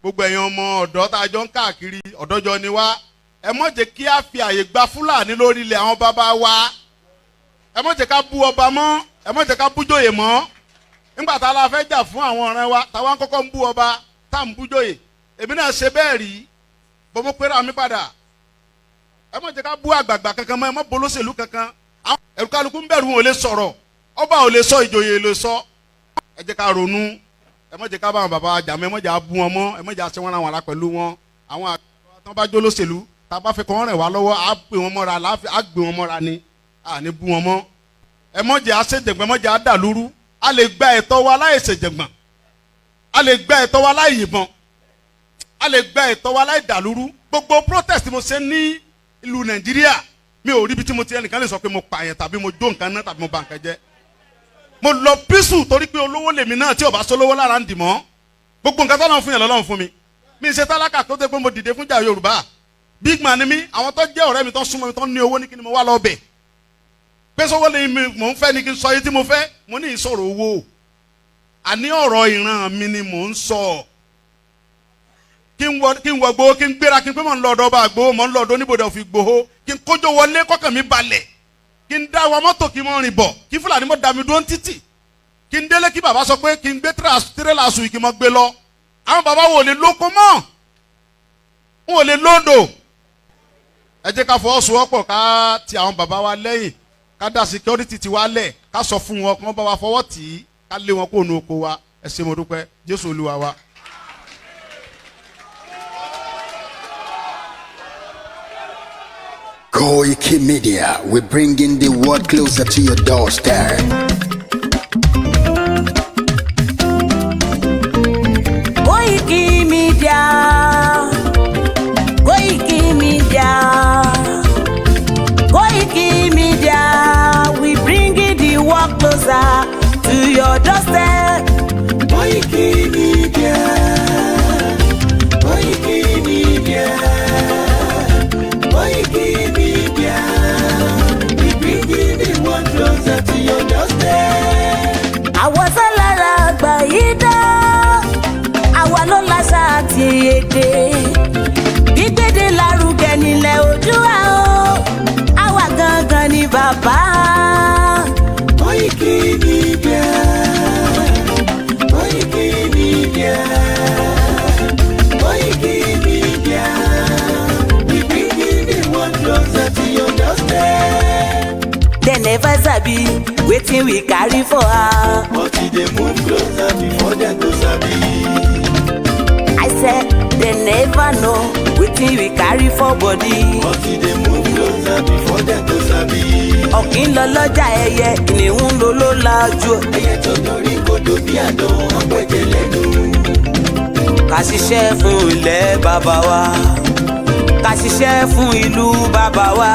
gbogbo ẹ̀yin ọmọ ọ̀dọ́ tá a jọ ń káàkiri ọ̀dọ́jọ́ ni wá ẹ má jẹ́ kí a fi àyè gba Fúlàní lórí ilẹ̀ àwọn bàbá wa ẹ má jẹ́ ká bú ọba mọ́ ẹ má jẹ́ ká bú jòyè mọ́ nígbà tá a la fẹ́ jà fún àwọn ọ̀rẹ́ wa táwa ń kọ́kọ́ ń bú ọba tá à ń bú jòyè èmi náà ṣe bẹ́ẹ̀ rí bó mo pera mi padà ẹ má jẹ́ ká bú àgbààgbà kankan mọ́ ẹ má bolóṣèlú kankan ẹ̀rù kálukú ń bẹ̀rù wọn ò lè sọ̀rọ̀ ọba ò lè sọ ìjòyè lè sọ ẹ jẹ́ ká ronú ẹ má jẹ́ ká bá àwọn bàbá jà mọ́ ẹ má jẹ́ bú wọn mọ́ ẹ má jẹ́ àṣẹ wọn ra wọn la pẹ̀lú wọn àwọn àgbà tó bá jó lóṣèlú tá a bá fẹ́ kọ́ wọn rẹ̀ wá lọ́wọ́ á gbé wọn mọ́ra á gbé wọn mọ́ra ni à ní bú wọn mọ́ ẹ má jẹ́ àṣejẹ̀gbọ́n ẹ má jẹ́ àdàlúrú a lè gba ẹ̀tọ́ wa láì ṣèjẹ̀gbọ́n a lè gba ẹ̀tọ́ wa láì yìnbọn a lè gba ẹ̀tọ́ wa láì dàlúrú gbogbo protest mo ṣe ní ìlú Nàìjíríà mi ò rí ibi tí mo ti ẹnìkan lè sọ pé mo pààyàn tàbí mo jó nǹkan náà tàbí mo bà nǹkan jẹ́ mo lọ písù torí pé olówó lèmi náà tí ò bá sólówó lára ń dì mọ́ gbogbo nǹkan tó lọ́n fún yẹn lọ́lọ́run fún mi mi ṣe tálákà tó dé pé mo dìde fún jà Yorùbá big man ni mi àwọn tó jẹ́ ọ̀rẹ́ mi tó súnmọ́ mi tó ní owó ní kí ni mo wá lọ bẹ̀ pé sọ́wọ́ lè mò ń fẹ́ ni kí n sọ yìí tí mo fẹ́ mo ní ìsọ̀rọ̀ owó àní ọ̀rọ̀ ìran mi ni mò ń sọ kí n wọ gbowó kí n gbéra kí n pé mò ń lọ ọ̀dọ̀ ọba àgbowó mò ń lọ ọ̀dọ̀ oníbodè òfin gbowó kí n kójó wọlé kọ́kàn mi balẹ̀ kí n dá wa mọ́tò kí n mọ́ rìn bọ̀ kí Fúlàní mọ́ da mi dúró títì kí n délé kí bàbá sọ pé kí n gbé tírélà sùn kí n mọ́ gbé lọ àwọn bàbá wo lè lóko mọ́ wọn ò lè lóńdò ẹ jẹ́ ká fọwọ́sowọ́pọ̀ ká ti àwọn bàbá wa lẹ́yìn ká dá security ti wá lẹ̀ ká sọ fún wọn kí wọ́n bá wa fọwọ́ tì í ká lé wọn kó nu oko wa ẹ ṣé mo dúpẹ́ Jésù Olúwa wa. KOIKIMEDIA, we're bringing the world closer to your doorstep. KOIKIMEDIA, KOIKIMEDIA, KOIKIMEDIA, we bringing the world closer to your doorstep. KOIKIMEDIA, KOIKIMEDIA, KOIKIMEDIA, we bringing the world closer to your doorstep. Àwọn sálára àgbà yìí dá, àwa ló láṣà àti èdè. Gbígbédè lárugẹ nílẹ̀ Oòduà o, àwa gangan ni bàbá. KOIKIMEDIA, KOIKIMEDIA, KOIKIMEDIA, we bringing the world closer to your doorstep. They never sabi wetin we carry for her. But they move closer before they go sabi. I said they never know wetin we carry for body. But they move closer before they go sabi. Ọ̀kín lọ lọ́jà ẹyẹ, kìnìún ló ló lajú. Ẹyẹ tó dorí kodò bí àdó ọ̀pẹ̀jẹ̀ lẹ́nu. Ká ṣiṣẹ́ fún ilẹ̀ bàbá wa, ká ṣiṣẹ́ fún ìlú bàbá wa,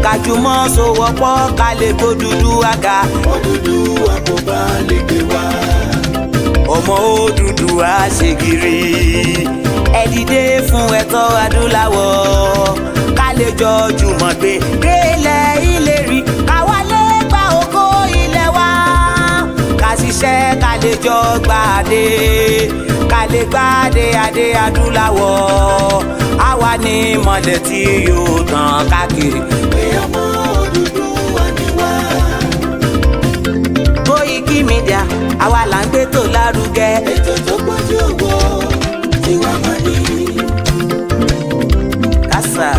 ká jùmọ̀ sowọ́pọ̀ ká lè kó dúdú àga. Odùduwà kò bá lè gbé wá. Ọmọ Odùduwà ṣègìrì, ẹ dìde fún ẹ̀tọ́ adúláwọ̀, ká lè jọ jùmọ̀ gbé délẹ̀ ìlérí, ká wálé gba ògo ilẹ̀ wa, ká ṣiṣẹ́ ká lè jọ gbàdé, ká lè gbàdé adé adúláwọ̀, àwa ni mọ̀lẹ̀ tí yóò tàn káàkiri. Pé ọmọ Odùduwà ni wá. KOIKIMEDIA, àwa là ń gbé tó lárugẹ. Ètò tó pọ̀jù owó tí wọ́n máa ní. Kásá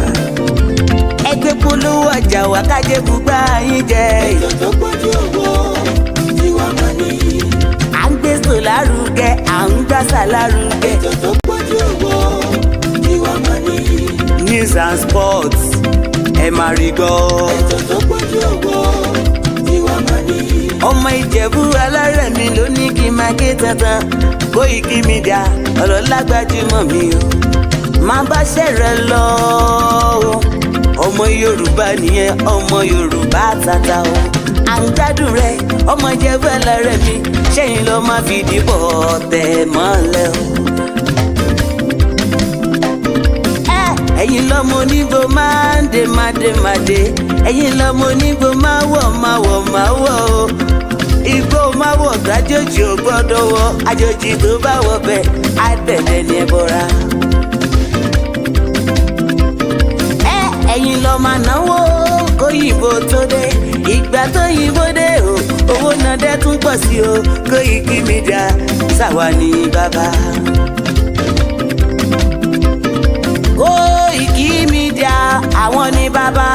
ẹgbẹ́ polówó ọjà wà kájé bùgbà yín jẹ. Ètò tó pọ̀jù owó tí wọ́n máa ní. À ń gbé tó lárugẹ, à ń gbàsà lárugẹ. Ètò tó pọ̀jù owó tí wọ́n máa ní. News and sports ẹ máa rí gbọ́. Ètò tó pọ̀jù owó tí wọ́n máa ní. Ọmọ Ìjẹ̀bú alárẹ̀ mi ló ní kí n máa ké tantan. KOIKIMEDIA, ọ̀rọ̀ lágbájúmọ̀ mi o, máa bá ṣẹ̀rẹ̀ lọ o. Ọmọ Yorùbá nìyẹn, ọmọ Yorùbá tata o. À ń gbádùn rẹ, ọmọ Ìjẹ̀bú alárẹ̀ mi, ṣẹ́yìn ló máa fi dìbò tẹ̀ mọ́lẹ̀ o. Ẹ̀yin lọ́mọ onígbò máa ń dé máa dé máa dé, ẹ̀yin lọ́mọ onígbò máa wọ̀ máa wọ̀ máa wọ̀ o. igbó má wọ̀ gbàjòjì ò gbọ́dọ̀ wọ àjòjì tó bá wọ bẹ́ẹ̀ á bẹ̀rẹ̀ ní ẹbọra. Ẹ̀yin lọ máa náwó kóyìnbó tó dé ìgbà tó yìnbó dé o owó náà dẹ́ tún pọ̀ sí o Koiki Media ṣàwa ní bàbá. Koiki Media àwọn ní bàbá.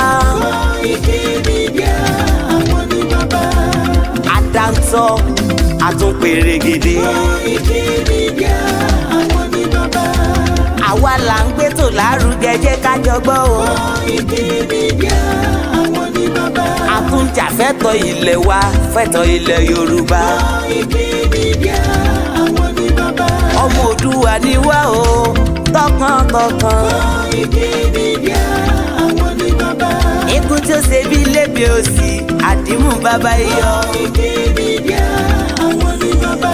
Koiki Media àwọn ní bàbá. Àdáńtọ́ àtúnpèrègèdè. Koiki Media àwọn ní bàbá. Àwa là ń gbé tò lárugẹ jẹ́ ká jọ gbọ́ o. Koiki Media àwọn ní bàbá. Àtúnjà fẹ́tọ̀ ilẹ̀ wa fẹ́tọ̀ ilẹ̀ Yorùbá. Koiki Media àwọn ní bàbá. Ọmọ Òdùwà ni wá o tọkàntọkàn. Koiki Media àwọn ní bàbá. Ikú tí ó ṣe bí lébi òsì àdìmú bàbá iyọ̀. Koiki Media àwọn ní bàbá.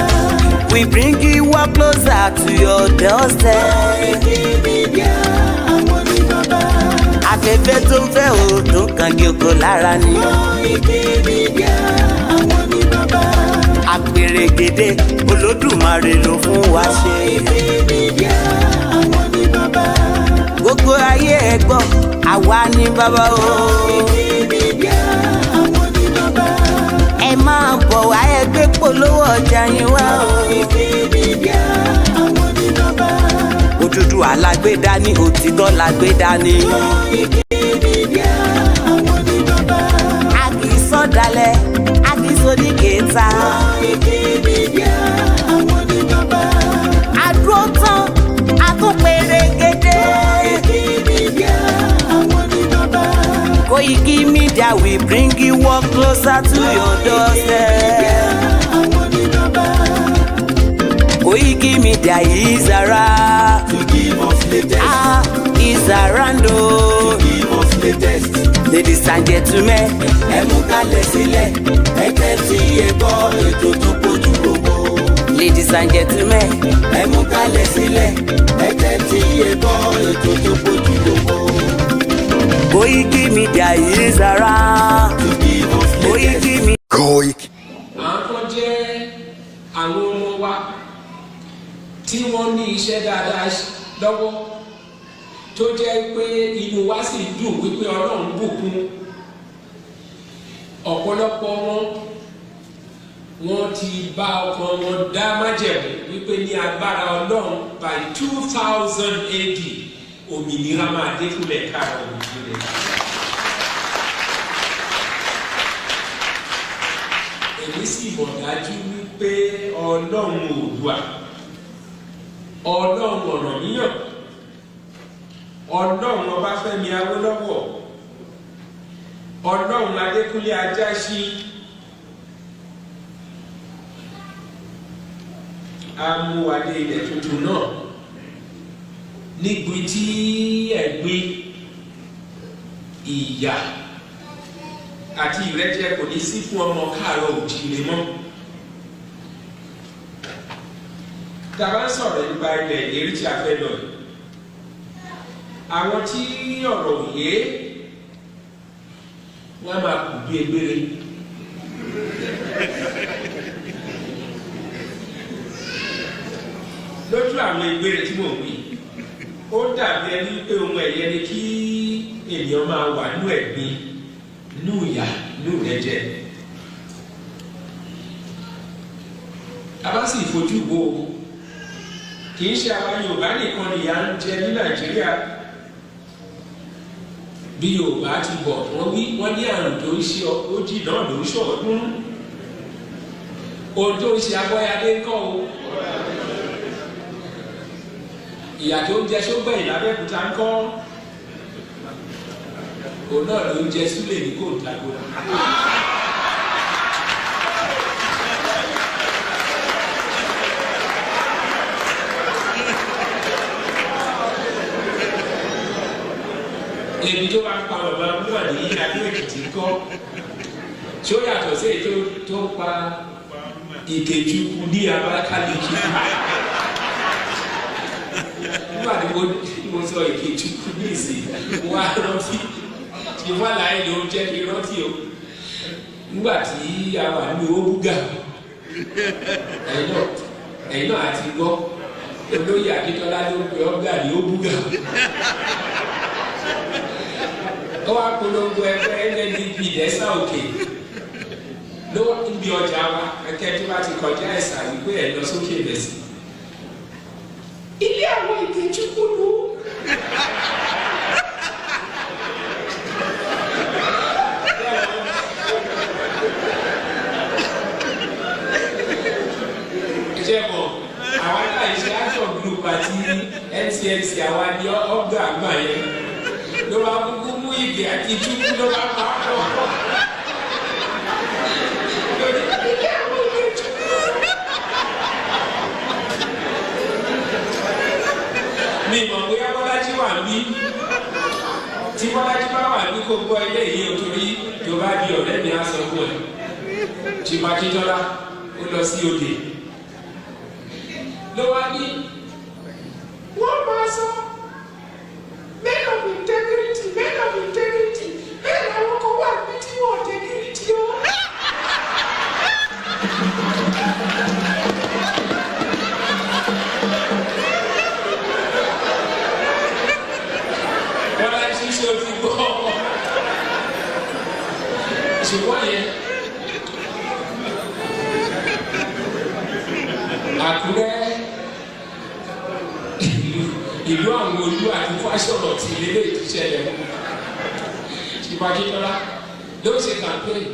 We bring you up closer to your doorstep. Koiki Media àwọn ní bàbá. Afẹ́fẹ́ tó ń fẹ́ òòdùn kan gé oko lára ni. Koiki Media àwọn ní bàbá. Àpèrègèdè Olódùmarè ló fún wa ṣe. Koiki Media àwọn ní bàbá. Gbogbo ayé ẹ gbọ́ àwa ní bàbá o. Koiki Media àwọn ní bàbá. Ẹ máa bọ̀ wá ẹ gbé polówó ọjà yín wá o. Koiki Media àwọn ní bàbá. Òdúdú alágbèdá ní òtítọ́ lágbèdá ní. Koiki Media àwọn ní bàbá. A kì í sọ̀dálẹ̀, a kì í sóníkèéta. Koiki Media àwọn ní bàbá. Àdúró tán, a tún pèrègèdè. Koiki Media àwọn ní bàbá. Koiki Media we bring you up closer to your doorstep. Àwọn ní bàbá. Koiki Media is around. To give us latest. Is around o. Give us latest. Ladies and gentlemen, Ẹ mú kalẹ̀ sílẹ̀, ẹ tẹ́tí ẹ gbọ́ ètò tó kojú gbogbo. ladies and gentlemen, Ẹ mú kalẹ̀ sílẹ̀, ẹ tẹ́tí ẹ gbọ́ ètò tó kojú gbogbo. Koiki Media is around. To give us latest. Koiki Media. Koiki. Àwọn kan jẹ́ àwọn ọmọ wa tí wọ́n ní iṣẹ́ dáadáa lọ́wọ́ tó jẹ́ pé inú wa sì dùn wípé Ọlọ́run bùkún ọ̀pọ̀lọpọ̀ wọn ti bá ọkàn wọn dá májẹ̀mú wípé ní agbára Ọlọ́run by 2000 AD òmìnira máa dé fúnlẹ̀ káàrọ̀ òmìnira. Èmi sì mọ̀ dájú wípé Ọlọ́run Oòduà, Ọlọ́run Ọ̀rànmíyàn, Ọlọ́run Ọbáfẹ́mi Awólọ́wọ̀, Ọlọ́run Adékúnlé Ajáṣin amúwadé ilẹ̀ tuntun náà nígbì tí ẹ̀gbin ìyà àti ìrẹ́jẹ kò ní sí fún ọmọ káàárọ̀ òjíire mọ́. Tá a bá ń sọ̀rọ̀ nípa ilẹ̀ ìlérí tí a fẹ́ lọ yìí, àwọn tí ọ̀rọ̀ òye wọ́n á máa kù bí egbére. Lójú àwọn egbére tí mò ń wí, ó dàbí ẹni pé ohun ẹ̀yẹ ni kí ènìyàn máa wà nínú ẹ̀gbin, nínú ìyà, nínú ìrẹ́jẹ. A bá sì fojú wo, kì í ṣe àwa Yorùbá nìkan ni ìyà ń jẹ ní Nàìjíríà. Bí Yorùbá ti bọ̀ wọ́n ní àrùn tó ń ṣe ojì náà ló ń ṣọ̀ọ́dún. Ohun tó ń ṣe Abọ́yadé ńkọ́ o. Ìyà tó ń jẹ Ṣógbẹ̀yìn l'Abẹ́òkúta ńkọ́. Òun náà ló ń jẹ Súlè ní Kòńtàgó. Èmi tó bá ń pa bàbá náà ní Adó Èkìtì ńkọ́. Tí ó yàtọ̀ sí èyí tó ń pa Ìkejùkù ní Abakaliki. Nígbà tí mo sọ Ìkejùkù ní ìsìn, mo wá rántí ìwádàá ló ń jẹ́ kí rántí o. Nígbà tí a wà ní Òbúgà. ẹ̀yin náà àti gbọ́ olóyè Akíntọ́lá ló pe ọgbà ní Òbúgà ó wá polongo ẹgbẹ́ NNDP lẹ́sà òkè ló ń bí ọjà wa ẹ̀kẹ́ tó bá ti kọjá ẹ̀sà wípé ẹ̀ lọ sókè lẹ́sìn ilé àwọn Ìkejìkú ló. Jẹ́mọ̀ àwọn aláìsí action group àti NCNC àwọn àdí ọgbà àgbà yẹn ló bá kúkú mú ìgè àti túkú ló bá pa á lọ. Mi mọ̀ bóyá Bọ́lájí wà ní tí Bọ́lájí bá wà ní kó gbọ́ ilé yìí o torí tó bá di ọ̀rẹ́ mi á sọ fún ẹ. Ṣìmọ̀ Akíntọ́lá ó lọ sí òde. Ló wá ní wọ́n máa sọ men of integrity bẹ́ẹ̀ làwọn kan wà ní tí wọ́n integrity o. Wọ́n á ṣíṣe òfin gbọ́ ṣùgbọ́n yẹn Àkúrẹ́ ìlú àwọn olú àti fásọ̀rọ̀ tí ilé ìṣẹ̀lẹ̀ Akíntọ́lá ló ṣe campaign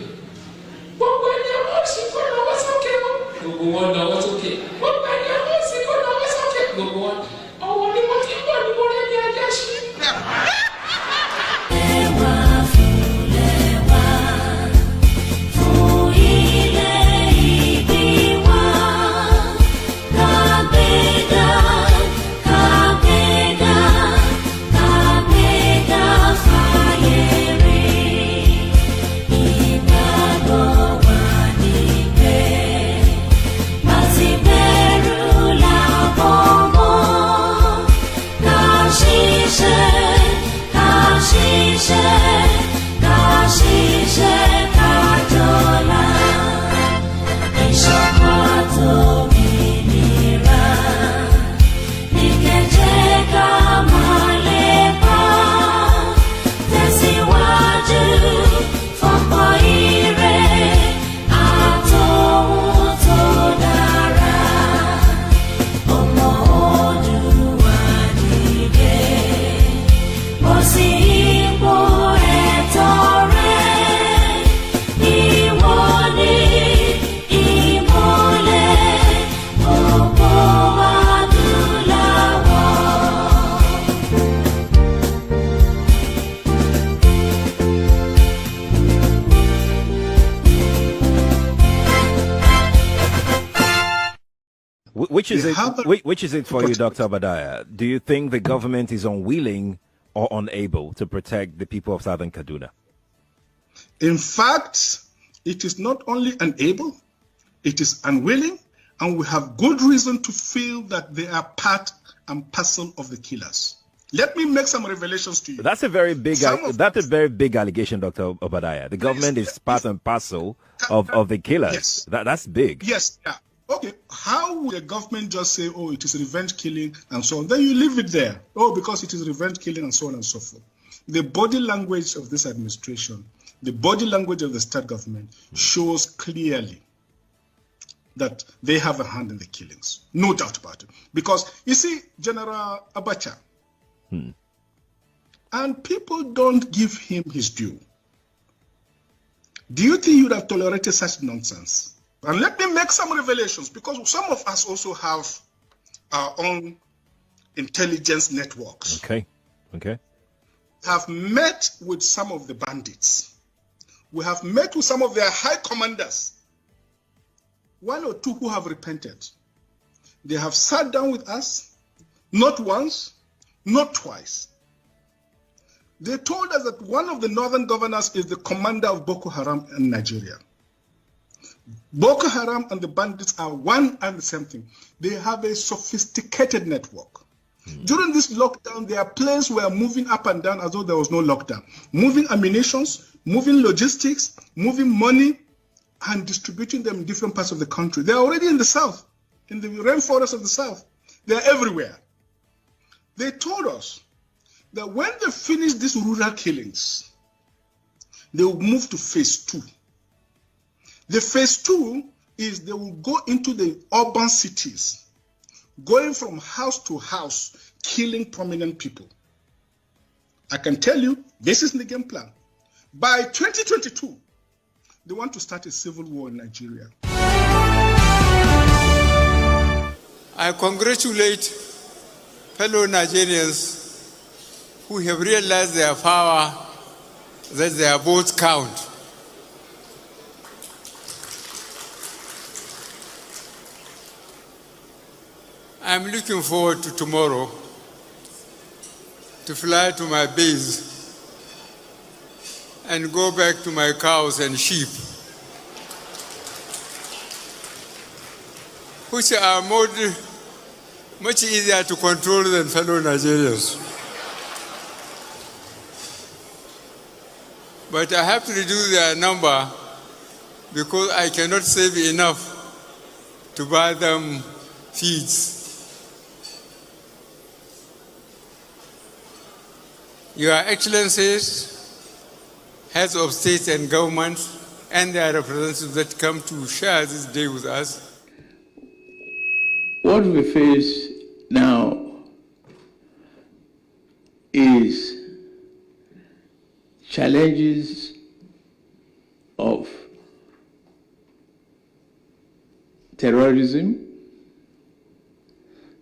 gbogbo ẹni ọwọ́ sí kó lọ́wọ́ sókè o gbogbo wọn lọ́wọ́ sókè gbogbo ẹni ọwọ́ sí kó lọ́wọ́ sókè gbogbo wọn ọwọ́ ni mo ti gbọ́ ni mo rẹ́ ní ajá sí. Which is it for you, Dr. Obadiah? Do you think the government is unwilling or unable to protect the people of Southern Kaduna? In fact, it is not only unable, it is unwilling, and we have good reason to feel that they are part and parcel of the killers. Let me make some revelations to you. That's a very big allegation, Dr. Obadiah. The government is part and parcel of the killers. Yes. That's big. Yes. Yeah. Okay, how would the government just say, oh, it is revenge killing and so on? Then you leave it there. Oh, because it is revenge killing and so on and so forth. The body language of this administration, the body language of the state government shows clearly that they have a hand in the killings. No doubt about it. Because, you see, General Abacha, and people don't give him his due. Do you think you would have tolerated such nonsense? And let me make some revelations, because some of us also have our own intelligence networks. Okay. Have met with some of the bandits. We have met with some of their high commanders. One or two who have repented. They have sat down with us, not once, not twice. They told us that one of the northern governors is the commander of Boko Haram in Nigeria. Boko Haram and the bandits are one and the same thing. They have a sophisticated network. During this lockdown, their planes were moving up and down as though there was no lockdown. Moving ammunitions, moving logistics, moving money, and distributing them in different parts of the country. They're already in the south, in the rainforest of the south. They're everywhere. They told us that when they finish these rural killings, they will move to phase 2. The phase 2 is they will go into the urban cities, going from house to house, killing prominent people. I can tell you, this is the game plan. By 2022, they want to start a civil war in Nigeria. I congratulate fellow Nigerians who have realized their power, that their votes count. I'm looking forward to tomorrow to fly to my base and go back to my cows and sheep, which are much easier to control than fellow Nigerians. But I have to reduce their number because I cannot save enough to buy them feeds. Your Excellencies, heads of state and government, and their representatives that come to share this day with us. What we face now is challenges of terrorism,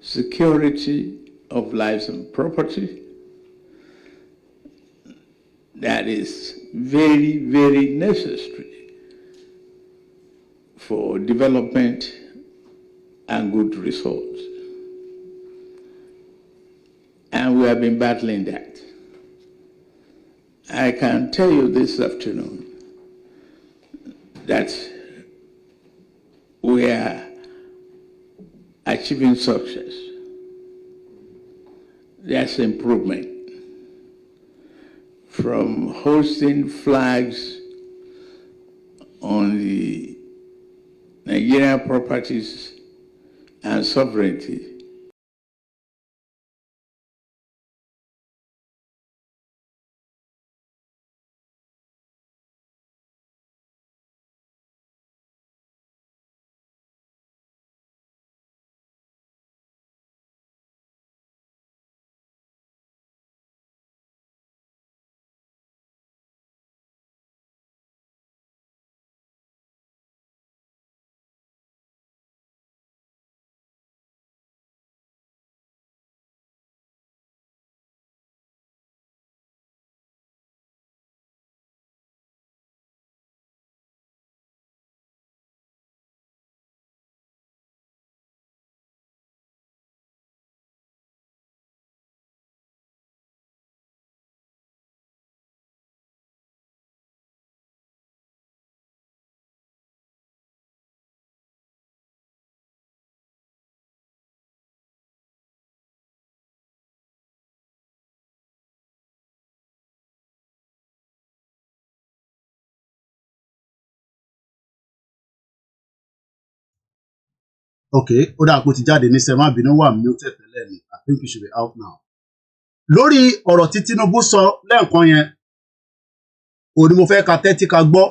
security of lives and property, that is very, very necessary for development and good results. And we have been battling that. I can tell you this afternoon that we are achieving success. There's improvement. From hosting flags on the Nigerian properties and sovereignty, Okay, ó dà kó ti jáde ní sẹ́mà bínú wà muted tẹ́lẹ̀ ni. I think you should be out now. Lórí ọ̀rọ̀ tí Tinubu sọ lẹ́ẹ̀kan yẹn, òní mo fẹ́ ka tẹ́tí ka gbọ́.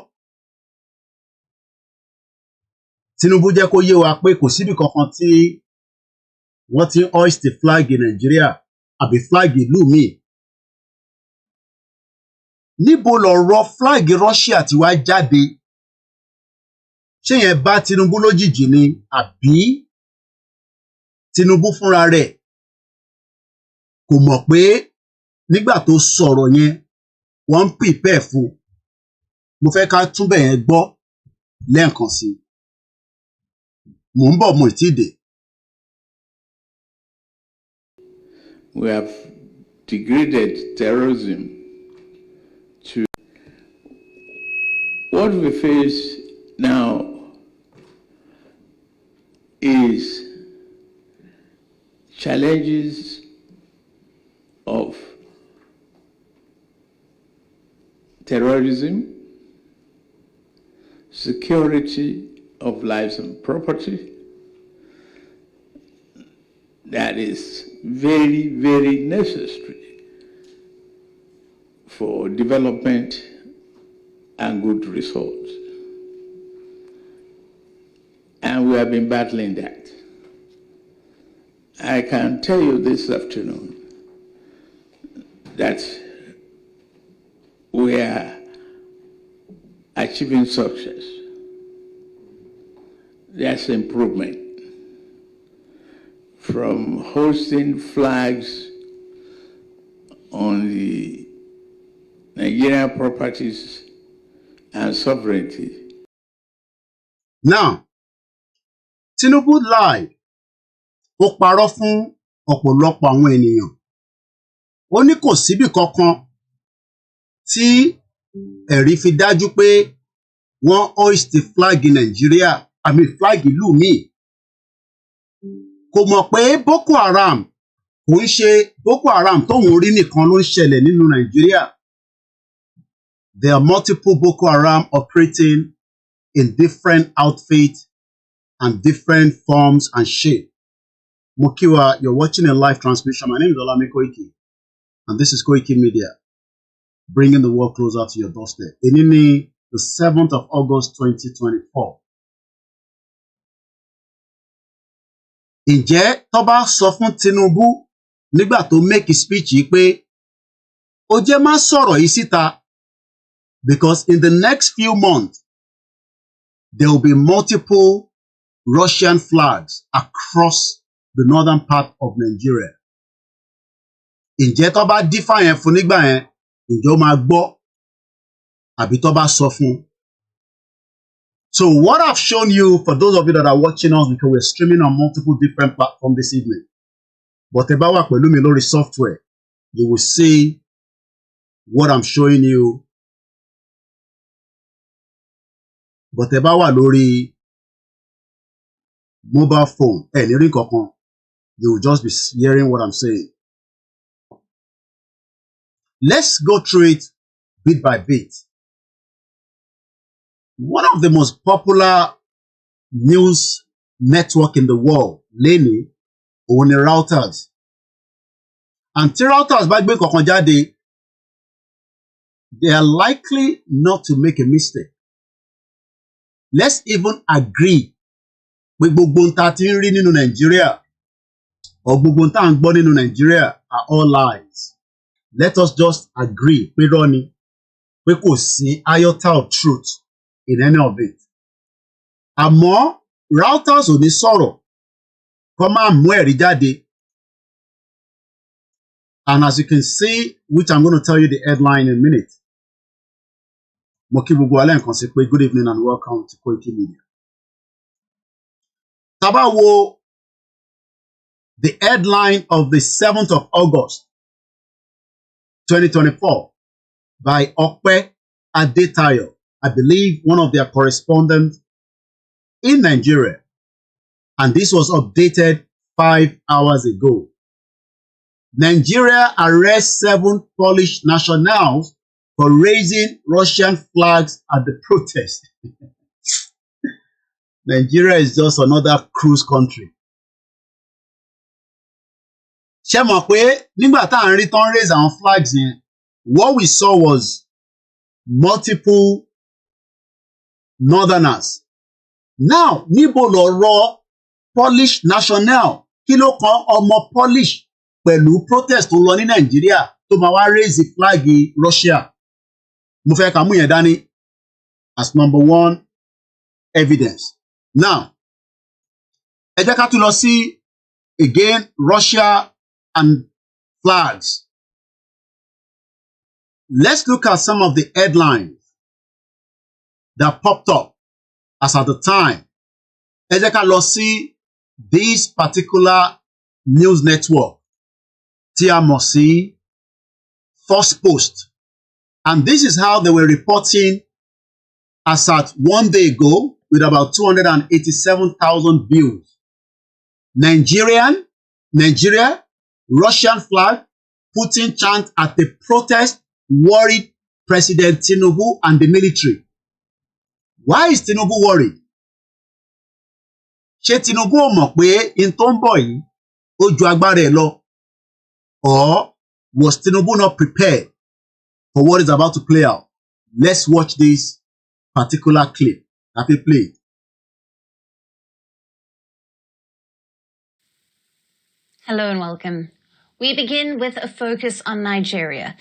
Tinubu jẹ́ kó yé wa pé kò síbi kankan tí wọ́n ti hoist flag Nàìjíríà àbí flag ìlú míì. Níbo lọ̀rọ̀ flag Russia ti wá jáde? Ṣé yẹn bá Tinubu lójijì ni àbí Tinubu fúnra rẹ̀ kò mọ̀ pé nígbà tó sọ̀rọ̀ yẹn wọ́n ń prepare fún? Mo fẹ́ ká túbẹ̀ yẹn gbọ́ lẹ́ẹ̀kan sí i. Mò ń bọ̀ mo ì tí ì dé. we have degraded terrorism to what we face now is challenges of terrorism, security of lives and property that is very, very necessary for development and good results. And we have been battling that. I can tell you this afternoon that we are achieving success. There's improvement from hosting flags on the Nigerian properties and sovereignty. Now, Tinubu lied. Ó parọ́ fún ọ̀pọ̀lọpọ̀ àwọn ènìyàn. Ó ní kò síbì kankan tí ẹ̀rí fi dájú pé wọ́n hoist flag Nàìjíríà, flag ìlú míì. Kò mọ̀ pé Boko Haram kò ń ṣe Boko Haram tóun rí nìkan ló ń ṣẹlẹ̀ nínú Nàìjíríà. There are multiple Boko Haram operating in different outfits and different forms and shape. Mokiwa, you're watching a live transmission. My name is Koiki, and this is KOIKIMEDIA, bringing the world closer to your doorstep. Inini, the 7th of August, 2024. Ǹjẹ́ tó bá sọ fún Tinubu nígbà tó make a speech yìí pé ó jẹ́ má sọ̀rọ̀ yìí síta, because in the next few months there will be multiple Russian flags across the northern part of Nigeria. Ǹjẹ́ tó bá dífá yẹn fún nígbà yẹn, ǹjẹ́ ó máa gbọ́ àbí tó bá sọ fún? So what I've shown you, for those of you that are watching us, because we're streaming on multiple different platforms this evening, but ẹ bá wà pẹ̀lú mi lórí software, you will see what I'm showing you. But ẹ bá wà lórí mobile phone, ní rí kankan, you will just be hearing what I'm saying. Let's go through it bit by bit. One of the most popular news network in the world, lẹ́ni, òun ni Reuters. And tí Reuters bá gbé kankan jáde, they are likely not to make a mistake. Let's even agree with gbogbo nta tí ń rí nínú Nigeria or gbogbo nta ń gbọ́ nínú Nigeria are all lies. Let us just agree pé irọ́ ni, pé kò sí iota of truth in any of it. Àmọ́ Reuters ò ní sọ̀rọ̀ kó má mú ẹ̀rí jáde. And as you can see, which I'm going to tell you the headline in a minute. Mo kí gbogbo wa lẹ́ẹ̀kan sí pé good evening and welcome to KOIKIMEDIA. Tá bá wo the headline of the 7th of August 2024 by Ope Adetayo, I believe one of their correspondents in Nigeria, and this was updated 5 hours ago. Nigeria arrests 7 Polish nationals for raising Russian flags at the protest. Nigeria is just another cruise country. Ṣé mọ̀ pé nígbà tá à ń rí tán raise àwọn flags yẹn, what we saw was multiple northerners. Now, níbo lọ̀rọ̀ Polish national? Kí ló kan ọmọ Polish pẹ̀lú protest tó lọ ní Nàìjíríà tó máa wá raise flag Russia? Mo fẹ́ ká mú yẹn dání as number 1 evidence. Now, ẹ jẹ́ ká tún lọ sí again Russia and flags. Let's look at some of the headlines that popped up as at the time. Ẹ jẹ́ ká lọ sí this particular news network tí a mọ̀ sí First Post. And this is how they were reporting as at 1 day ago with about 287,000 views. Nigeria, Russian flag, Putin chant at the protest worried President Tinubu and the military. Why is Tinubu worried? Ṣé Tinubu ò mọ̀ pé in tó ń bọ̀ yìí ó ju agbára ẹ̀ lọ? Or was Tinubu not prepared for what is about to play out? Let's watch this particular clip. Happy play. Hello and welcome. We begin with a focus on Nigeria.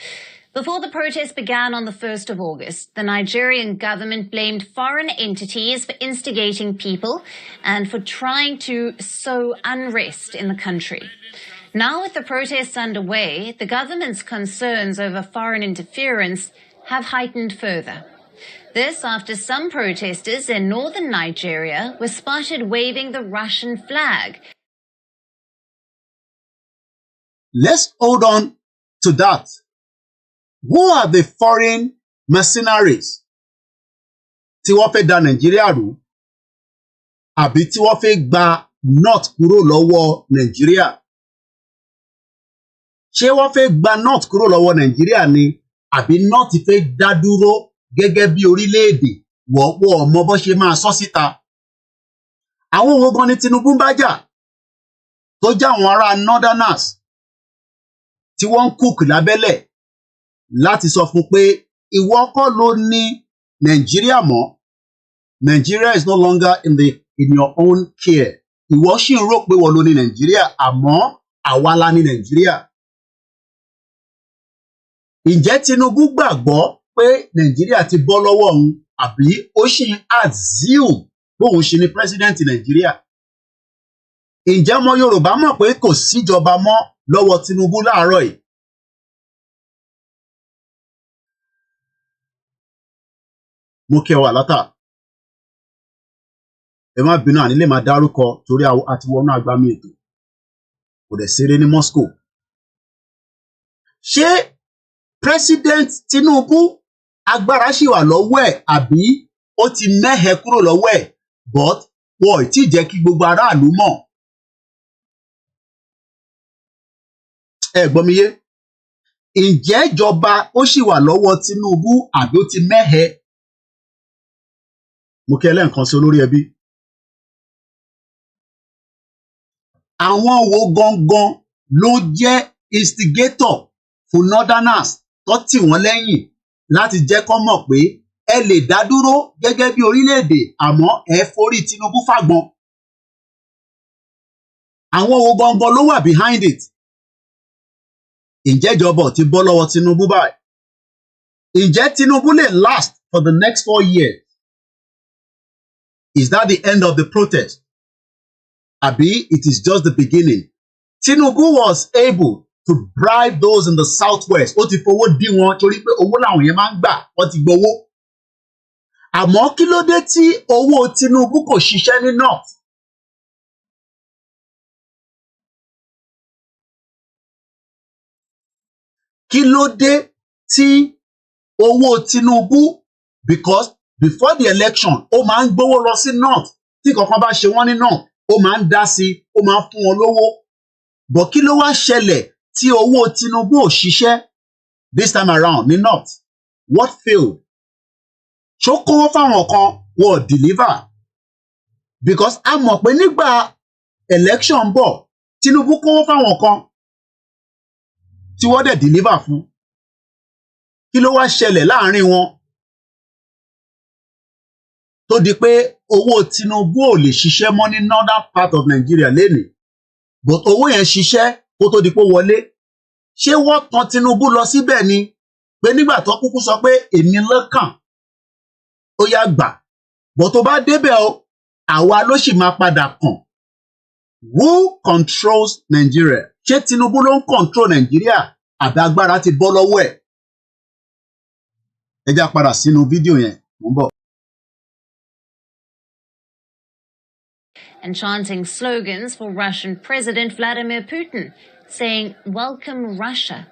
Before the protest began on the 1st of August, the Nigerian government blamed foreign entities for instigating people and for trying to sow unrest in the country. Now, with the protests underway, the government's concerns over foreign interference have heightened further. This after some protesters in northern Nigeria were spotted waving the Russian flag. Let's hold on to that. Who are the foreign mercenaries tí wọ́n fẹ́ da Nàìjíríà rú àbí tí wọ́n fẹ́ gba North kúrò lọ́wọ́ Nàìjíríà? Ṣé wọ́n fẹ́ gba North kúrò lọ́wọ́ Nàìjíríà ni àbí North fẹ́ dá dúró gẹ́gẹ́ bí orílẹ̀-èdè wọ́pọ̀ ọmọ bó ṣe máa sọ síta? Àwọn wo gan ni Tinubu ń bá jà tó jẹ́ àwọn ará Northerners tí wọ́n ń cook lábẹ́lẹ̀ láti sọ fún pé ìwọ kọ́ ló ní Nàìjíríà mọ́. Nigeria is no longer in your own care. Ìwọ ṣì ń rò pé wọ́n ló ní Nàìjíríà àmọ́ àwa la ní Nàìjíríà. Ǹjẹ́ Tinubu gbàgbọ́ pé Nàìjíríà ti bọ́ lọ́wọ́ òun àbí ó ṣì ń assume bóun ṣe ní president Nàìjíríà? Ǹjẹ́ ọmọ Yorùbá mọ̀ pé kò síjọba mọ́ lọ́wọ́ Tinubu láàárọ̀ yìí? Mo kí ẹ wà látà. Ẹ má bínú àní lè máa dárúkọ torí àti wọnú agbami ètò. Kò dẹ̀ ṣeré ní Moscow. Ṣé President Tinubu agbára ṣì wà lọ́wọ́ ẹ̀ àbí ó ti mẹ́hẹ kúrò lọ́wọ́ ẹ̀ but wọ́n ì tí jẹ́ kí gbogbo aráàlú mọ̀? Ẹ gbọ́ mi yé. Ǹjẹ́ ìjọba ó ṣì wà lọ́wọ́ Tinubu àbí ó ti mẹ́hẹ? Mo kí ẹlẹ́nkan sí olórí ẹbí. Àwọn wo gangan ló jẹ́ instigator fún Northerners tó tì wọ́n lẹ́yìn láti jẹ́ kó mọ̀ pé ẹ lè dá dúró gẹ́gẹ́ bí orílẹ̀-èdè àmọ́ ẹ forí Tinubu fàgbọn? Àwọn wo gangan ló wà behind it? Ǹjẹ́ ìjọba ò ti bọ́ lọ́wọ́ Tinubu báyìí? Ǹjẹ́ Tinubu lè last for the next 4 years? Is that the end of the protest? Àbí it is just the beginning? Tinubu was able to bribe those in the southwest. Ó ti fowó dí wọn torí pé owó làwọn yẹn máa ń gbà, wọ́n ti gbowó. Àmọ́ kí ló dé tí owó Tinubu kò ṣiṣẹ́ ní north? Kí ló dé tí owó Tinubu, because before the election ó máa ń gbówó lọ sí north, tí kankan bá ṣe wọ́n ní north ó máa ń dá sí, ó máa ń fún wọn lówó. But kí ló wá ṣẹlẹ̀ tí owó Tinubu ò ṣiṣẹ́ this time around ní north? What failed? Ṣó kówó fáwọn kan wọ́n deliver? Because a mọ̀ pé nígbà election bọ̀ Tinubu kówó fáwọn kan tí wọ́n dẹ̀ deliver fún. Kí ló wá ṣẹlẹ̀ láàrin wọn tó di pé owó Tinubu ò lè ṣiṣẹ́ mọ́ ní northern part of Nigeria lénìí, but owó yẹn ṣiṣẹ́ kó tó di pé wọlé? Ṣé wọ́n tan Tinubu lọ síbẹ̀ ni pé nígbà tó kúkú sọ pé èmi lọ́kàn ó yá gbà, but tó bá débẹ̀ o àwa ló sì máa padà kàn? Who controls Nigeria? Ṣé Tinubu ló ń control Nigeria àbí agbára ti bọ́ lọ́wọ́ ẹ̀? Ẹ já padà sínú fídíò yẹn, mo ń bọ̀. And chanting slogans for Russian President Vladimir Putin, saying, "Welcome Russia."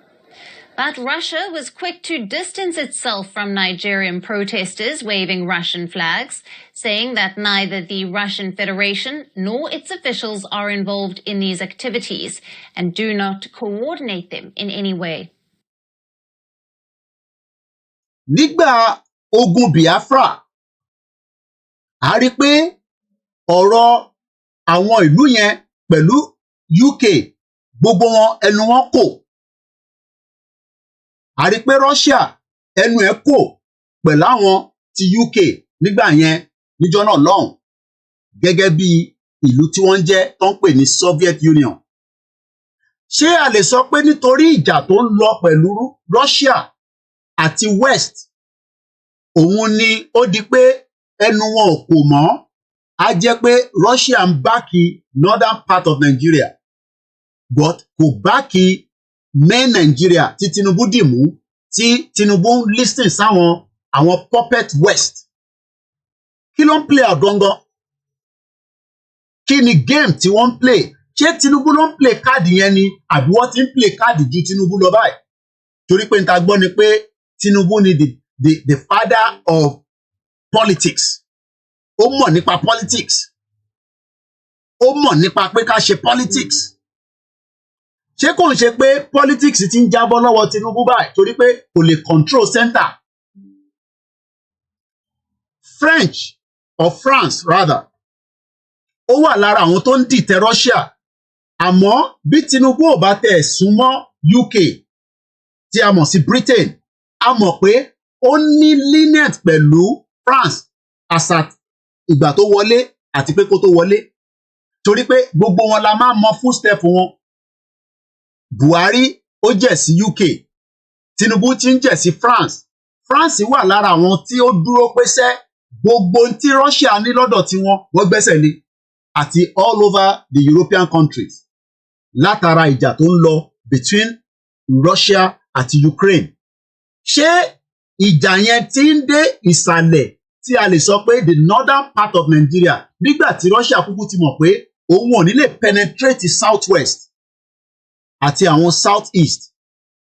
But Russia was quick to distance itself from Nigerian protesters waving Russian flags, saying that neither the Russian Federation nor its officials are involved in these activities and do not coordinate them in any way. Nígbà ogun Biafra, a rí pé ọ̀rọ̀ àwọn ìlú yẹn pẹ̀lú UK gbogbo wọn ẹnu wọn kò. A rí pé Russia ẹnu ẹ̀ kò pẹ̀lú àwọn ti UK nígbà yẹn níjọ́ náà lọ́hùn gẹ́gẹ́ bí ìlú tí wọ́n jẹ́ tó ń pè ní Soviet Union. Ṣé a lè sọ pé nítorí ìjà tó ń lọ pẹ̀lú Russia àti West òun ni ó di pé ẹnu wọn ò kò mọ́, á jẹ́ pé Russia ń báàkì northern part of Nigeria but kò báàkì main Nigeria tí Tinubu dì mú, tí Tinubu ń listen sáwọn àwọn puppet West. Kí ló ń play out gangan? Kí ni game tí wọ́n ń play? Ṣé Tinubu ló ń play káàdì yẹn ni àbí wọ́n ti ń play káàdì ju Tinubu lọ báyìí? Torí pé n ta gbọ́ ni pé Tinubu ni the father of politics. Ó mọ̀ nípa politics. Ó mọ̀ nípa pé ká ṣe politics. Ṣé kò ń ṣe pé politics ti ń jábọ́ lọ́wọ́ Tinubu báyìí torí pé kò lè control center? France rather, ó wà lára àwọn tó ń dìtẹ̀ Russia. Àmọ́ bí Tinubu ò bá tẹ̀ súnmọ́ UK tí a mọ̀ sí Britain, a mọ̀ pé ó ní lenient pẹ̀lú France àsà ìgbà tó wọlé àti pé kó tó wọlé. Torí pé gbogbo wọn la máa mọ footstep wọn. Buhari ó jẹ̀ sí UK, Tinubu ti ń jẹ̀ sí France. France wà lára àwọn tí ó dúró pésẹ́ gbogbo tí Russia ní lọ́dọ̀ tí wọ́n gbẹ́sẹ̀ lé àti all over the European countries látara ìjà tó ń lọ between Russia àti Ukraine. Ṣé ìjà yẹn ti ń dé ìsàlẹ̀ tí a lè sọ pé the northern part of Nigeria nígbà tí Russia kúkú ti mọ̀ pé òun ò ní lè penetrate southwest àti àwọn southeast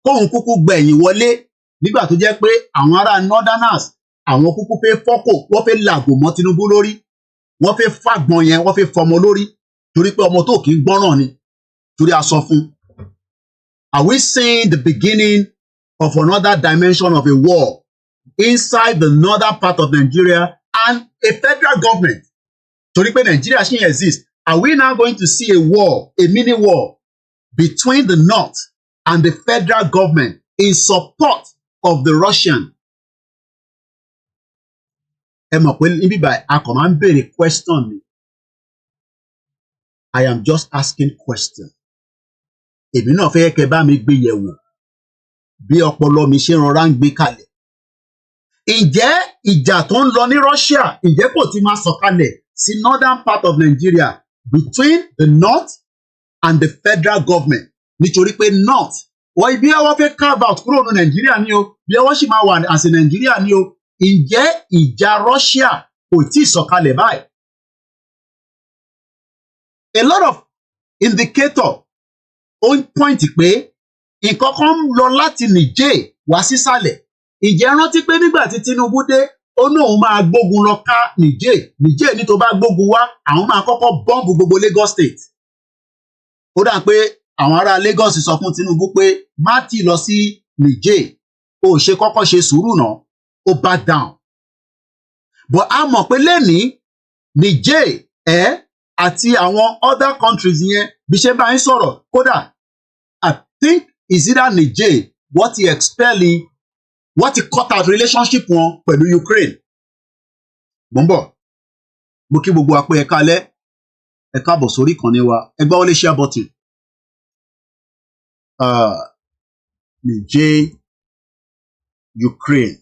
kóun kúkú gbẹ̀yìn wọlé nígbà tó jẹ́ pé àwọn ará northerners àwọn kúkú fẹ́ fọ́kò wọ́n fẹ́ làgò mọ́ Tinubu lórí, wọ́n fẹ́ fàgbọ́n yẹn wọ́n fẹ́ fọmọ lórí torí pé ọmọ tó kì í gbọ́ràn ni torí a sọ fún. Are we seeing the beginning of another dimension of a war inside the northern part of Nigeria and a federal government? Torí pé Nigeria ṣì exist. Are we now going to see a war, a mini war between the north and the federal government in support of the Russian? Ẹ mọ̀ pé níbí báyìí a kàn máa ń béèrè question ni. I am just asking question. Èmi náà fẹ́ kẹ́ bá mi gbé yẹ̀wò bí ọpọlọ mi ṣe rọra ń gbé kalẹ̀. Ǹjẹ́ ìjà tó ń lọ ní Russia ǹjẹ́ kò ti máa sọ̀kalẹ̀ sí northern part of Nigeria between the north and the federal government? Nítorí pé north wọ́n ibi ẹwọ́ fẹ́ carve out kúrò ní Nàìjíríà ni o, bí ẹwọ́ sì máa wà àti Nàìjíríà ni o. Ǹjẹ́ ìjà Russia kò tí ì sọ̀kalẹ̀ báyìí? A lot of indicator ó ń point pé nǹkan kan ń lọ láti Niger wá sísàlẹ̀. Ǹjẹ́ rántí pé nígbà tí Tinubu dé ó ní òun máa gbógun lọ ká Niger ní tó bá gbógun wá àwọn máa kọ́kọ́ bọ́ǹbù gbogbo Lagos State. Ó dà pé àwọn ará Lagos sọ fún Tinubu pé má tì lọ sí Niger, ó ṣe kọ́kọ́ ṣe sùúrù náà, ó back down. But a mọ̀ pé lẹ́nìí Niger àti àwọn other countries yẹn bí ṣe bá ń sọ̀rọ̀ kódà I think is either Niger wọ́n ti expelling wọ́n ti cut out relationship wọn pẹ̀lú Ukraine. Bọ́ńbọ̀ mo kí gbogbo wa pé ẹ káalẹ́ ẹ káàbọ̀ sórí ìkànnì wa ẹ gbọ́ wọlé share button. Niger, Ukraine.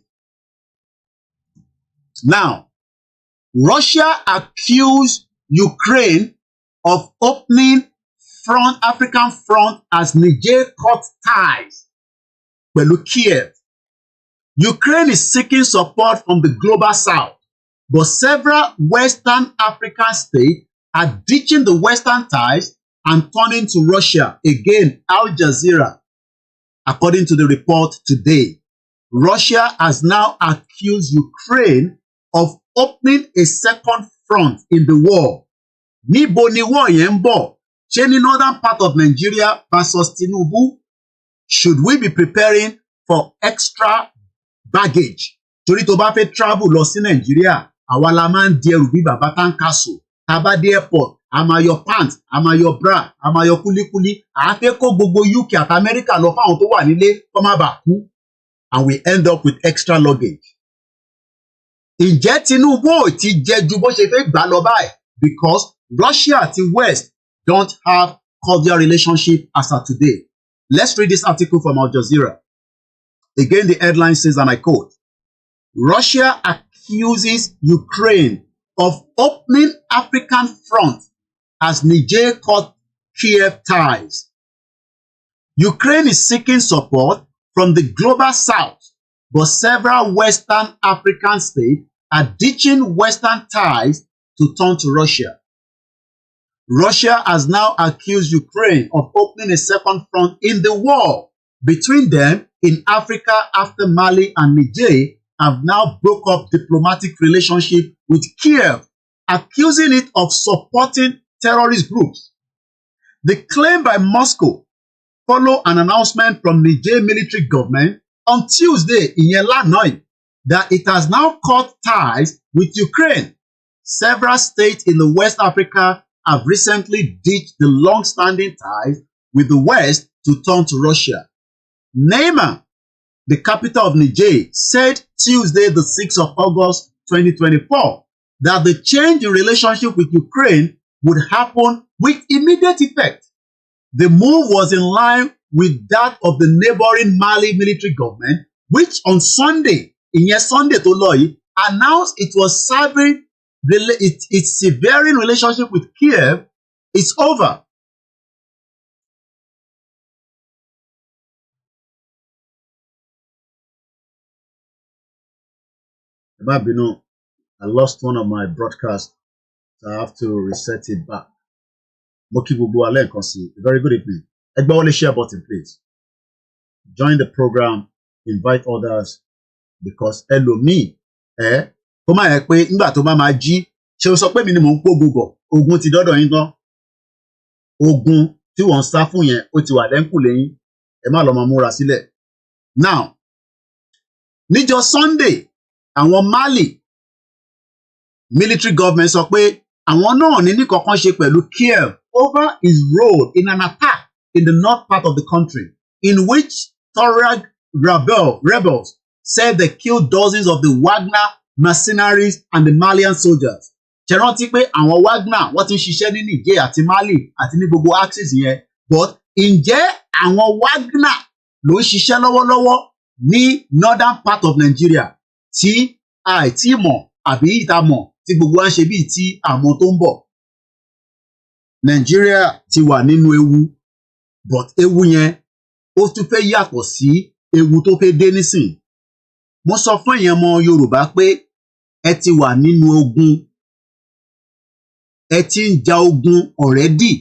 Now, Russia accused Ukraine of opening African front as Niger cut ties pẹ̀lú Kiev. Ukraine is seeking support from the global south, but several Western African states are ditching the Western ties and turning to Russia. Again, Al Jazeera, according to the report today. Russia has now accused Ukraine of opening a second front in the war. Níbo ni war yẹn ń bọ̀? Ṣé ní northern part of Nigeria versus Tinubu? Should we be preparing for extra baggage? Torí tó bá fẹ́ travel lọ sí Nigeria, àwa la máa ń di ẹrù bí bàbá táǹkàsù tá a bá dé airport a máa yọ pant a máa yọ bra a máa yọ kúlíkúlí à á fẹ́ kó gbogbo UK àti America lọ fáwọn tó wà nílé kó má bàa kú and we end up with extra luggage. Ǹjẹ́ Tinubu ò ti jẹ ju bó ṣe fẹ́ gbà lọ báyìí because Russia àti West don't have cordial relationship as of today. Let's read this article from Al Jazeera. Again, the headline says, and I quote, Russia accuses Ukraine of opening African front as Niger cut Kiev ties. Ukraine is seeking support from the global south, but several Western African states are ditching Western ties to turn to Russia. Russia has now accused Ukraine of opening a second front in the war between them in Africa after Mali and Niger have now broke up diplomatic relationship with Kiev, accusing it of supporting terrorist groups. The claim by Moscow follow an announcement from Niger military government on Tuesday in Yelanoy that it has now cut ties with Ukraine. Several states in the West Africa have recently ditched the long-standing ties with the West to turn to Russia. Niamey, the capital of Niger, said Tuesday, the 6th of August 2024, that the change in relationship with Ukraine would happen with immediate effect. The move was in line with that of the neighboring Mali military government, which on Sunday, tó lọ yìí, announced it was its severing relationship with Kiev is over. I lost one of my broadcasts, so I have to reset it back. A very good evening. Egbawole, share button, please. Join the program, invite others, because ẹlòmíì kó má yẹ pé nígbà tó bá máa jí ṣé o sọ pé mi ni mò ń pògùn bọ̀ ogun ti dọ́dọ̀ yín tán ogun tí wọ́n ń sá fún yẹn ó ti wà lẹ́ńkùlé yín ẹ má lọ máa múra sílẹ̀. Now níjọ́ Sunday àwọn Mali military government sọ pé àwọn náà ní kankan ṣe pẹ̀lú Kiev over his role in an attack in the north part of the country in which Tuareg rebels said they killed dozens of the Wagner mercenaries and the Malian soldiers. Ṣé rántí pé àwọn Wagner wọ́n ti ń ṣiṣẹ́ ní Niger àti Mali àti ní gbogbo axis yẹn, but ǹjẹ́ àwọn Wagner ló ń ṣiṣẹ́ lọ́wọ́lọ́wọ́ ní northern part of Nigeria tí àìtí mọ̀ àbí ìta mọ̀ tí gbogbo wa ń ṣe bíi tí àwọn tó ń bọ̀. Nigeria ti wà nínú ewu, but ewu yẹn ó tún fẹ́ yàtọ̀ sí ewu tó fẹ́ dé nísìn. Mo sọ fún èèyàn ọmọ Yorùbá pé ẹ ti wà nínú ogun, ẹ ti ń ja ogun already,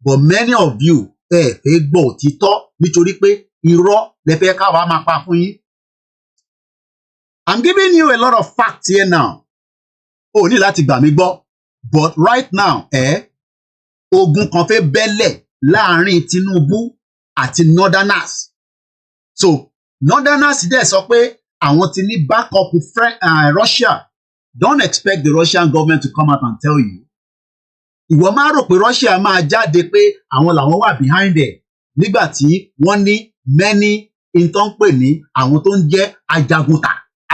but many of you ẹ fẹ́ gbọ́ òtítọ́ nítorí pé irọ́ lẹ fẹ́ káwa máa pa fún yín. I'm giving you a lot of facts here now. O ní láti gbà mí gbọ́, but right now ogun kan fẹ́ bẹ́lẹ̀ láàrin Tinubu àti Northerners. So Northerners dẹ̀ sọ pé àwọn ti ní backup Russia. Don't expect the Russian government to come out and tell you. Ìwọ máa rò pé Russia máa jáde pé àwọn làwọn wà behind it nígbà tí wọ́n ní many tó ń pè ní àwọn tó ń jẹ́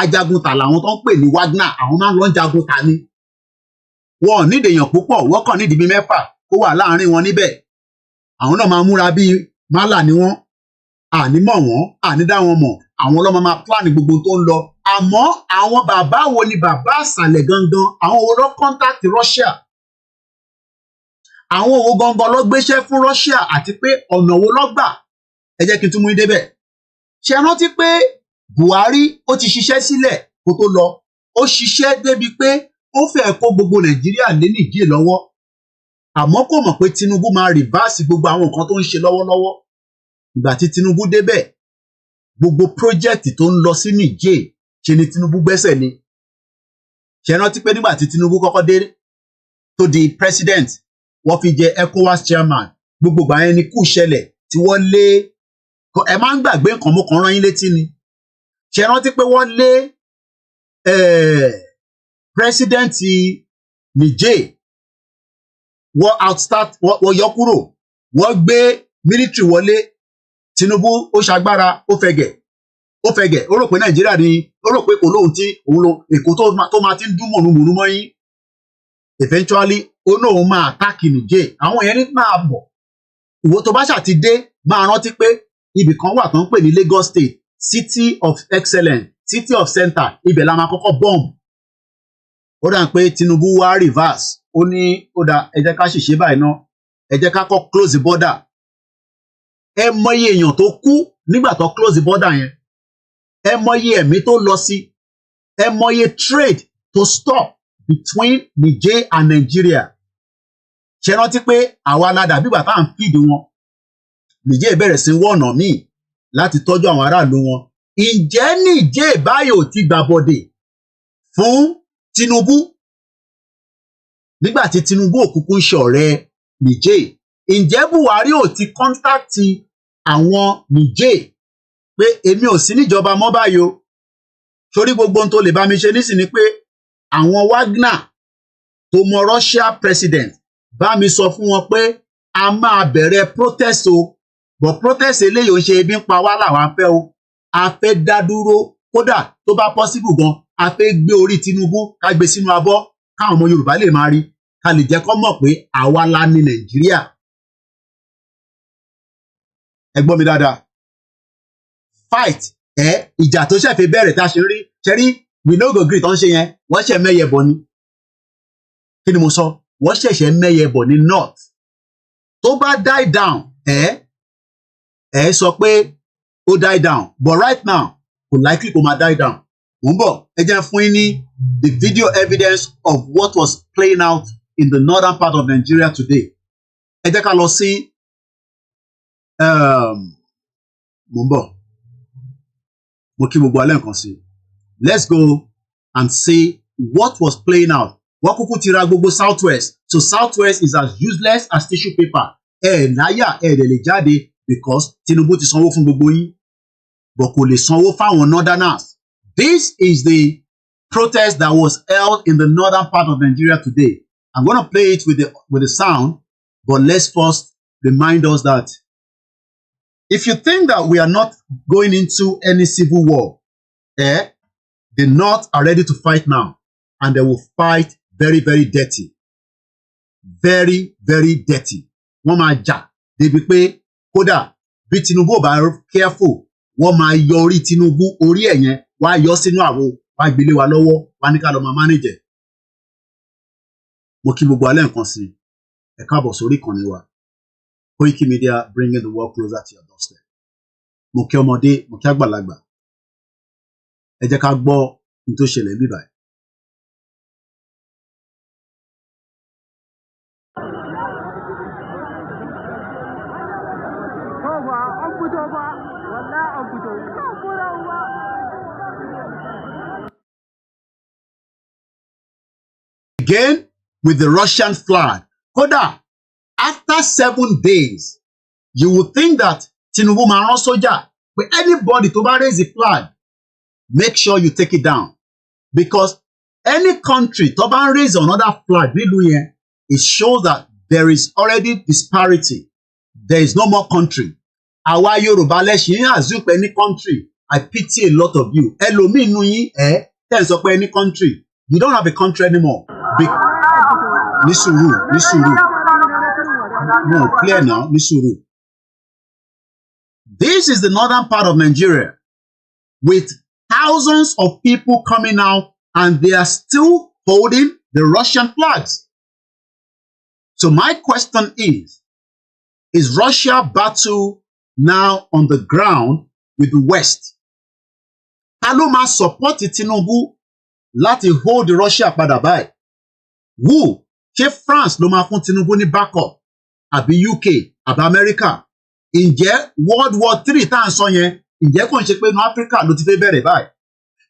ajagunta làwọn tó ń pè ní Wagner, àwọn máa ń lọ jagunta ni. Wọn ò nídìí èèyàn púpọ̀, wọ́n kàn nídìí bí mẹ́fà kó wà láàrin wọn níbẹ̀. Àwọn náà máa múra bíi málà ni wọ́n, àní mọ̀ wọ́n, àní dá wọn mọ̀, àwọn ọlọ́mọ máa plan gbogbo tó ń lọ. Àmọ́ àwọn bàbá wo ni bàbá àsàlẹ̀ gangan, àwọn wo ló contact Russia? Àwọn wo gangan ló gbéṣẹ́ fún Russia àti pé ọ̀nà wo ló gbà? Ẹ jẹ́ kí n tún mú yín débẹ̀. Ṣé rántí pé Buhari ó ti ṣiṣẹ́ sílẹ̀ kó tó lọ? Ó ṣiṣẹ́ débi pé ó fẹ́ kó gbogbo Nàìjíríà lé Niger lọ́wọ́. Àmọ́ kò mọ̀ pé Tinubu máa reverse gbogbo àwọn nǹkan tó ń ṣe lọ́wọ́lọ́wọ́. Ìgbà tí Tinubu débẹ̀, gbogbo project tó ń lọ sí Niger ṣe ni Tinubu gbẹ́sẹ̀ ni. Ṣé rántí pé nígbà tí Tinubu kọ́kọ́ dé tó di president, wọ́n fi jẹ ECOWAS chairman, gbogbo ìgbà yẹn ni kú ṣẹlẹ̀ tí wọ́n lé, ẹ máa ń gbàgbé nǹkan mo kàn rán yín létí ni. Ṣé rántí pé wọ́n lé president Niger wọ́n yọ kúrò, wọ́n gbé military wọlé. Tinubu ó ṣagbára, ó fẹ̀gẹ̀, ó rò pé Nàìjíríà ni, ó rò pé kò lóhun tí òun lo èkó tó máa ti ń dún mọ̀nùmọ̀nù mọ́ yín. Eventually ó náà òun máa attack Niger. Àwọn yẹn ní máa bọ̀, ìwọ tó bá ṣà ti dé máa rántí pé ibì kan wà tó ń pè ní Lagos State, City of Excellence, City of Center, ibẹ̀ la máa kọ́kọ́ bomb. Ó dà pé Tinubu wá reverse, ó ní ó dà ẹ jẹ́ ká ṣèṣe báyìí ná, ẹ jẹ́ ká kọ́ close the border. Ẹ mọye èèyàn tó kú nígbà tó close the border yẹn, ẹ mọye ẹ̀mí tó lọ sí, ẹ mọye trade tó stop between Niger and Nigeria. Ṣé rántí pé àwa aládàá bí bàtà ń feed wọn, Niger bẹ̀rẹ̀ sí wọ̀nà míì láti tọ́jú àwọn aráàlú wọn. Ǹjẹ́ Niger báyìí ò ti gbàbọ̀dè fún Tinubu nígbà tí Tinubu òkùnkùn ṣe ọ̀rẹ́ Niger? Ǹjẹ́ Buhari ò ti kọ́ńtàkì àwọn Niger pé èmi ò sí níjọba mọ́ báyìí o, torí gbogbo ohun tó lè bá mi ṣe nísìn ni pé àwọn Wagner tó mọ Russia president bá mi sọ fún wọn pé a máa bẹ̀rẹ̀ protest o, but protest eléyìí ò ń ṣe ebi ń pa wá làwọn fẹ́ o, a fẹ́ dá dúró, kódà tó bá possible gan a fẹ́ gbé orí Tinubu ká gbé sínú abọ́ káwọn ọmọ Yorùbá lè máa rí, ká lè jẹ́ kó mọ̀ pé àwa la ní Nàìjíríà. Ẹ gbọ́ mi dáadáa, fight ìjà tó ṣẹ̀fẹ̀ bẹ̀rẹ̀ tá a ṣe rí we no go gree tó ń ṣe yẹn, wọ́n ṣẹ̀ mẹ́yẹ bọ̀ ni. Kí ni mo sọ? Wọ́n ṣẹ̀ṣẹ̀ mẹ́yẹ bọ̀ ní north. Tó bá die down sọ pé ó die down, but right now kò likely kó máa die down. Mo ń bọ̀, ẹ jẹ́ fún yín ní the video evidence of what was playing out in the northern part of Nigeria today. Ẹ jẹ́ ká lọ sí mo ń bọ̀, mo kí gbogbo alẹ́ nǹkan sí. Let's go and see what was playing out. Wọ́n kúkú ti ra gbogbo southwest, so southwest is as useless as tissue paper. Náyà dẹ̀ lè jáde because Tinubu ti sanwó fún gbogbo yín, but kò lè sanwó fáwọn northerners. This is the protest that was held in the northern part of Nigeria today. I'm going to play it with the sound, but let's first remind us that if you think that we are not going into any civil war, the North are ready to fight now, and they will fight very, very dirty. Very, very dirty. Wọ́n máa jà débi pé kódà bí Tinubu ò bá careful, wọ́n máa yọ orí Tinubu, orí ẹ̀ yẹn wá yọ sínú àwo, wá gbélé wa lọ́wọ́, wá ní ká lọ máa manage. Mo kí gbogbo alẹ́ nǹkan sí, ẹ káàbọ̀ sórí ìkànnì wa. Koiki Media, bringing the world closer to your doorstep. Mo kí ọmọdé, mo kí àgbàlagbà. Ẹ jẹ́ ká gbọ́ ohun tó ṣẹlẹ̀ níbí báyìí. Again with the Russian flag. Kódà, after 7 days, you would think that Tinubu máa rán sójà, but anybody tó bá raise the flag, make sure you take it down, because any country tó bá raise another flag nílùú yẹn, it shows that there is already disparity. There is no more country. Àwa Yorùbá lẹ́sìn assume pé any country. I pity a lot of you. Ẹlòmíì nínú yín tẹ́ ẹ sọ pé any country. You don't have a country anymore. Ní sùúrù. No, clear now, ní sùúrù. This is the northern part of Nigeria with thousands of people coming out, and they are still holding the Russian flags. So my question is Russia battle now on the ground with the West? Ta ló máa support Tinubu láti hold Russia padà báyìí? Who? Ṣé France ló máa fún Tinubu ní backup? Àbí UK? Àbí America? Ǹjẹ́ World War III tá à ń sọ yẹn, ǹjẹ́ kò ń ṣe pé ní Africa ló ti fẹ́ bẹ̀rẹ̀ báyìí?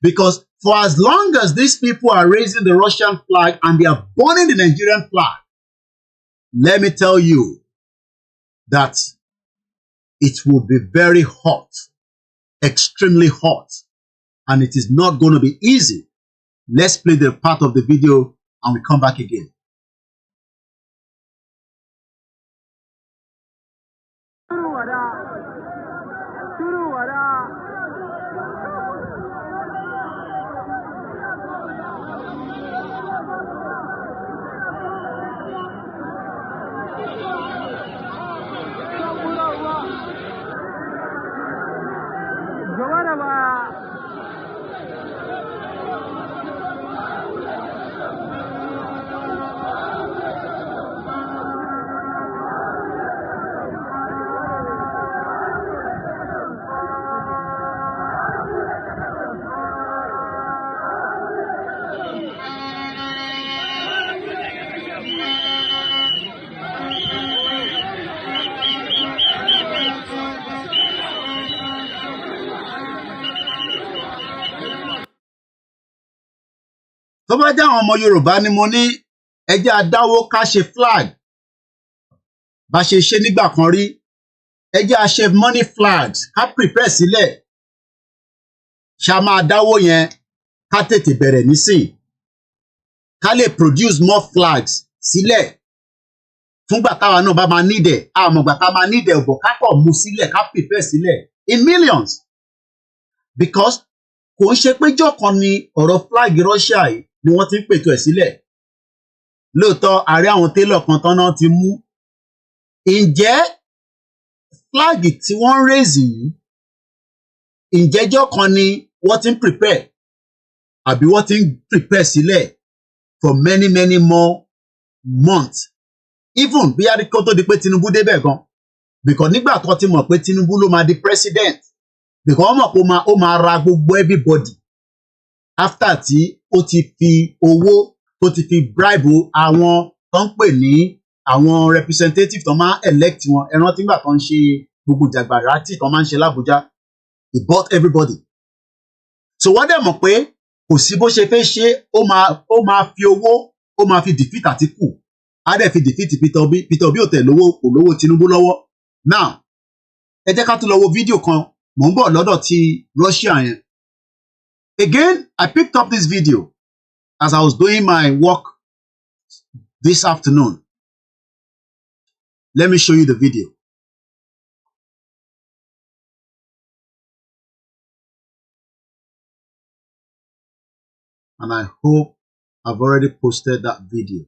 Because for as long as these people are raising the Russian flag and they are burning the Nigerian flag, let me tell you that it will be very hot, extremely hot, and it is not going to be easy Let's play the part of the video and we come back again. Tó bá jẹ́ àwọn ọmọ Yorùbá ni mo ní ẹ jẹ́ a dáwó ká ṣe flag bá ṣe ṣe nígbà kan rí, ẹ jẹ́ a ṣe money flags ká prepare sílẹ̀, ṣá máa dáwó yẹn ká tètè bẹ̀rẹ̀ nísìn ká lè produce more flags sílẹ̀ fúngbà táwa náà bá máa need ẹ̀, àmọ̀gbà tá máa need ẹ̀ ọ̀bọ̀ ká pọ̀ mú sílẹ̀ ká prepare sílẹ̀ in millions, because kò ń ṣe péjọ kan ni ọ̀rọ̀ flag Russia yìí ni wọ́n ti ń pètò ẹ̀ sílẹ̀. Lóòótọ́ ààrẹ àwọn télọ̀ kan tán náà ti mú. Ǹjẹ́ flag tí wọ́n ń raise yìí ǹjẹ́jọ́ kan ni wọ́n ti ń prepare àbí wọ́n ti ń prepare sílẹ̀ for many more months, even bí adikọ́ tó di pé Tinubu débẹ̀ gan, because nígbà tó ti mọ̀ pé Tinubu ló máa di president, because wọ́n mọ̀ pé ó máa ra gbogbo everybody after tí ó ti fi owó tó ti fi bribe àwọn tó ń pè ní àwọn representative tó máa elect wọn, ẹ rántí nígbà tó ń ṣe gbogbo jàgbàrá tí tó máa ń ṣe l'Abuja, he bought everybody. So wọ́n dẹ̀ mọ̀ pé kò sí bó ṣe fẹ́ ṣe, ó máa fi owó, ó máa fi defeat Àtíkù, á dẹ̀ fi defeat Peter Obi ò tẹ̀ lówó, kò lówó Tinubu lọ́wọ́. Now ẹ jẹ́ ká tún lọ wo fídíò kan, mò ń bọ̀ lọ́dọ̀ ti Russia yẹn. Again, I picked up this video as I was doing my work this afternoon. Let me show you the video. And I hope I've already posted that video.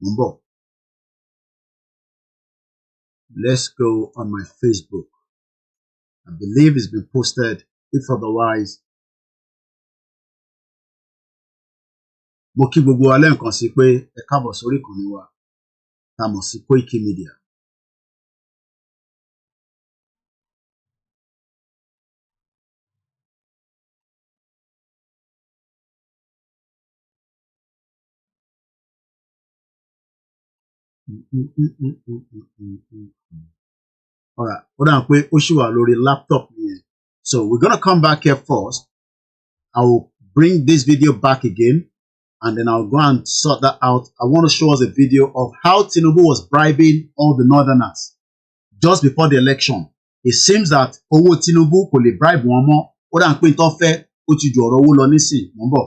Mumbo. Let's go on my Facebook. I believe it's been posted. If otherwise, mo kí gbogbo wa lẹ́ẹ̀kan sí pé ẹ káàbọ̀ sórí ìkànnì wa tá mọ̀ sí Koiki Media. All right, ó dà pé ó ṣì wà lórí laptop yẹn. So we're gonna come back here first. I will bring this video back again. And then I'll go and sort that out. I want to show us a video of how Tinubu was bribing all the northerners just before the election. It seems that owó Tinubu kò lè bribe wọn mọ́. Ó dà ń pé tó fẹ́ ó ti ju ọ̀rọ̀ owó lọ nísìn. Mò ń bọ̀.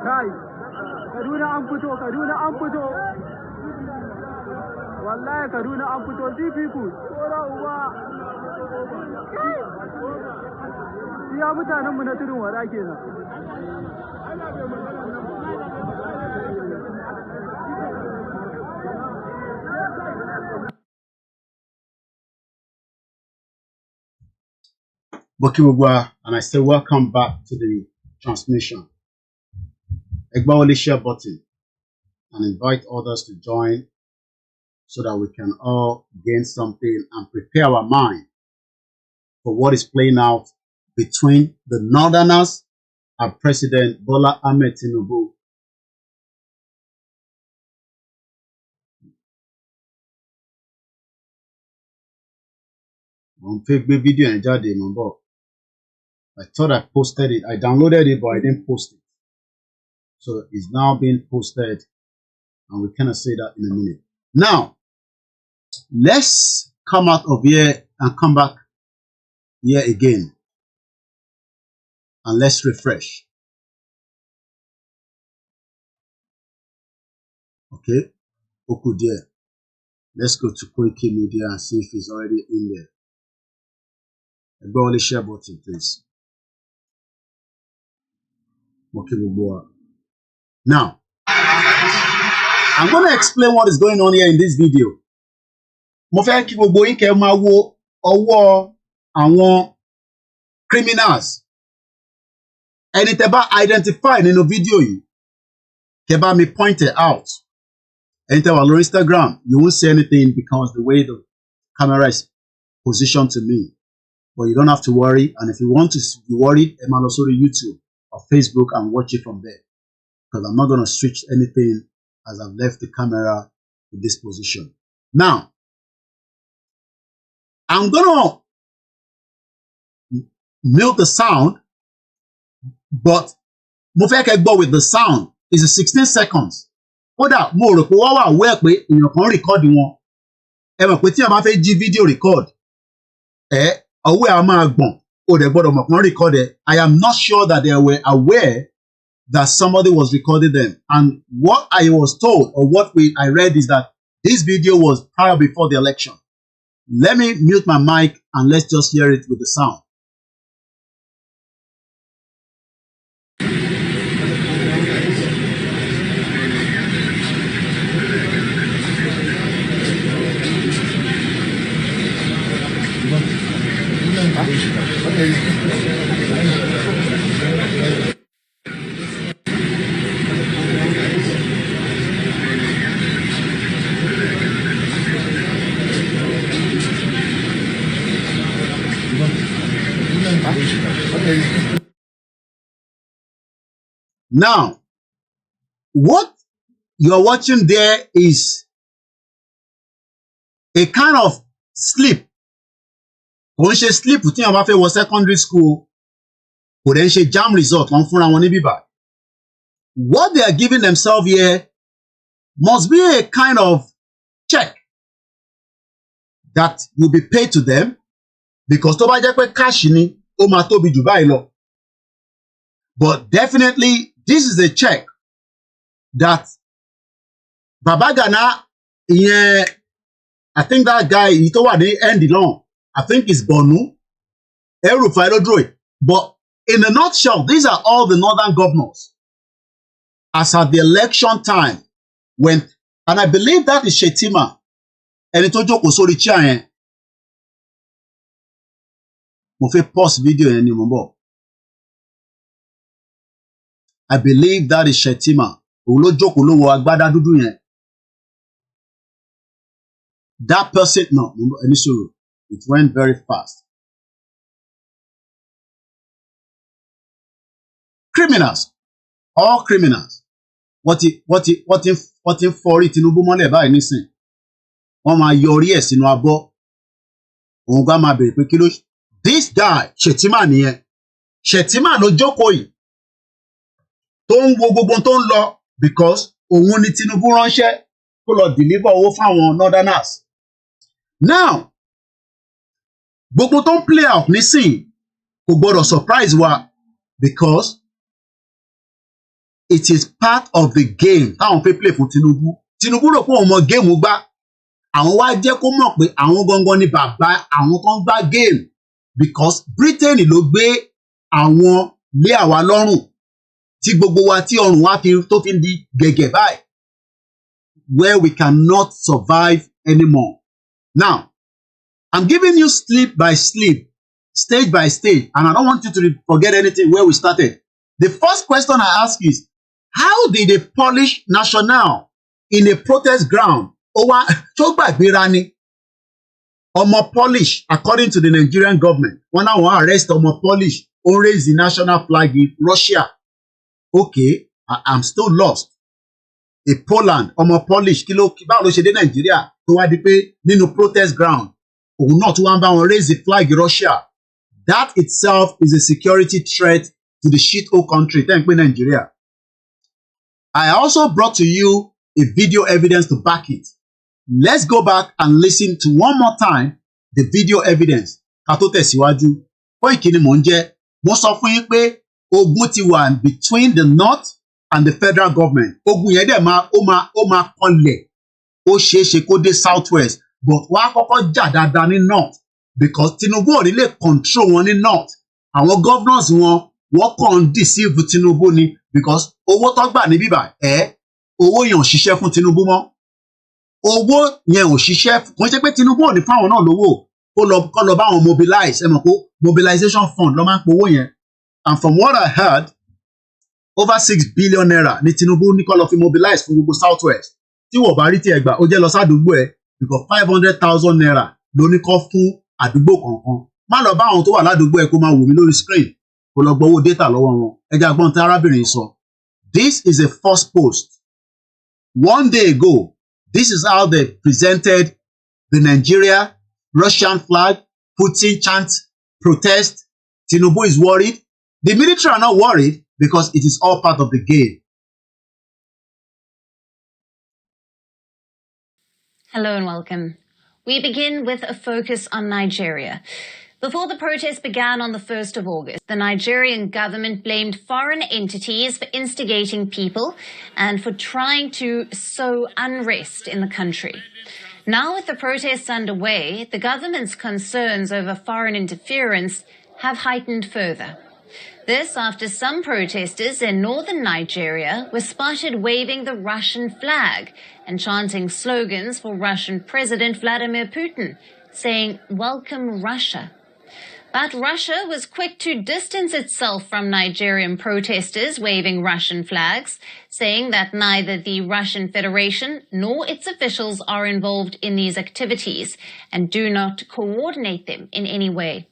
Kai, Kaduna an fito, Kaduna an fito. Wallahi Kaduna an fito, see people. Ora uba. Iya mutanen mu na tudun wada kenan. Bokiwugwa, and I say welcome back to the transmission. Egbawole share button and invite others to join so that we can all gain something and prepare our mind for what is playing out between the Northerners and President Bola Ahmed Tinubu. On Facebook video and Jade Mambo. I thought I posted it. I downloaded it, but I didn't post it. So it's now being posted, and we cannot say that in a minute. Now, let's come out of here and come back here again. And let's refresh. Okay, Okudia. Let's go to KOIKIMEDIA and see if it's already in there. Egbawole share button, please. Okay, now, I'm going to explain what is going on here in this video. Mo fẹ́ kí gbogbo yín kẹ́ máa wo ọwọ́ àwọn criminals. Ẹni tẹ́ bá identify nínú video yìí, kẹ́ bá mi point it out. Ẹni tẹ́ wà lórí Instagram, you won't say anything because the way the camera is positioned to me. But you don't have to worry. And if you want to be worried, ẹ máa lọ sórí YouTube or Facebook and watch it from there. Because I'm not going to switch anything as I've left the camera in this position. Now, I'm going to mute the sound, but mo fẹ́ kẹ́ gbọ́ with the sound is 16 seconds. Kódà mo rò pé wọ́n wà aware pé èèyàn kan record wọn. Ẹ mọ̀ pé tí a bá fẹ́ jí video record, ọwọ́ a máa gbọ̀n. Oh, they bottom up, not recorded. I am not sure that they were aware that somebody was recording them. And what I was told, or what I read, is that this video was prior before the election. Let me mute my mic and let's just hear it with the sound. Now, what you're watching there is a kind of sleep. Kò ń ṣe sleep tí wọ́n bá fẹ́ wọ secondary school, kò dẹ̀ ń ṣe jam result wọ́n fúnra wọn ní bíbá. What they are giving themselves here must be a kind of check that will be paid to them, because tó bá jẹ́ pé cash ni ó máa tóbi jù báyìí lọ. But definitely this is a check that Baba Gana, I think that guy èyí tó wà ní end long, I think it's Bonu, El-Rufai ló dúró. But in a nutshell, these are all the northern governors. As at the election time, when, and I believe that is Shetima, ẹni tó jókòó sórí chair yẹn. Mo fẹ́ pause video yẹn ni mo bọ̀. I believe that is Shetima. Òun ló jókòó ló wọ agbádá dúdú yẹn. That person, no, initially, it went very fast. Criminals, all criminals. What if for it Tinubu mọ́lẹ̀ báyìí nísìn? Wọ́n máa yọrí ẹ̀ sínú abọ́. Òun gbá máa bèrè pé kí ló. This guy, Shetima nìyẹn. Shetima ló jókòó yìí. Tó ń wo gbogbo tó ń lọ because òun ni Tinubu ránṣẹ́ kó lọ deliver owó fáwọn northerners. Now, gbogbo tó ń play out nísìn kò gbọdọ̀ surprise wa because it is part of the game táwọn fẹ́ play fún Tinubu. Tinubu rò pé òun mọ géèmù gbá. Àwọn wá jẹ́ kó mọ̀ pé àwọn gangan ni bàbá àwọn kan gbá game because Britain ló gbé àwọn lé àwa lọ́rùn tí gbogbo wa tí ọrùn wa tó fi di gẹ̀gẹ̀ báyìí where we cannot survive anymore. Now, I'm giving you sleep by sleep, stage by stage, and I don't want you to forget anything where we started. The first question I ask is, how did a Polish national in a protest ground over Ọmọ Polish, according to the Nigerian government, when I want to arrest Ọmọ Polish, or raise the national flag in Russia? Okay, I'm still lost. A Poland, Ọmọ Polish, báwo ló ṣe dé Nigeria tó wá di pé nínú protest ground, òun náà tó wá ń bá wọn raise the flag in Russia. That itself is a security threat to the shithole country, tẹ́ ń pè Nigeria. I also brought to you a video evidence to back it. Let's go back and listen to one more time the video evidence. Ká tó tẹ̀síwájú. Koiki ni mò ń jẹ́. Mo sọ fún yín pé ogun ti wà between the north and the federal government. Ogun yẹn dẹ̀ ó máa kọlẹ̀. Ó ṣeé ṣe kó dé southwest. But wọ́n á kọ́kọ́ jà dáadáa ní north because Tinubu ò ní lè control wọn ní north. Àwọn governors wọn kàn ń deceive Tinubu ni because owó tó gbà ní bíbà owó yẹn ò ṣiṣẹ́ fún Tinubu mọ́. Owó yẹn ò ṣiṣẹ́ kò ń ṣe pé Tinubu ò ní fáwọn náà lówó kó lọ bá wọn mobilize ẹ mọ̀ pé mobilization fund ló máa ń powó yẹn. And from what I heard, over 6 billion naira ni Tinubu ní kó lọ fi mobilize fún gbogbo southwest. Tí wọ́n bá rí tí ẹ gbà ó jẹ́ lọ sádùúgbò ẹ because 500,000 naira ló ní kó fún àdúgbò kọ̀ọ̀kan. Má lọ bá àwọn tó wà ládùúgbò ẹ kó máa wò mí lórí screen kó lọ gbowó data lọ́wọ́ wọn. Ẹ jẹ́ àgbọ̀n tí arábìnrin sọ. This is a first post. One day ago, this is how they presented the Nigeria-Russian flag, Putin chant, protest. Tinubu is worried. The military are not worried because it is all part of the game. Hello and welcome. We begin with a focus on Nigeria. Before the protest began on the 1st of August, the Nigerian government blamed foreign entities for instigating people and for trying to sow unrest in the country. Now, with the protests underway, the government's concerns over foreign interference have heightened further. This after some protesters in northern Nigeria were spotted waving the Russian flag and chanting slogans for Russian President Vladimir Putin, saying, "Welcome Russia." But Russia was quick to distance itself from Nigerian protesters waving Russian flags, saying that neither the Russian Federation nor its officials are involved in these activities and do not coordinate them in any way.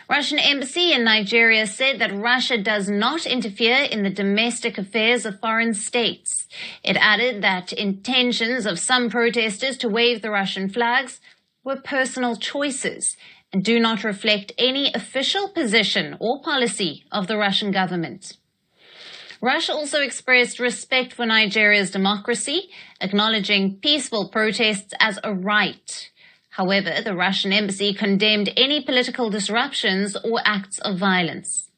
Russian embassy in Nigeria said that Russia does not interfere in the domestic affairs of foreign states. It added that intentions of some protesters to wave the Russian flags were personal choices and do not reflect any official position or policy of the Russian government. Russia also expressed respect for Nigeria's democracy, acknowledging peaceful protests as a right. However, the Russian embassy condemned any political disruptions or acts of violence.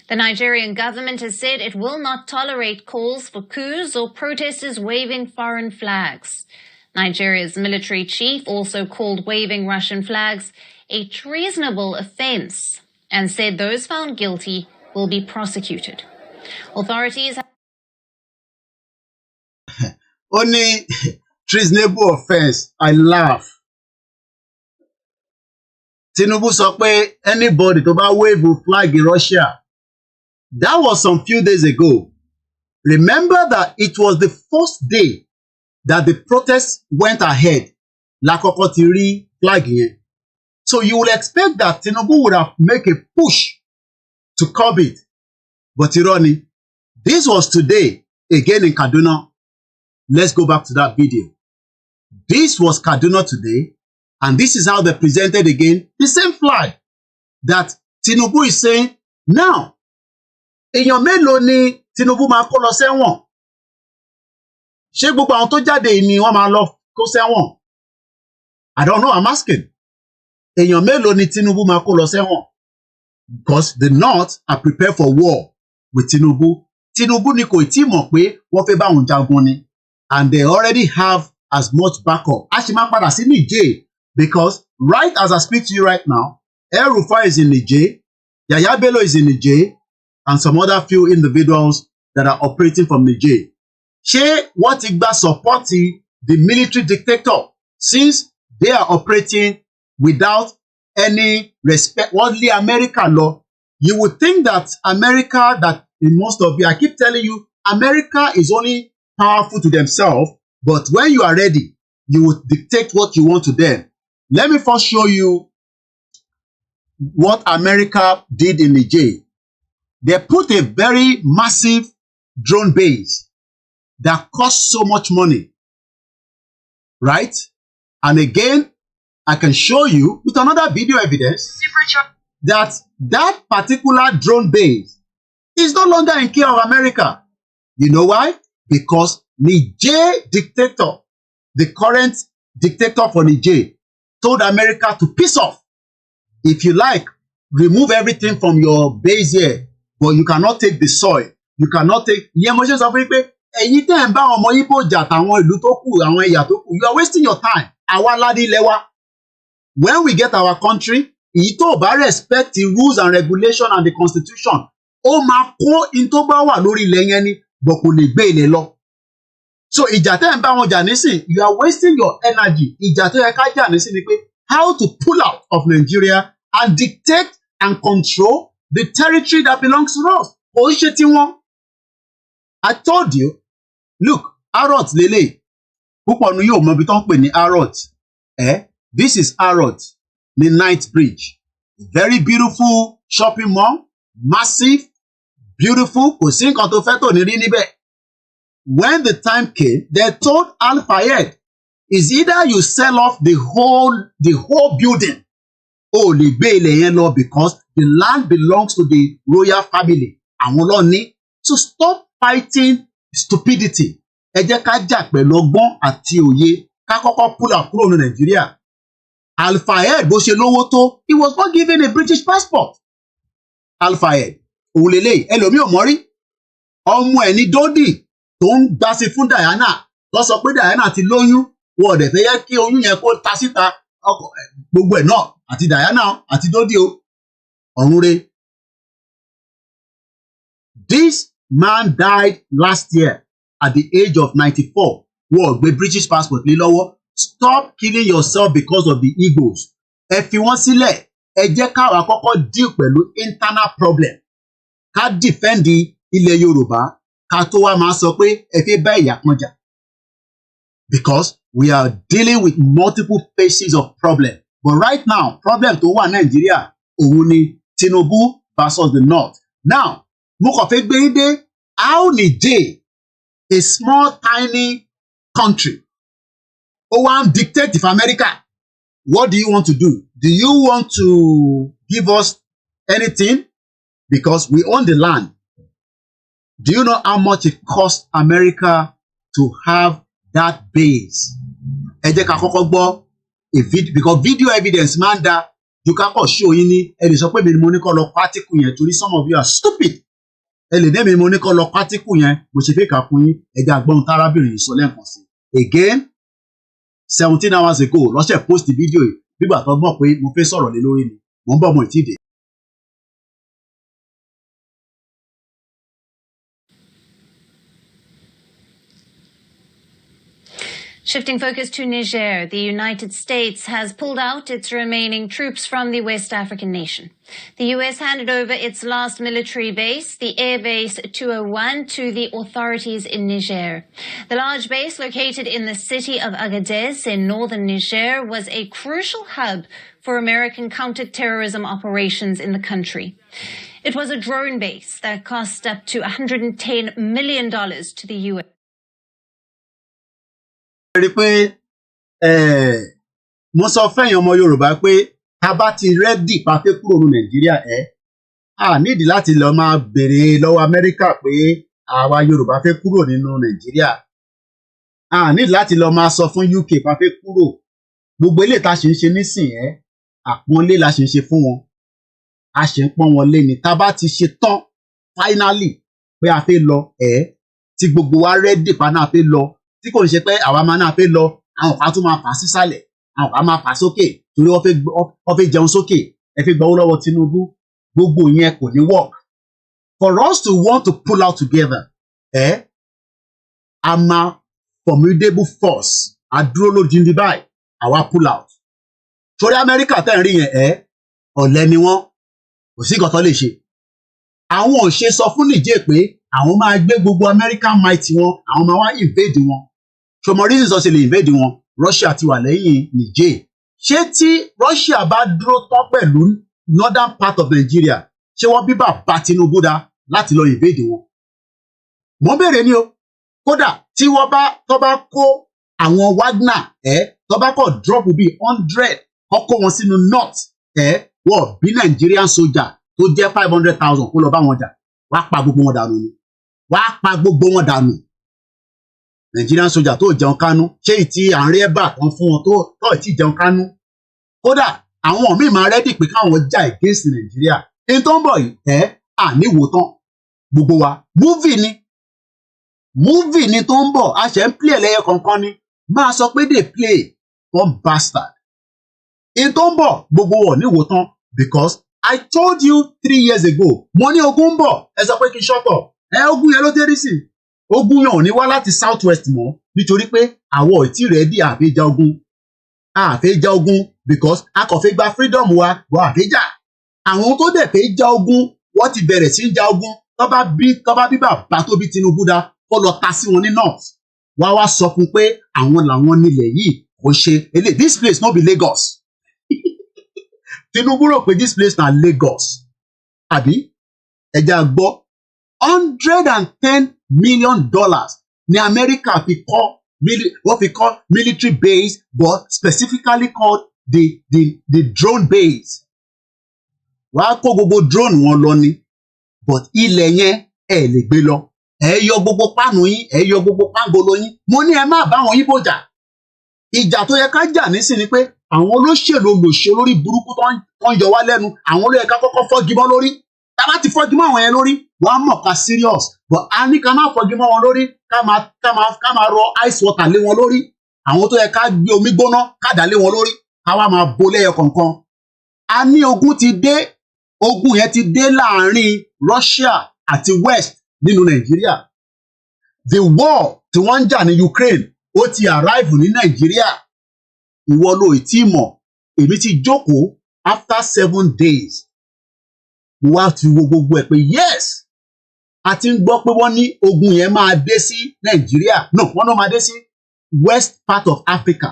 The Nigerian government has said it will not tolerate calls for coups or protesters waving foreign flags. Nigeria's military chief also called waving Russian flags a treasonable offense and said those found guilty will be prosecuted. Authorities have only treasonable offense. I laugh. Tinubu sọ pé anybody tó bá wave a flag in Russia. That was some few days ago. Remember that it was the first day that the protests went ahead. Lákọ̀ọ́kọ́ ti rí flag yẹn. So you will expect that Tinubu would have made a push to curb it. But irony, this was today, again in Kaduna. Let's go back to that video. This was Kaduna today, and this is how they presented again the same flag that Tinubu is saying, now, èèyàn mélòó ni Tinubu máa kó lọ sẹ́wọ̀n? Ṣé gbogbo àwọn tó jáde ni wọ́n máa lọ kó sẹ́wọ̀n? I don't know, I'm asking. Èèyàn mélòó ni Tinubu máa kó lọ sẹ́wọ̀n? Because the North are prepared for war with Tinubu. Tinubu ni kò tí mọ̀ pé wọ́n fẹ́ bá òun jagun ni, and they already have as much backup. A ṣì máa padà sí Niger, because right as I speak to you right now, El Rufai is in Niger, Yahya Bello is in Niger, and some other few individuals that are operating from Niger. Ṣé wọ́n ti gba support the military dictator since they are operating without any respect? Wọ́n lé America lọ. You would think that America, that in most of you, I keep telling you, America is only powerful to themselves, but when you are ready, you will dictate what you want to them. Let me first show you what America did in Niger. They put a very massive drone base that cost so much money, right? And again, I can show you with another video evidence that that particular drone base is no longer in care of America. You know why? Because Niger dictator, the current dictator for Niger, told America to piss off. If you like, remove everything from your base here, but you cannot take the soil. You cannot take... You are wasting your time. When we get our country, ito ba respect the rules and regulation and the constitution. O ma ko into ba wa lórí ilẹ̀ yẹn ni, but kò lè gbé ilẹ̀ lọ. So ìjà tẹ́ ń bá wọn jà nísìn, you are wasting your energy. Ìjà tó yẹ ká jà nísìn ni pé how to pull out of Nigeria and dictate and control the territory that belongs to us. Kò ń ṣe tiwọn. I told you, look, Arrot lele. Púpọ̀ nu yóò mọ ibi tó ń pè ní Arrot. This is Arrot, the Night Bridge. Very beautiful shopping mall, massive, beautiful. Kò sí nǹkan tó fẹ́ tó ní rí níbẹ̀. When the time came, they told Al-Fayed, is either you sell off the whole building, or lè gbé ilẹ̀ yẹn lọ, because the land belongs to the royal family. Àwọn ló ní. So stop fighting stupidity. Ẹ jẹ́ ká jà pẹ̀lú ọgbọ́n àti òye. Ká kọ́kọ́ pull out kúrò ní Nàìjíríà. Al-Fayed bó ṣe lówó tó, he was not given a British passport. Al-Fayed, òun lélẹ̀, ẹlòmíì ò mọ̀ rí. Ọmọ ẹ̀ ní Dodi tó ń gbàsí fún Diana, tó sọ pé Diana ti lóyún, wọ́n dẹ̀ fẹ́ yẹ kí oyún yẹn kó ta síta, gbogbo ẹ̀ náà, àti Diana àti Dodi o, ọ̀run re. This man died last year at the age of 94. Wọ́n gbé British passport lé lọ́wọ́. Stop killing yourself because of the egos. Ẹ fi wọ́n sílẹ̀, ẹ jẹ́ káwa kọ́kọ́ deal pẹ̀lú internal problem. Ká defend ilẹ̀ Yorùbá, ká tó wá máa sọ pé ẹ fẹ́ bá ìyà kan jà. Because we are dealing with multiple phases of problem. But right now, problem tó wà Nàìjíríà, òun ni Tinubu versus the North. Now, mo kàn fẹ́ gbé yín dé how Niger, a small tiny country, ó wá ń dictate for America. What do you want to do? Do you want to give us anything? Because we own the land. Do you know how much it costs America to have that base? Ẹ jẹ́ ká kọ́kọ́ gbọ́ a video, because video evidence máa ń da ju ká kọ́ show yín ní ẹ lè sọ pé mi ni mo ní kọ́ lọ particle yẹn torí some of you are stupid. Ẹ lè dé mi ni mo ní kọ́ lọ particle yẹn mo ṣe fẹ́ kà fún yín ẹ jẹ́ àgbọ̀n tárábìnrin yìí sọ lẹ́ẹ̀kan sí. Again, 17 hours ago, lọ́sẹ̀ post video yìí bígbà tó mọ̀ pé mo fẹ́ sọ̀rọ̀ lé lórí ni mo ń bọ̀ mọ̀ ìtìdè. Shifting focus to Niger, the United States has pulled out its remaining troops from the West African nation. The U.S. handed over its last military base, the Air Base 201, to the authorities in Niger. The large base, located in the city of Agadez in northern Niger, was a crucial hub for American counter-terrorism operations in the country. It was a drone base that cost up to $110 million to the U.S. Rí pé mo sọ fẹ́yìn ọmọ Yorùbá pé tá bá ti rẹ́dì pa fẹ́ kúrò ní Nàìjíríà a nídìí láti lọ máa béèrè lọ́wọ́ Amẹ́ríkà pé àwa Yorùbá fẹ́ kúrò nínú Nàìjíríà a nídìí láti lọ máa sọ fún UK pa fẹ́ kúrò gbogbo eléyìí tá a ṣe ń ṣe nísìn àpọ́nlé la ṣe ń ṣe fún wọn a ṣe ń pọ́n wọn lé ni tá bá ti ṣe tán finally pé a fẹ́ lọ tí gbogbo wa rẹ́dì pa náà fẹ́ lọ tí kò ń ṣe pé àwa máa náà fẹ́ lọ àwọn kan tún máa fà sísàlẹ̀ àwọn kan máa fà sókè torí wọ́n fẹ́ jẹun sókè ẹ fẹ́ gbowó lọ́wọ́ Tinubu gbogbo yẹn kò ní work for us to want to pull out together a máa formidable force a dúró lójú ní báyìí àwa pull out torí Amẹ́ríkà tẹ̀ ń rí yẹn ọ̀lẹ ni wọ́n kò sí nǹkan tó lè ṣe àwọn ò ṣe sọ fún Niger pé àwọn máa gbé gbogbo American might wọn àwọn máa wá invade wọn ṣọmọ reasons tó ṣe lè invade wọn Russia ti wà lẹ́yìn Niger ṣé tí Russia bá dúró tán pẹ̀lú northern part of Nigeria ṣé wọ́n bí bàbá Tinubu dá láti lọ invade wọn mo béèrè ni o kódà tí wọ́n bá kó àwọn Wagner tó bá kọ̀ drop bíi 100 kó wọn sínú north wọ́n bí Nigerian soldier tó jẹ́ 500,000 kó lọ bá wọn jà wá pa gbogbo wọn dànù ni wá pa gbogbo wọn dànù Nigerian soldier tó jẹun kánú ṣé ìtì àárín ẹ̀bà kan fún wọn tó ìtì jẹun kánú kódà àwọn míì máa rẹ́dì pé káwọn jà against Nigeria ní tó ń bọ̀ yìí àníwò tán gbogbo wa movie ni tó ń bọ̀ a ṣe ń play ẹlẹ́yẹ kankan ni máa sọ pé they play one bastard in tó ń bọ̀ gbogbo wọn níwò tán because I told you 3 years ago mo ní ogun ń bọ̀ ẹ sọ pé kí n ṣọ́tọ̀ ogun yẹn ló dé rí sí ogun yẹn ò ní wá láti south west mọ́ nítorí pé àwọn ò tí rẹ́dí àfẹ́jà ogun because a kò fẹ́ gba freedom wa wọ àfẹ́jà àwọn tó dẹ̀ fẹ́ já ogun wọ́n ti bẹ̀rẹ̀ sí ń já ogun tó bá bí bàbá tó bí Tinubu dá kó lọ ta sí wọn ní north wá sọ fún pé àwọn làwọn nílẹ̀ yìí kò ṣe eléyìí this place no be Lagos Tinubu rò pé this place na Lagos àbí ẹja gbọ́ $110 million ní America wọ́n fi kọ́ military base but specifically called the drone base wàá kó gbogbo drone wọn lọ ni but ilẹ̀ yẹn lè gbé lọ yọ gbogbo páànù yín yọ gbogbo pángolo yín mo ní ẹ má bá wọn yín bòjà ìjà tó yẹ ká jà nísìn ni pé àwọn olóṣèlú olórí burúkú tó ń yọ wá lẹ́nu àwọn ló yẹ ká kọ́kọ́ fọ́gi mọ́ lórí tá bá ti fọ́gi mọ́ àwọn yẹn lórí wọ́n á mọ̀ ká serious but a ní ká má fọ́gi mọ́ wọn lórí ká máa rọ ice water lé wọn lórí àwọn tó yẹ ká gbé omi gbóná ká dà lé wọn lórí ká wá máa bo lẹ́yọ kọ̀ọ̀kan a ní ogun yẹn ti dé láàrin Russia àti West nínú Nàìjíríà the war tí wọ́n ń jà ní Ukraine ó ti arrive ní Nàìjíríà ìwọ ló tí mọ̀ èmi ti jókòó after 7 days mo wá ti wo gbogbo ẹ̀ pé yes a ti ń gbọ́ pé wọ́n ní ogun yẹn máa dé sí Nàìjíríà no wọ́n náà máa dé sí west part of Africa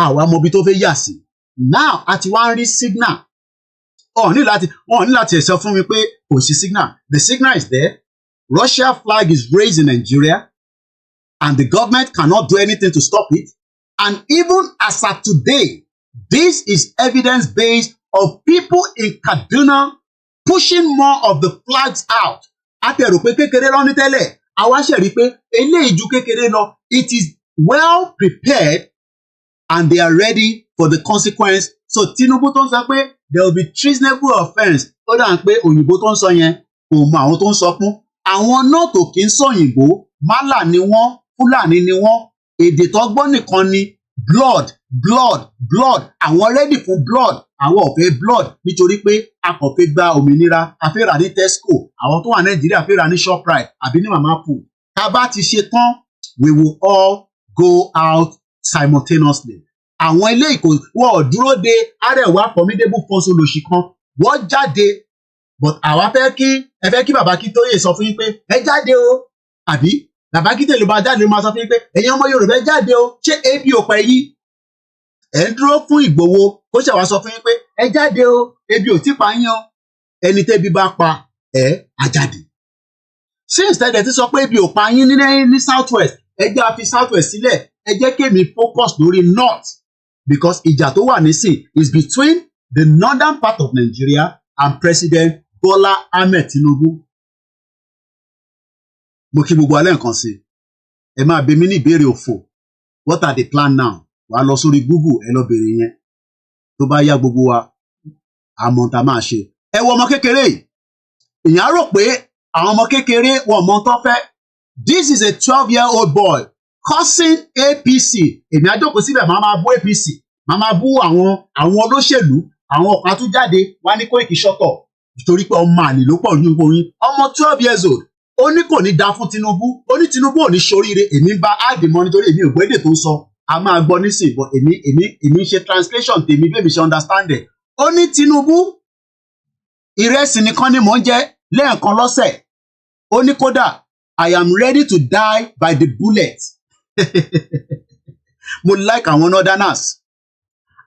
àwa mọ ibi tó fẹ́ yà sí now a ti wá ń rí signal wọ́n ní láti sọ fún mi pé kò sí signal the signal is there Russia flag is raised in Nigeria and the government cannot do anything to stop it and even as of today this is evidence based of people in Kaduna pushing more of the flags out àtẹ̀rò pé kékeré lọ ní tẹ́lẹ̀ àwa ṣe rí pé eléyìí ju kékeré lọ it is well prepared and they are ready for the consequence so Tinubu tó ń sọ pé there will be treasonable offence ó dà ń pé òyìnbó tó ń sọ yẹn kò mọ àwọn tó ń sọ fún àwọn náà tó kì í sọ òyìnbó málà ni wọ́n Fúlàní ni wọ́n èdè tó gbọ́ nìkan ni blood àwọn ready fún blood àwọn ò fẹ́ blood nítorí pé a kò fẹ́ gba òmìnira a fẹ́ rà ní Tesco àwọn tó wà Nàìjíríà fẹ́ rà ní Shoprite àbí ní Mama Put tá a bá ti ṣe tán we will all go out simultaneously àwọn ilé ìkó wọn ò dúró de Arewa formidable force olóṣì kan wọ́n jáde but àwa fẹ́ kí bàbá Akintoye sọ fún yín pé ẹ jáde o àbí bàbá Akintoye ló bá jáde ló máa sọ fún yín pé ẹ̀yin ọmọ Yorùbá ẹ jáde o ṣé ebi ò pa yín ẹ ń dúró fún Ìgbòho kó ṣe wá sọ fún yín pé ẹ jáde o ebi ò tí pa yín o ẹni tẹ́bi bá pa á jáde since tẹ́lẹ̀ ti sọ pé ebi ò pa yín ní south west ẹ jẹ́ a fi south west sílẹ̀ ẹ jẹ́ kémi focus lórí north because ìjà tó wà nísìn is between the northern part of Nigeria and President Bola Ahmed Tinubu mo kí gbogbo alẹ́ nǹkan sí ẹ máa bi mí ní ìbéèrè òfò what are the plan now wà á lọ sórí Google ẹ lọ béèrè yẹn tó bá yá gbogbo wa àmọ́ tá máa ṣe ẹ wo ọmọ kékeré yìí èèyàn rò pé àwọn ọmọ kékeré wọn mọ tó fẹ́. This is a 12-year-old boy cursing APC. Èmi àjọkò síbẹ̀ máa bú APC, máa bú àwọn olóṣèlú, àwọn ọ̀kan tún jáde wá ní Koiki ṣọ́tọ̀ nítorí pé ọmọ àlè ló pọ̀ ní orin. Ọmọ 12 years old ó ní kò ní da fún Tinubu, ó ní Tinubu ò ní ṣoríire. Èmi ń bá àdìmọ́ nítorí èmi ò gbọ́ èdè tó ń sọ, a máa gbọ́ nísìnyí, but èmi ń ṣe translation tèmi bí èmi ṣe understand it. Ó ní Tinubu ìrẹsì nìkan ni mò ń jẹ lẹ́ẹ̀kan lọ́sẹ̀. Ó ní kódà I am ready to die by the bullet. Mo like àwọn northerners.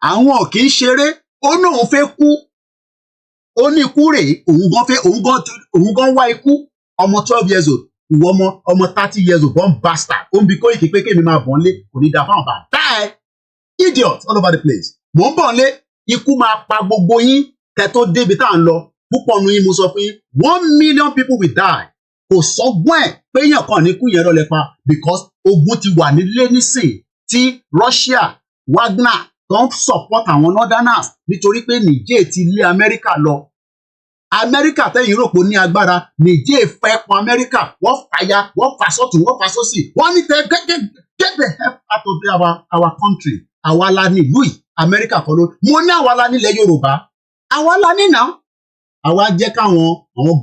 Àwọn kì í ṣeré. Ó ní òun fẹ́ kú. Ó ní ikú rèé. Òun gan wá ikú. Ọmọ 12 years old. Ìwọ ọmọ 30 years old. Born bastard. Ó ń bi Koiki pé kémi máa bọ̀ nlé. Kò ní da fáwọn bá. Die. Idiot all over the place. Mò ń bọ̀ nlé. Ikú máa pa gbogbo yín. Kẹ́ tó débi tá à ń lọ. Púpọ̀ nu yín mo sọ fún yín. 1 million people will die. Kò sọgbọ́n ẹ̀ pé èèyàn kan ní kú yẹn rọlẹ̀ pa because ogun ti wà nílé nísìn tí Russia Wagner tó ń support àwọn northerners nítorí pé Niger ti lé Amẹ́ríkà lọ. Amẹ́ríkà tẹ́yìn rò pé ó ní agbára, Niger fẹ́ pọn Amẹ́ríkà, wọ́n fàya, wọ́n fà sọ́tún, wọ́n fà sósì, wọ́n ní tẹ get the help out of our country. Àwa la ní ìlú yìí, Amẹ́ríkà kọ́ ló. Mo ní àwa la nílẹ̀ Yorùbá, àwa la ní náà. Àwa jẹ́ káwọn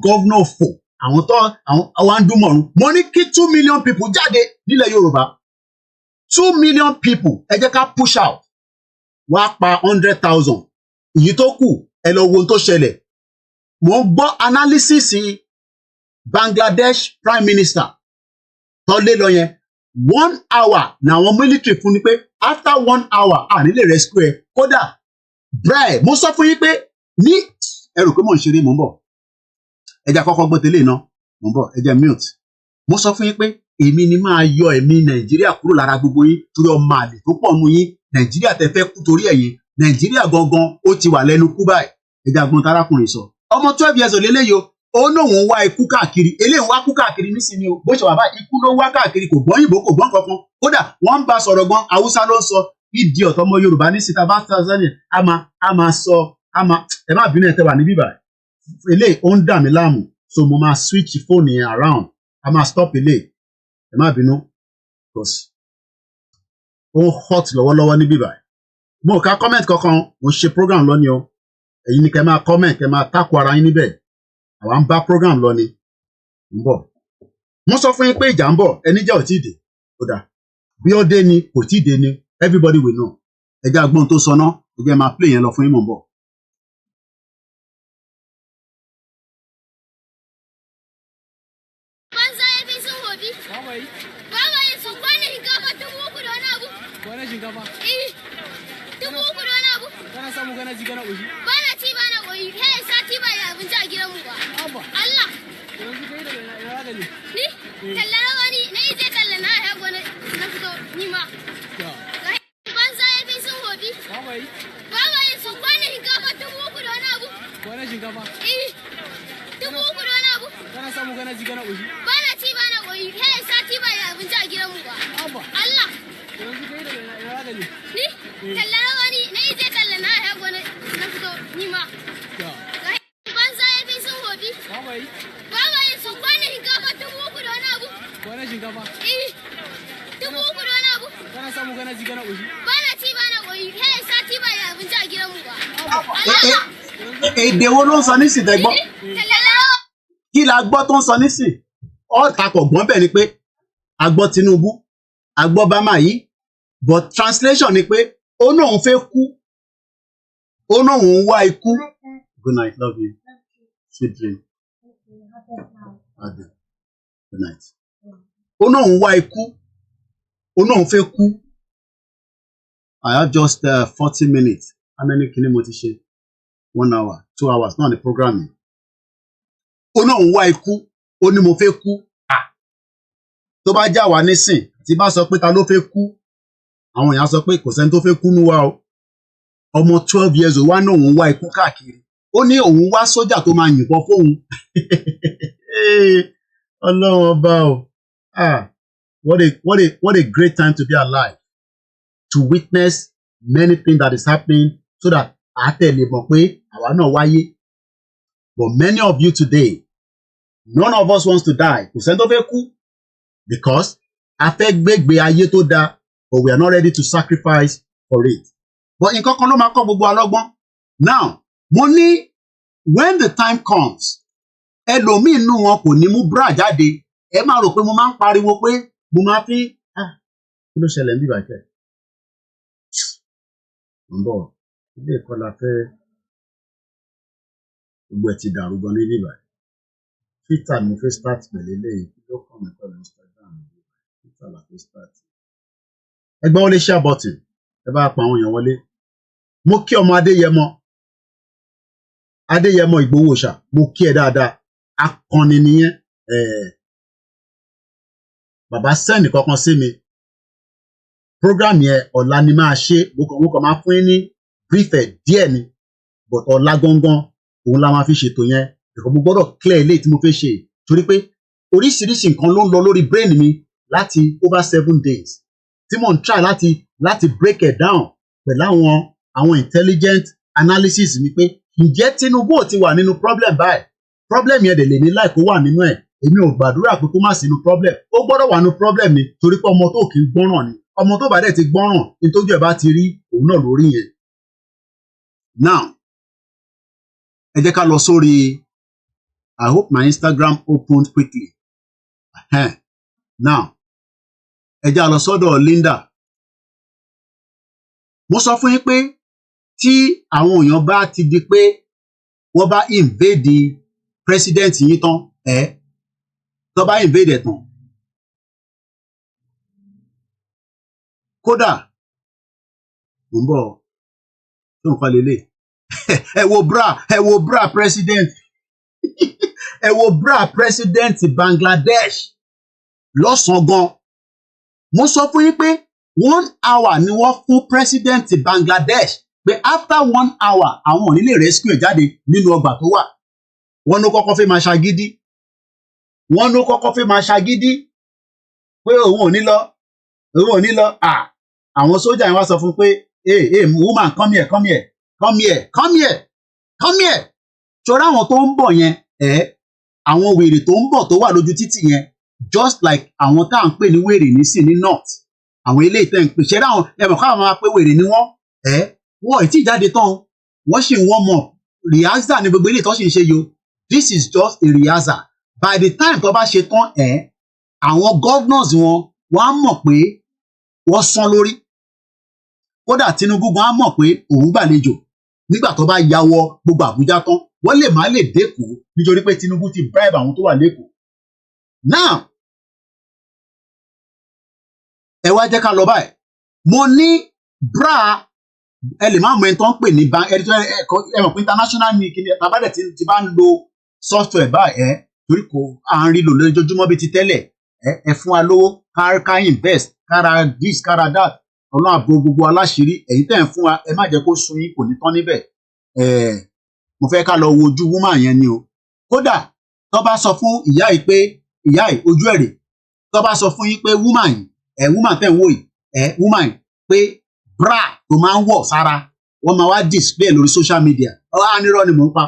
gọ́vnọ̀ fò. Àwọn andúmọ̀rún. Mo ní kí 2 million people jáde nílẹ̀ Yorùbá. 2 million people ẹ jẹ́ ká push out. Wá pa 100,000. Èyí tó kù ẹ lọ wo ohun tó ṣẹlẹ̀. Mo ń gbọ́ analysis Bangladesh Prime Minister tó lé lọ yẹn. 1 hour na àwọn military fún ni pé after 1 hour à nílé rescue ẹ. Kódà bẹ́ẹ̀ mo sọ fún yín pé ní ẹrù pé mò ń ṣeré mò ń bọ̀. Ẹ jẹ́ àkọ́kọ́ gbọ́ tẹ́lẹ̀ náà mò ń bọ̀ ẹ jẹ́ mute. Mo sọ fún yín pé èmi ni máa yọ ẹ̀mí Nàìjíríà kúrò lára gbogbo yín torí ọmọ àlè tó pọ̀ nù yín. Nàìjíríà tẹ fẹ́ kú torí ẹ̀yin. Nàìjíríà gangan ó ti wà lẹ́nu kú báyìí. Ẹ jẹ́ àgbọn tarákùnrin sọ. Ọmọ 12 years old eléyìí ó lóun wá ikú káàkiri. Eléyìí wá kú káàkiri nísìnyí o. Bó ṣe wà báyìí ikú ló wá káàkiri, kò gbọ́ Ìgbò kò gbọ́ kankan. Kódà wọ́n ń bá sọ̀rọ̀ gan Haúsá ló ń sọ. Ìdí ọ̀tọ̀ ọmọ Yorùbá ní síta bá Tanzania a máa sọ ẹ má bínú ẹ tẹ wà níbí báyìí. Eléyìí ó ń dà mí láàmú. So mo máa switch phone yẹn around. A máa stop eléyìí. Ẹ má bínú. Because ó hot lọ́wọ́lọ́wọ́ níbí báyìí. Mo ká comment kankan, mo ṣe program lọ ni o. Ẹ̀yin ni kẹ́ máa comment, kẹ́ máa tako ara yín níbẹ̀. Àwa ń bá program lọ ni. Ń bọ̀. Mo sọ fún yín pé ìjà ń bọ̀, ẹni jẹ́ ò tí ì dé. Kódà bí ó dé ni, kò tí ì dé ni, everybody will know. Ẹ jẹ́ agbọ́n tó sọ náà, ẹ jẹ́ máa play yẹn lọ fún yín mọ̀ ń bọ̀. Èdè wo ló ń sọ nísìn tẹ́gbọ́? Kí la gbọ́ tó ń sọ nísìn? Ọ̀tá kò gbọ́n bẹ́ẹ̀ ni pé a gbọ́ Tinubu, a gbọ́ Bama yìí, but translation ni pé ó náà ń fẹ́ kú, ó náà ń wá ikú. Good night, love you. Sweet dream. Good night. Ó náà ń wá ikú, ó náà ń fẹ́ kú. I have just 40 minutes. How many kini mo ti ṣe? 1 hour, 2 hours, náà ni programming. Ó náà ń wá ikú, ó ní mo fẹ́ kú. Tó bá já wa nísìn, tí bá sọ pé ta ló fẹ́ kú, àwọn èèyàn sọ pé kò sẹ́ni tó fẹ́ kú nú wa o. Ọmọ 12 years old wá náà òun wá ikú káàkiri. Ó ní òun wá sójà tó máa yìnbọn fóun. Ọlọ́run ọba o. What a great time to be alive. To witness many things that is happening so that àtẹ̀lé mọ̀ pé àwa náà wáyé. But many of you today, None of us wants to die. Kò sẹ́ni tó fẹ́ kú because a fẹ́ gbégbé ayé tó dáa, but we are not ready to sacrifice for it. But nǹkan kan ló máa kọ́ gbogbo alọ́gbọ́n. Now, mo ní when the time comes, ẹlòmíì nínú wọn kò ní mú bra jáde. Ẹ máa rò pé mo máa ń pariwo pé mo máa fi kí ló ṣẹlẹ̀ níbí bàjẹ́? Ń bọ̀, ilé ẹ̀kọ́ la fẹ́ gbogbo ẹ̀ ti dàrú gan níbí bàjẹ́. Twitter ni mo fẹ́ start pẹ̀lú eléyìí, kí ló kàn mí pẹ̀lú Instagram? Twitter la fẹ́ start. Ẹgbẹ́ wọlé share button, ẹ bá pa àwọn èèyàn wọlé. Mo kí ọmọ Adéyẹmọ Ìgbòho-ṣà, mo kí ẹ dáadáa. Akọni nìyẹn. Bàbá sẹ́ni kankan sí mi. Program yẹn ọ̀la ni máa ṣe, mo kàn máa fún yín ní brief díẹ̀ ni, but ọ̀la gangan òun la máa fi ṣètò yẹn. Mo gbọ́dọ̀ clear ilé tí mo fẹ́ ṣe torí pé oríṣiríṣi nǹkan ló ń lọ lórí brain mi láti over 7 days tí mò ń try láti break it down pẹ̀lú àwọn intelligent analysis mi pé ǹjẹ́ Tinubu ò ti wà nínú problem báyìí? Problem yẹn dẹ̀ lè ní láì kó wà nínú ẹ̀. Èmi ò gbàdúrà pé kó má sínú problem. Ó gbọ́dọ̀ wà nínú problem ni torí pé ọmọ tó kì í gbọ́ràn ni. Ọmọ tó bá dẹ̀ ti gbọ́ràn nítorí ẹ̀ bá ti rí òun náà lórí yẹn. Now, ẹ jẹ́ ká lọ sórí. I hope my Instagram opened quickly. Now, ẹ jẹ́ lọ sọ́dọ̀ Linda. Mo sọ fún yín pé tí àwọn èèyàn bá ti di pé wọ́n bá invade president yín tán, tó bá invade ẹ̀ tán. Kódà, mo ń bọ̀, tó ń fa lélẹ̀. Ẹ wo bra president. Ẹ wo bra president Bangladesh lọ́sàn-án gan. Mo sọ fún yín pé 1 hour ni wọ́n fún president Bangladesh pé after 1 hour àwọn ò ní lè rescue ẹ̀ jáde nínú ọgbà tó wà. Wọ́n ló kọ́kọ́ fẹ́ máa ṣagídí. Pé òun ò ní lọ. Àwọn sójà yẹn wá sọ fún pé hey woman come here. Ṣọ́ra àwọn tó ń bọ̀ yẹn àwọn wèrè tó ń bọ̀ tó wà lójú títì yẹn just like àwọn tá à ń pè ní wèrè nísìn ní north. Àwọn eléyìí tẹ́ ń pè ṣẹ́ra àwọn ẹ̀mọ̀ káwọn máa pé wèrè ni wọ́n ì tí jáde tán wọ́n ṣì ń warm up rehearsal ní gbogbo eléyìí tó ṣì ń ṣe yo. This is just a rehearsal. By the time tó bá ṣe tán àwọn governors wọ́n á mọ̀ pé wọ́n sán lórí. Kódà Tinubu gan á mọ̀ pé òun gbàlejò nígbà tó bá ya wọ gbogbo Àbújá tán wọ́n lè má lè dẹ́kun nítorí pé Tinubu ti bribe àwọn tó wà lẹ́kọ̀ọ́. Now, ẹ wá jẹ́ ká lọ báyìí. Mo ní bra ẹ lè má mọ ẹni tó ń pè ní ẹ mọ̀ pé international ní kíni bàbá dẹ̀ ti bá ń lo software báyìí torí kò à ń rí lò lójoojúmọ́ bí ti tẹ́lẹ̀ ẹ fún wa lówó ká invest kára this kára that Ọlọ́run àbò gbogbo aláṣìírí èyí tẹ̀ ń fún wa ẹ má jẹ́ kó sun yín kò ní tán níbẹ̀. Mo fẹ́ ká lọ wojú woman yẹn ni o. Kódà tó bá sọ fún ìyá yìí pé ìyá yìí ojú ẹ̀rẹ̀ tó bá sọ fún yín pé woman yìí woman tẹ̀ ń wò yìí woman yìí pé bra tó máa ń wọ̀ sára wọ́n máa wá display lórí social media nírọ́ ni mò ń pa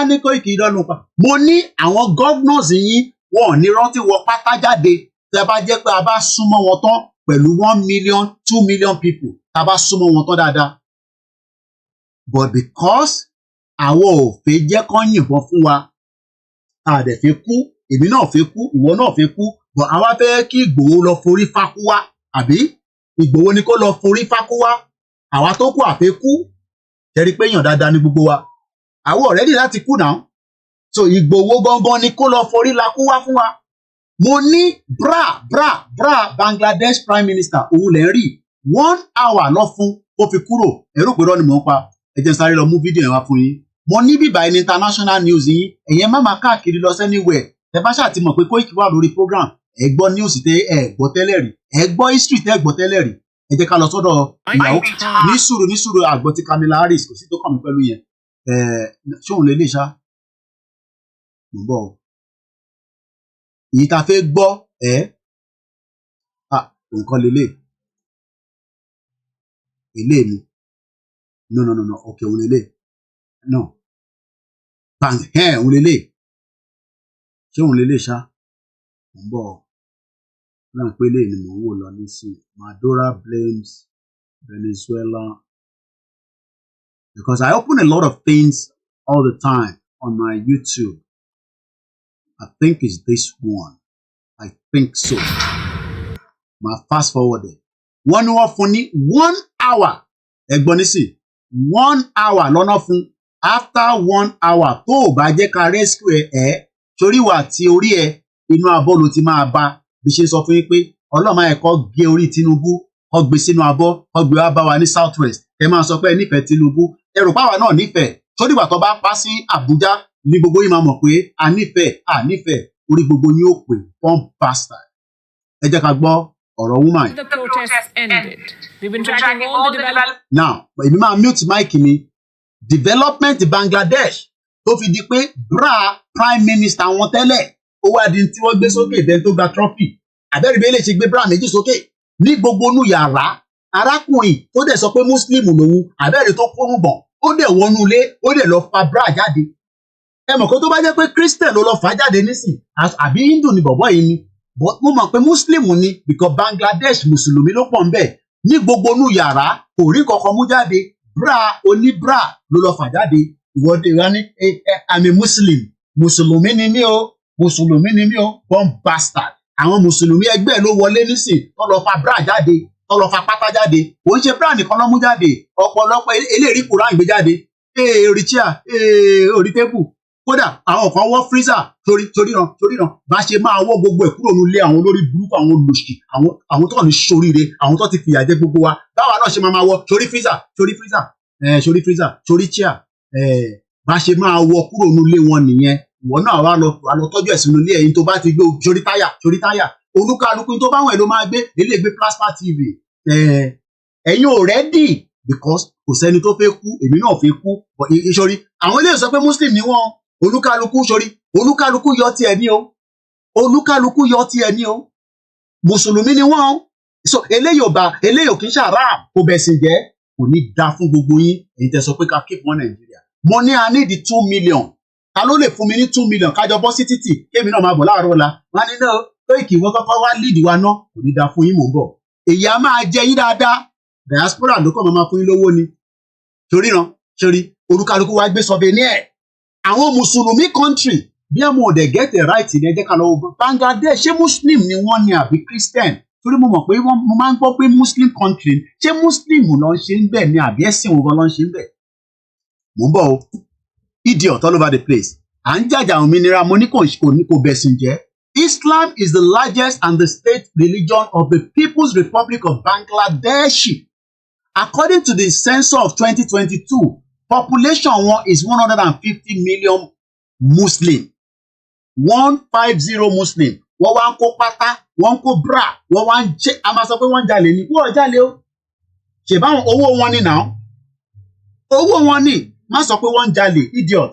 ní Koiki irọ́ ló ń pa. Mo ní àwọn governors yín wọn ò ní rántí wọ pátá jáde tẹ́ bá jẹ́ pé a bá súnmọ́ wọn tán pẹ̀lú 1 million 2 million people tá a bá súnmọ́ wọn tán dáadáa. But because àwọn ò fẹ́ jẹ́ kán yìnbọn fún wa a dẹ̀ fẹ́ kú èmi náà fẹ́ kú ìwọ náà fẹ́ kú but àwa fẹ́ kí Ìgbòho lọ forí fákú wá àbí Ìgbòho ni kó lọ forí fákú wá àwa tó kú àfẹ́ kú jẹ́rí pé èèyàn dáadáa ní gbogbo wa àwọn already láti kú náà so Ìgbòho gangan ni kó lọ forí lakú wá fún wa. Mo ní bra Bangladesh Prime Minister òun lè rí 1 hour lọ fún ó fi kúrò ẹ̀rù pé rọ́ ni mò ń pa ẹ jẹ́ sáré lọ mú fídíò yẹn wá fún yín. Mo ní bíbá ẹni international news yín ẹ̀yẹn má máa káàkiri lọ anywhere ẹ bá ṣáà ti mọ̀ pé Koiki wà lórí program ẹ gbọ́ news tẹ́ ẹ gbọ́ tẹ́lẹ̀ rí ẹ gbọ́ history tẹ́ ẹ gbọ́ tẹ́lẹ̀ rí ẹ jẹ́ ká lọ sọ́dọ̀ ìyàwó ní sùúrù àgbọ̀ ti Kamala Harris kò sí tó kàn mí pẹ̀lú yẹn ṣóun lè lè ṣá ń bọ̀ èyí tá a fẹ́ gbọ́ nǹkan lélẹ̀ ilé mi no okay òun lélẹ̀ no bang òun lélẹ̀ ṣé òun lè ṣá mo ń bọ̀ náà pé lè ní mò ń wò lọ nísìnyí. Maduro blames Venezuela because I open a lot of things all the time on my YouTube. I think it's this one. I think so. My fast forward it. One hour fún ní 1 hour. Ẹ̀gbọ́n nísìn 1 hour lọ́nà fún. After 1 hour tó o bá jẹ́ ká rescue ẹ̀ torí wà tí orí ẹ̀ inú abọ́ ló ti máa bá bí ṣe sọ fún yín pé ọlọ́mọ ẹ̀kọ́ gé orí Tinubu kó gbé sínú abọ́ kó gbé wá bá wa ní South West ẹ máa sọ pé ẹ nífẹ̀ẹ́ Tinubu ẹ rò páwa náà nífẹ̀ẹ́ torí ìgbà tó bá pa sí Àbújá ní gbogbo yín máa mọ̀ pé a nífẹ̀ẹ́ orí gbogbo yín ó pè fún bastard. Ẹ jẹ́ ká gbọ́ ọ̀rọ̀ woman. The protests ended. We've been tracking all the developments. Now, èmi máa mute mic mi. Development Bangladesh tó fi di pé bra prime minister wọn tẹ́lẹ̀ ó wá di tí wọ́n gbé sókè bẹ́ẹ̀ tó gba trophy. Àbẹ́rẹ́ bẹ́ẹ̀ lè ṣe gbé bra méjì sókè ní gbogbo inú yàrá. Arákùnrin tó dẹ̀ sọ pé Muslim lòun àbẹ́rẹ́ tó kúrú bọ̀ ó dẹ̀ wọnú ilé ó dẹ̀ lọ fa bra jáde. Ẹ mọ̀ kó tó bá jẹ́ pé Christian ló lọ fà jáde nísìn àbí Hindu ni bọ̀bọ́ yìí ni. But mo mọ̀ pé Muslim ni because Bangladesh Mùsùlùmí ló pọ̀ ń bẹ̀ ní gbogbo inú yàrá kò rí kankan mú jáde bra oníbra ló lọ fà jáde ìwọ́de wa ní àmì Muslim Mùsùlùmí ni mí o bomb bastard àwọn Mùsùlùmí ẹgbẹ́ ló wọlé nísìn tó lọ fa bra jáde tó lọ fa pátá jáde kò ń ṣe bra nìkan ló mú jáde ọ̀pọ̀lọpọ̀ eléèrí kùrán gbé jáde orí chair orí tébù kódà àwọn kan wọ́ freezer torí náà bá ṣe máa wọ́ gbogbo ẹ̀ kúrò nílé àwọn olórí burúkú àwọn olùsì àwọn tó ní ṣoríire àwọn tó ti fìyà jẹ gbogbo wa báwa náà ṣe máa wọ́ torí freezer torí chair bá ṣe máa wọ́ kúrò nílé wọn nìyẹn ìwọ náà wà lọ tọ́jú ẹ̀ sínú ilé ẹ̀yin tó bá ti gbé torí táyà olúkálukú tó bá wọn ẹ̀ ló máa gbé eléyìí gbé plasma tv ẹ̀yin ò rẹ́dì because kò sẹ́ni tó fẹ́ kú èmi náà fẹ́ kú ìṣòrí àwọn eléyìí sọ pé Muslim ni wọ́n olúkálukú yọ tiẹ̀ ní o Mùsùlùmí ni wọ́n so eléyìí ò kì í ṣàràm kò bẹ̀sìn jẹ́ kò ní da fún gbogbo yín èyí tẹ́ sọ pé ká keep wọn Nàìjíríà mo ní a need 2 million ta ló lè fún mi ní 2 million kájọ bọ́ sí títì kémi náà máa bọ̀ láàárọ̀ ọ̀la wọn ní náà Koiki wọ́n kọ́kọ́ wá lead wa náà kò ní da fún yín mò ń bọ̀ èyí á máa jẹ yín dáadáa diaspora ló kọ́ máa fún yín lówó ni torí olúkálukú wa gbé sọ bẹ́ẹ̀ ní ẹ̀ àwọn Mùsùlùmí country bí àwọn òde get the right ní ẹjẹ́ kan lọ́wọ́ Bangladesh ṣé Muslim ni wọ́n ní àbí Christian torí mo mọ̀ pé mo máa ń gbọ́ pé Muslim country ṣé Muslim ló ń ṣe ń bẹ̀ ní àbí ẹ̀sìn wo ló ń ṣe ń bẹ̀. Mo ń bọ̀ o idiot all over the place à ń jàjà òmìnira mo ní kò bẹ̀sìn jẹ́. Islam is the largest and the state religion of the People's Republic of Bangladesh. According to the census of 2022, population one is 150 million Muslim. 150 Muslim. Wọ́n wá ń kó pátá, wọ́n ń kó bra, wọ́n wá ń jẹ́, a máa sọ pé wọ́n ń jalè ni. Wọ́n ò jalè o. Ṣèbáwọn owó wọn ni náà. Owó wọn ni. Má sọ pé wọ́n ń jalè, idiot.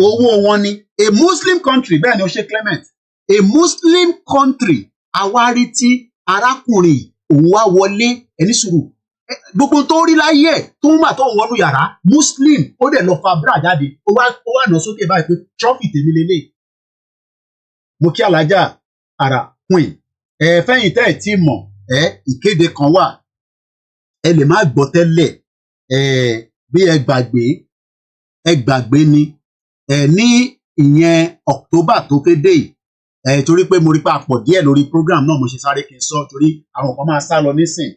Owó wọn ni. A Muslim country, bẹ́ẹ̀ ni ó ṣe Clement. A Muslim country, àwárí tí arákùnrin òun wá wọlé ẹni sùúrù. Gbogbo tó rí láyé ẹ̀ tó ń mà tó ń wọnú yàrá Muslim ó dẹ̀ lọ fa bra jáde ó wá nà sókè báyìí pé trophy tèmi lélẹ̀. Mo kí alájà ara queen fẹ́yìn tẹ́ ẹ̀ tí mọ̀ ìkéde kan wà ẹ lè má gbọ́ tẹ́lẹ̀ bí ẹ gbàgbé ni ní ìyẹn October tó fẹ́ dé yìí torí pé mo rí pa pọ̀ díẹ̀ lórí program náà mo ṣe sáré kí n sọ torí àwọn kan máa sá lọ nísìn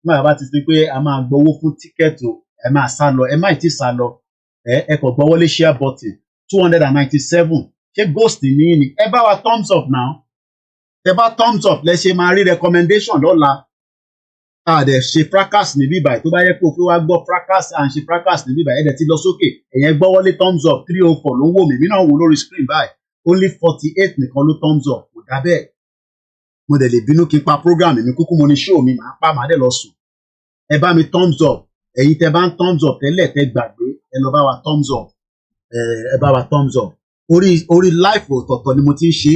nígbà bá ti fi pé a máa gbowó fún tíkẹ́ẹ̀tì ẹ máa sá lọ ẹ má ì tí sá lọ ẹ kò gbọ́wọ́lé share button 297 ṣé ghost ní ní ẹ bá wa thumbs up now ẹ bá thumbs up lẹ ṣe máa rí recommendation lọ́la dẹ̀ ṣe fracas níbí báyìí tó bá yẹ kó o fi wá gbọ́ fracas à ń ṣe fracas níbí báyìí ẹ dẹ̀ ti lọ sókè ẹ̀yẹn gbọ́wọ́lé thumbs up 304 ló ń wò mí mí náà wò lórí screen báyìí only 48 nìkan ló thumbs up kò dá bẹ́ẹ̀ mo dẹ̀ lè bínú kí n pa program mi kúkú mo ní show mi màá dẹ̀ lọ sùn ẹ bá mi thumbs up ẹ̀yin tẹ́ bá ń thumbs up tẹ́lẹ̀ tẹ́ gbàgbé ẹ lọ bá wa thumbs up ẹ bá wa thumbs up orí live ọ̀tọ̀ọ̀tọ̀ ni mo ti ń ṣe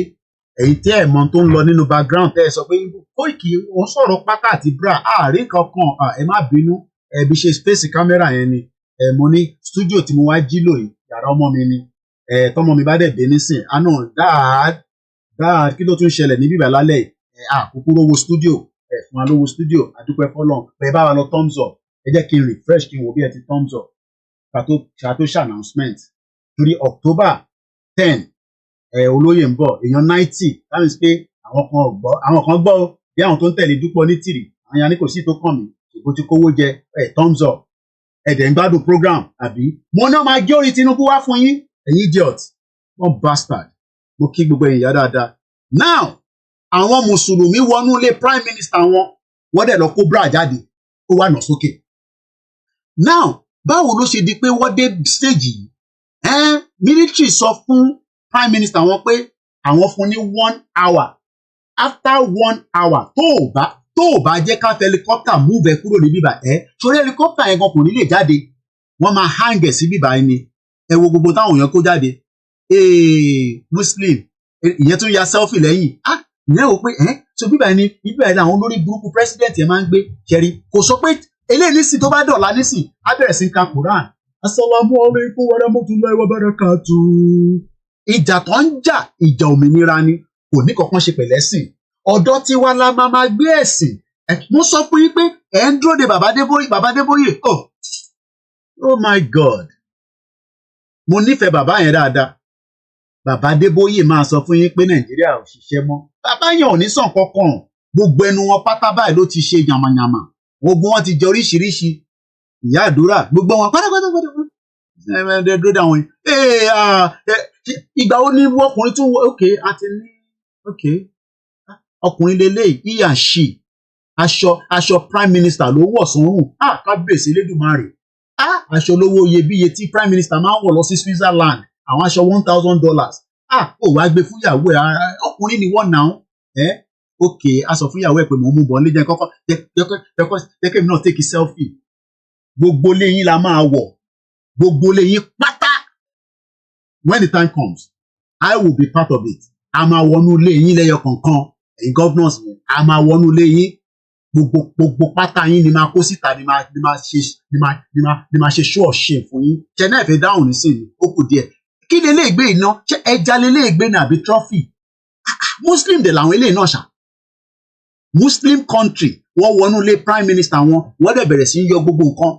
ẹ̀yin tẹ́ ẹ̀ mọ̀ tó ń lọ nínú background tẹ́ ẹ sọ pé Koiki ó sọ̀rọ̀ pátá àti bra àárín kankan ẹ má bínú ẹbí ṣe space camera yẹn ni mo ní studio tí mo wá jí lò yìí yàrá ọmọ mi ni tọmọ mi bá dẹ̀ dé nísìn àná dáad kí ló tún ṣẹlẹ̀ ní bíbá lálẹ́ àkókò lówó studio fún wa lówó studio àdúpẹ́ fọlọ́n bẹ́ẹ̀ bá wa lọ thumbs up ẹ jẹ́ kí n refresh kí n wò bí ẹ ti thumbs up ṣàtó ṣe announcement torí October 10 olóyè ń bọ̀ èèyàn 90 that means pé àwọn kan gbọ́ bí àwọn tó ń tẹ̀lé Dúpọ̀ Onítìrì àwọn yanni kò sí tó kàn mí ìbò tí kówó jẹ thumbs up ẹ̀dẹ̀ ń gbádùn program àbí mo náà máa gé orí Tinubu wá fún yín ẹ̀yin idiot one bastard mo kí gbogbo ẹ̀yin yá dáadáa now àwọn mùsùlùmí wọnú ilé prime minister wọ́n dẹ̀ lọ kó bra jáde ó wà nà sókè now báwo ló ṣe di pé wọ́n dé stage yìí military sọ fún prime minister wọn pé àwọn fún ní 1 hour after 1 hour tó o bá jẹ́ ká helicopter move ẹ kúrò ní bíbá sórí helicopter yẹn gan kò ní lè jáde wọ́n máa hang ẹ̀ sí bíbá ẹni ẹ wo gbogbo táwọn èèyàn kó jáde muslim ìyẹn tún ya selfie lẹ́yìn ìyẹn wò pé so bíbá ẹni àwọn olórí burúkú president yẹn máa ń gbé kẹrí kò sọ pé eléyìí nísìn tó bá dọ̀la nísìn á bẹ̀rẹ̀ sí ka Quran assalamu alaikum wa rahmatullahi wa barakatuh ìjà tó ń jà ìjà òmìnira ni kò ní kankan ṣe pẹ̀lẹ́ sìn ọ̀dọ́ tí wá la máa gbé ẹ̀sìn mo sọ fún yín pé ẹ̀ ń dúró de bàbá Adébóyè oh my God mo nífẹ̀ẹ́ bàbá yẹn dáadáa bàbá Adébóyè máa sọ fún yín pé Nàìjíríà ò ṣiṣẹ́ mọ́ bàbá yẹn ò ní sàn kankan gbogbo ẹnu wọn pátá báyìí ló ti ṣe yàmàyàmà gbogbo wọn ti jẹ oríṣiríṣi ìyá àdúrà gbogbo wọn pátápátá dúró dáwọn ìgbà wo ni ọkùnrin tún àti ní ọkùnrin lélẹ̀ ìyá ṣì aṣọ prime minister ló wọ̀ sọ́rùn kábíyèsí Elédùmarè aṣọ olówó iyebíye tí prime minister máa ń wọ̀ lọ sí Switzerland àwọn aṣọ $1,000 ó wá gbé fún ìyàwó ẹ̀ ọkùnrin ni wọ́n náà a sọ fún ìyàwó ẹ̀ pé mò ń mú bọ̀ nílé jẹ́ kọ́kọ́ jẹ́kẹ́ mi náà take a selfie gbogbo lẹ́yìn la máa wọ̀ gbogbo lẹ́yìn pátá when the time comes I will be part of it a máa wọnú lẹ́yìn lẹ́yọ kọ̀ọ̀kan ẹ̀yin governors yẹn a máa wọnú lẹ́yìn gbogbo pátá yín ni máa kó síta ni máa ṣe show of shame fún yín ṣe náà fẹ́ dáhùn nísìnyí ó kù díẹ̀ kí ni eléyìí gbé iná ṣé ẹja leléyìí gbé ní àbí trophy muslim dẹ̀ làwọn eléyìí náà ṣá muslim country wọ́n wọnú ilé prime minister wọ́n dẹ̀ bẹ̀rẹ̀ sí í yọ gbogbo nǹkan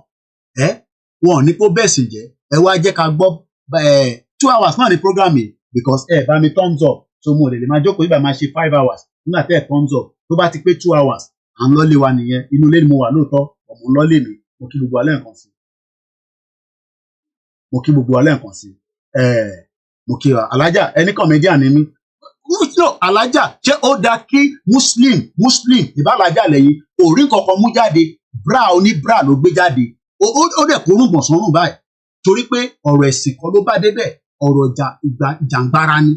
wọn ò ní kó bẹ́ẹ̀ sì jẹ́ ẹ wá jẹ́ ká gbọ́ 2 hours náà ní program yìí because bá mi thumbs up so mo lè máa jókòó ibà máa ṣe 5 hours nígbà tẹ́ ẹ̀ thumbs up tó bá ti pé 2 hours à ń lọ́lé wa nìyẹn inú ilé ni mo wà lóòótọ́ ọ̀mù ń lọ́lé mi mo kí gbogbo alẹ́ nǹkan sí mo kí wa alájà ẹni comedian ni mí alájà ṣé ó dáa kí muslim ìbálájà lẹ́yìn orí kankan mú jáde bra oní bra ló gbé jáde ó dẹ̀ kó rúgbọ̀n sọ́rùn báyìí torí pé ọ̀rọ̀ ẹ̀sìn kan ló bá débẹ̀ ọ̀rọ̀ ìjàngbara ni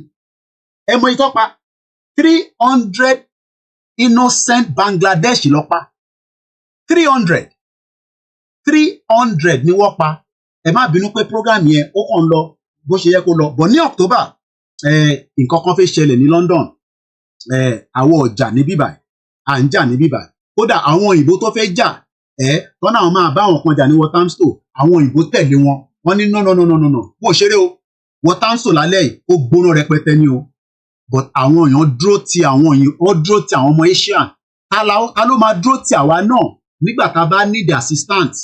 ẹ mọ ìtọ́pa 300 innocent Bangladesh ló pa 300 ni wọ́n pa ẹ má bínú pé program yẹn ó kàn lọ bó ṣe yẹ kó lọ bọ̀ ní October nǹkan kan fẹ́ ṣẹlẹ̀ ní London àwọn ọjà ní bíbà à ń jà ní bíbà kódà àwọn òyìnbó tó fẹ́ jà tọ́nà àwọn máa bá àwọn kan jà ní Walthamstow àwọn òyìnbó tẹ̀lé wọ́n ní no bó ṣeré o Walthamstow lálẹ́ yìí ó gbóná rẹpẹtẹ ní o but àwọn èèyàn dúró ti àwọn ọmọ Asian ta ló máa dúró ti àwa náà nígbà tá a bá need assistance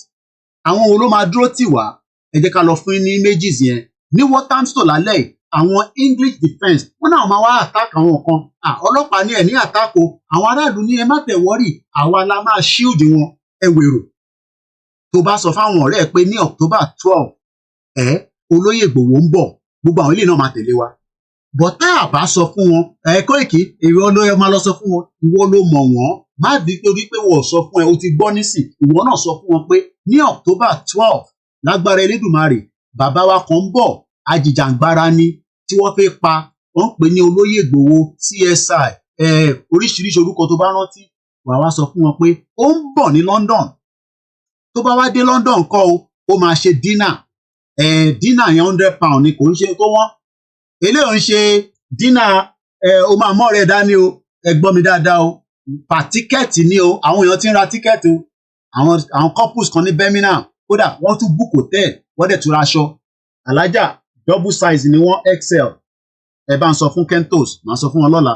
àwọn wo ló máa dúró tì wá ẹ jẹ́ ká lọ fún ní méjì yẹn ní Walthamstow lálẹ́ yìí àwọn English defence wọ́n náà máa wá attack àwọn kan ọlọ́pàá ní ẹ̀ ní attack o àwọn aráàlú ní ẹ má tẹ̀ wọ́rì àwa la máa shield wọn ẹ wèrò tó bá sọ fáwọn ọ̀rẹ́ ẹ pé ní October 12 olóyè Ìgbòho ń bọ̀ gbogbo àwọn ilé náà máa tẹ̀lé wa but tá a bá sọ fún wọn Koiki ìwọ ló yẹ máa lọ sọ fún wọn ìwọ ló mọ̀ wọ́n má di torí pé wọ́n sọ fún ẹ o ti gbọ́ nísìn ìwọ náà sọ fún wọn pé ní October 12 lágbára Elédùmarè bàbá wa kan ń bọ̀ ajìjàngbara ni tí wọ́n fẹ́ pa wọ́n ń pè ní olóyè Ìgbòho CSI oríṣiríṣi orúkọ tó bá rántí wà wá sọ fún wọn pé ó ń bọ̀ ní London tó bá wá dé London kọ́ ó máa ṣe dinner yẹn £100 ni kò ń ṣe tó wọ́n eléyìí ń ṣe dinner ó máa mọ́ rẹ̀ dání o ẹ gbọ́ mi dáadáa o pa tíkẹ́ẹ̀tì ni o àwọn èèyàn ti ń ra tíkẹ́ẹ̀tì o àwọn couples kan ní Birmingham kódà wọ́n tún book hotel wọ́n dẹ̀ tún ra aṣọ alájà double size ni wọ́n XL ẹ bá ń sọ fún Kentos màá sọ fún wọn lọ́la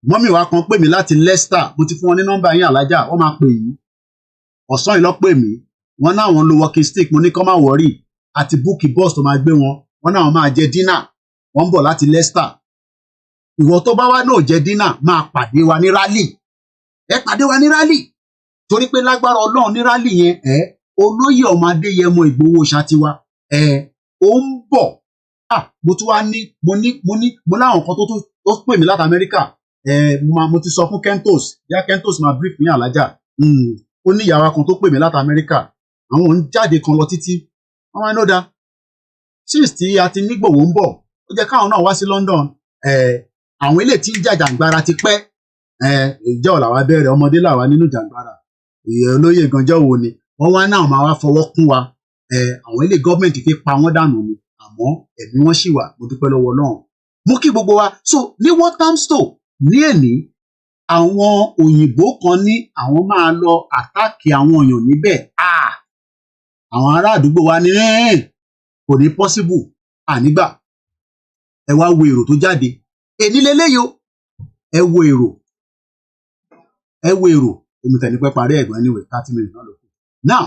mọ́mì wa kan pè mí láti Leicester mo ti fún wọn ní nọ́mbà yín alájà wọ́n máa pè yín ọ̀sán yìí lọ pè mí wọ́n náà wọ́n lo walking stick mo ní kọ́ máa wọ̀rí àti búùkì bọ́ọ̀sì tó máa gbé wọn wọ́n náà máa jẹ dínà wọ́n ń bọ̀ láti Leicester ìwọ tó bá wá náà jẹ dínà máa pàdé wa ní rálì ẹ pàdé wa ní rálì torí pé lágbára Ọlọ́run ní rálì yẹn olóyè ọmọ Adéyẹmọ Ìgbòho Ṣàtiwá ó ń bọ̀ mo tún wá ní mo láwọn kan tó pè mí láti Amẹ́ríkà mo ti sọ fún Kentos yá Kentos máa brief ní alájà ó ní ìyàwó kan tó pè mí láti Amẹ́ríkà àwọn ń jáde kan lọ títí wọ́n máa ń lọ́dà since tí a ti nígbòho ń bọ̀ ó jẹ́ káwọn náà wá sí London àwọn ilé tí ń jàjàǹgbara ti pẹ́ ìjọ làwa bẹ̀rẹ̀ ọmọdé làwa nínú jàǹgbara olóyè ganjọ́ wo ni wọ́n wá náà máa wá fọwọ́ kún wa àwọn ilé gọ́ọ̀mẹ̀ntì fi pa wọ́n dànù ni àmọ́ ẹ̀mí wọn ṣì wà mo dúpẹ́ lọ́wọ́ Ọlọ́run mú kí gbogbo wa so ní Walthamstow ní èní àwọn òyìnbó kan ní àwọn máa lọ àtàkì àwọn èèyàn níbẹ̀ àwọn ará àdúgbò wa ní kò ní possible ànígbà ẹ wá wo èrò tó jáde èní lélẹ́yìí o ẹ wo èrò èmi tẹ̀lé pẹ́ parí ẹ̀gbọ́n anyway 30 minutes náà ló kù now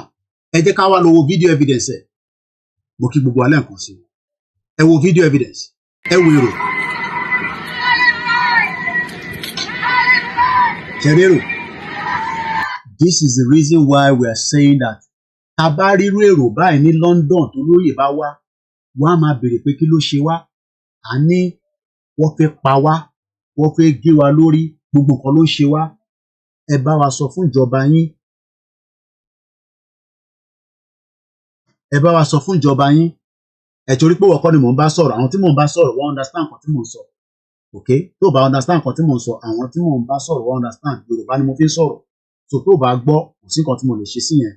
ẹ jẹ́ ká wá lọ wo video evidence ẹ̀ mo kí gbogbo alẹ́ nǹkan sí ẹ wo video evidence ẹ wo èrò ṣẹlẹ́rò this is the reason why we are saying that tá bá rírú èrò báyìí ní London tó lóyè bá wá wọ́n á máa béèrè pé kí ló ṣe wá a ní wọ́n fẹ́ pa wá wọ́n fẹ́ gé wa lórí gbogbo nǹkan ló ń ṣe wá ẹ bá wa sọ fún ìjọba yín ẹ bá wa sọ fún ìjọba yín ẹ torí pé wọ́n kọ́ ni mò ń bá sọ̀rọ̀ àwọn tí mò ń bá sọ̀rọ̀ wọ́n understand nǹkan tí mò ń sọ ok tó bá understand nǹkan tí mò ń sọ àwọn tí mò ń bá sọ̀rọ̀ wọ́n understand Yorùbá ni mo fi ń sọ̀rọ̀ so tó bá gbọ́ kò sí nǹkan tí mo lè ṣe sí yẹn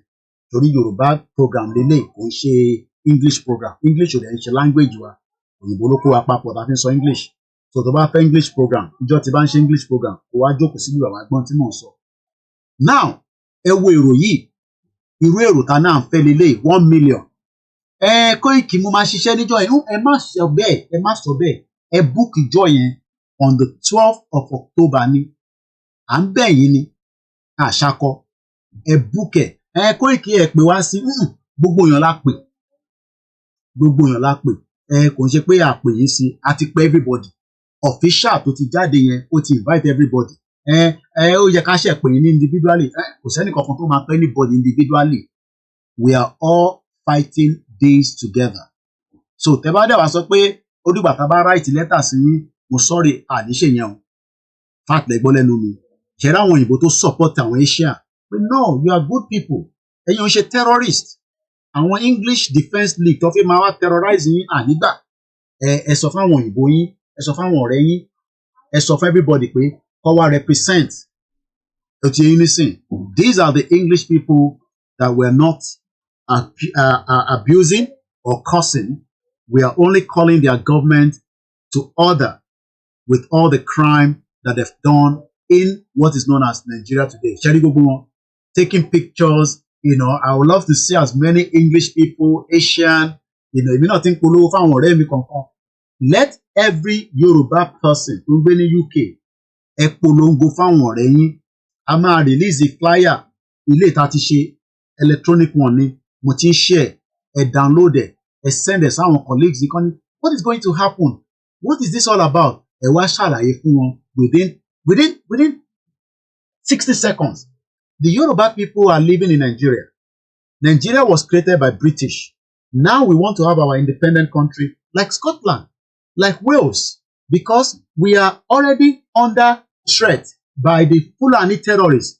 torí Yorùbá program lélẹ̀ kò ń ṣe English program English ò dẹ̀ ń ṣe language wa òyìnbó ló kó wa papọ̀ tá a fi ń sọ English so tó bá fẹ́ English program ìjọ tí bá ń ṣe English program kó wá jókòó sí ìwà àgbọn tí mò ń sọ now ẹ wo èrò yìí irú èrò ta náà ń fẹ́ lélẹ̀ 1 million Koiki mo máa ṣiṣẹ́ níjọ́ yẹn ẹ má sọ bẹ́ẹ̀ ẹ book ìjọ yẹn on the 12th of October ni à ń bẹ̀ yín ni àṣàkọ ẹ book ẹ Koiki ẹ pè wá sí gbogbo èèyàn la pè kò ń ṣe pé àpè yín sí a ti pè everybody official tó ti jáde yẹn ó ti invite everybody ó yẹ ká ṣe pè yín ní individually kò sẹ́ni kankan tó máa pè anybody individually we are all fighting days together so tẹ bá dẹ̀ wá sọ pé ó dìgbà tá a bá write letter sí yín mo sorry àníṣe yẹn o fact lẹ́gbọ́n lẹ́nu mi ṣẹ̀rẹ́ àwọn òyìnbó tó support àwọn Asia pé no you are good people ẹ̀yin ò ṣe terrorist àwọn English Defence League tó fi máa wá terrorize yín ànígbà ẹ sọ fún àwọn òyìnbó yín ẹ sọ fún àwọn ọ̀rẹ́ yín ẹ sọ fún everybody pé kó wá represent ọtí yín nísìn these are the English people that were not abusing or cursing we are only calling their government to order with all the crime that they've done in what is known as Nigeria today ṣẹ́rí gbogbo wọn taking pictures you know I would love to see as many English people Asian you know èmi náà ti ń polówó fáwọn ọ̀rẹ́ mi kankan let every Yoruba person tó ń gbé ní UK ẹ polongo fáwọn ọ̀rẹ́ yín a máa release flyer ilé ìta ti ṣe electronic one ni mo ti ń share ẹ download ẹ send ẹ sáwọn colleagues yìí kan ní what is going to happen what is this all about ẹ wá ṣàlàyé fún wọn within 60 seconds the Yoruba people are living in Nigeria. Nigeria was created by British. Now we want to have our independent country like Scotland, like Wales, because we are already under threat by the Fulani terrorists.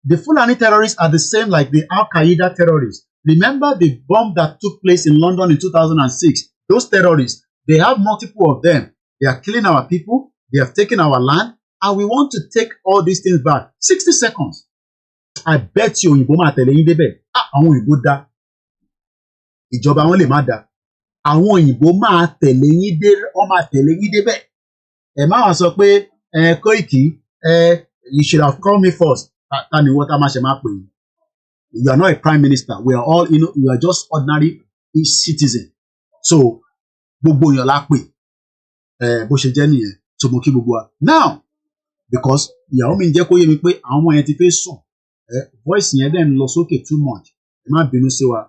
The Fulani terrorists are the same like the Al-Qaeda terrorists. Remember the bomb that took place in London in 2006? Those terrorists, they have multiple of them. They are killing our people. They have taken our land. And we want to take all these things back. 60 seconds. I bet you òyìnbó máa tẹ̀lé yín débẹ̀. Àwọn òyìnbó dá. Ìjọba wọn lè má dá. Àwọn òyìnbó máa tẹ̀lé yín débẹ̀. Ẹ má wá sọ pé Koiki you should have called me first. Tani wọ́n tá máa ṣe máa pè yín. You are not a prime minister. We are all you are just ordinary citizen. So gbogbo èèyàn la pè bó ṣe jẹ́ nìyẹn tó mo kí gbogbo wa now because ìyàwó mi ń jẹ́ kó yé mi pé àwọn ọmọ yẹn ti fẹ́ sùn voice yẹn dẹ̀ ń lọ sókè too much ẹ má bínú sí wa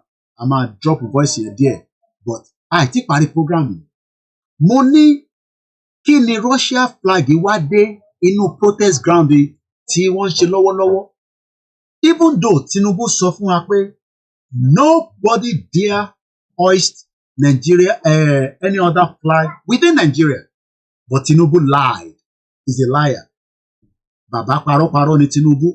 a máa drop voice yẹn díẹ̀ but àìtí parí program yìí mo ní kí ni Russia flag wá dé inú protest ground tí wọ́n ń ṣe lọ́wọ́lọ́wọ́ even though Tinubu sọ fún wa pé nobody dare hoist Nigeria any other flag within Nigeria but Tinubu lied he's a liar bàbá parọ́ ni Tinubu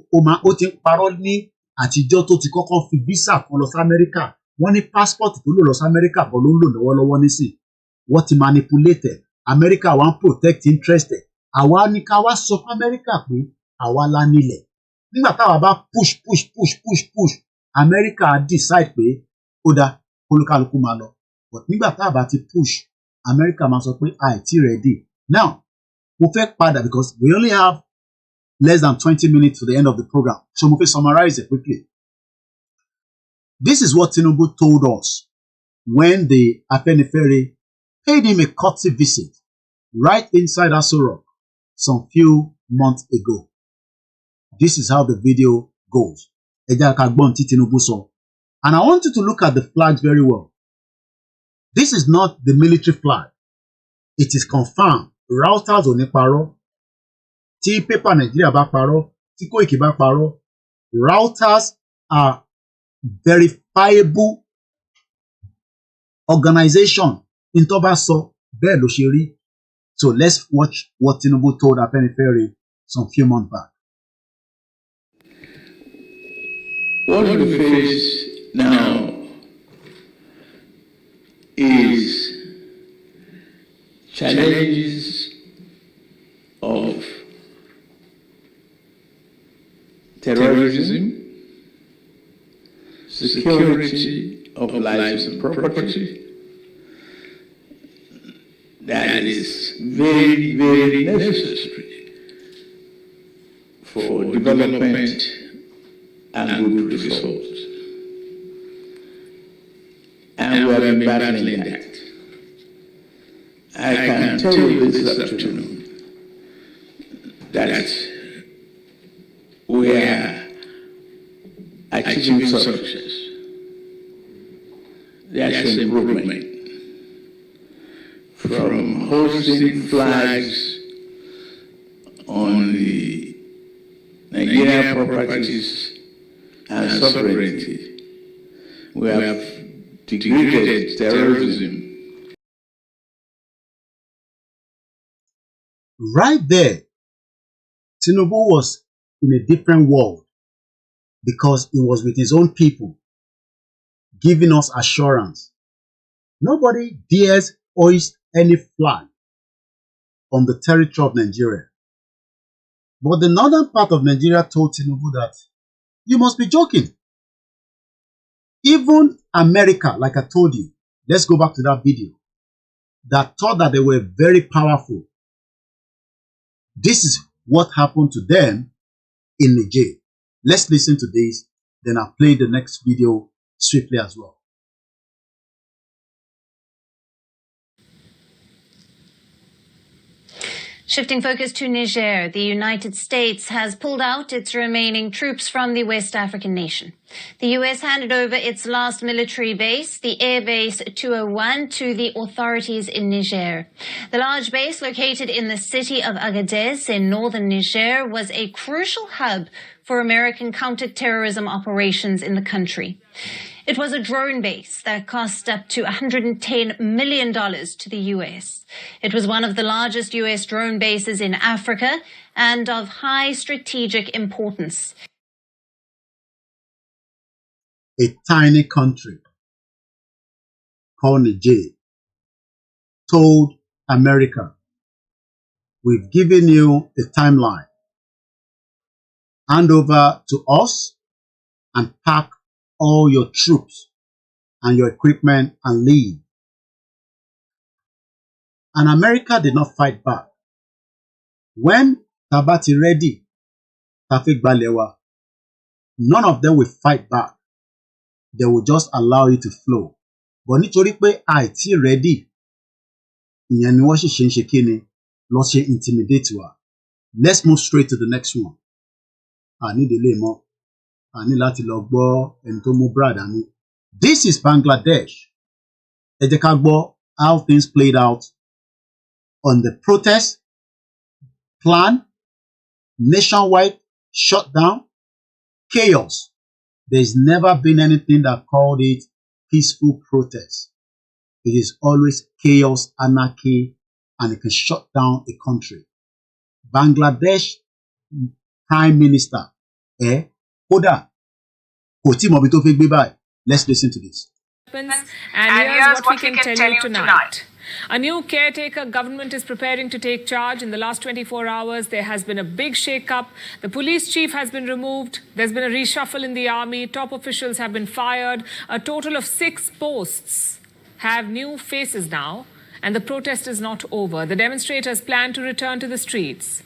ó ti ń parọ́ ní àtijọ́ tó ti kọ́kọ́ fi visa kan lọ sí Amẹ́ríkà wọ́n ní passport tó lò lọ sí Amẹ́ríkà bọ́ ló ń lò lọ́wọ́lọ́wọ́ nísìn wọ́n ti manipulate Amẹ́ríkà wá ń protect interest àwa ní ká wá sọ fún Amẹ́ríkà pé àwa la nílẹ̀ nígbà táwa bá push Amẹ́ríkà decide pé ó dá kólúkálukú máa lọ but nígbà táwa bá ti push Amẹ́ríkà máa sọ pé àìtí ready now mo fẹ́ padà because we only have less than 20 minutes to the end of the program. So we will summarize it quickly. This is what Tinubu told us when the Afenifere paid him a courtesy visit right inside Aso Rock some few months ago. This is how the video goes. And I want you to look at the flags very well. This is not the military flag. It is confirmed. Routers on Neparo. Tí paper Nigeria bá parọ́, tí Koiki bá parọ́, routers are verifiable organization. In tó bá sọ, bẹ́ẹ̀ ló ṣe rí. So let's watch what Tinubu told Afenifere some few months back. What we face now is challenges of terrorism, security of lives and property, that is very, very necessary for development and good results. And we have been battling that. I can tell you this afternoon that we are achieving success. There's improvement. From hosting flags on the Nigerian properties and sovereignty, we have degraded terrorism. Right there, Tinubu was in a different world because he was with his own people, giving us assurance. Nobody dares hoist any flag on the territory of Nigeria. But the northern part of Nigeria told Tinubu that you must be joking. Even America, like I told you, let's go back to that video, that thought that they were very powerful. This is what happened to them in Niger. Let's listen to this, then I'll play the next video swiftly as well. Shifting focus to Niger, the United States has pulled out its remaining troops from the West African nation. The U.S. handed over its last military base, the Air Base 201, to the authorities in Niger. The large base, located in the city of Agadez in northern Niger, was a crucial hub for American counter-terrorism operations in the country. It was a drone base that cost up to $110 million to the U.S. It was one of the largest U.S. drone bases in Africa and of high strategic importance. A tiny country called Niger told America, we've given you a timeline. Hand over to us and pack all your troops and your equipment and leave. And America did not fight back. When Tabati ready, Tafik Balewa, none of them will fight back. They will just allow you to flow. But nítorí pé àìtí ready, ìyẹn ni wọ́n sì ṣe ń ṣe kí ni lọ ṣe intimidate wa. Let's move straight to the next one. Ànídélé mọ́, àní láti lọ gbọ́ ẹni tó mú brad àní. This is Bangladesh. Ẹ jẹ́ ká gbọ́ how things played out on the protest plan, nationwide shutdown, chaos. There's never been anything that called it peaceful protest. It is always chaos, anarchy, and it can shut down a country. Bangladesh Prime Minister, kódà kò tí mọ̀ bí tó fẹ́ gbé báyìí. Let's listen to this. And here's what we can tell you tonight. A new caretaker government is preparing to take charge. In the last 24 hours, there has been a big shake-up. The police chief has been removed. There's been a reshuffle in the army. Top officials have been fired. A total of 6 posts have new faces now. And the protest is not over. The demonstrators plan to return to the streets.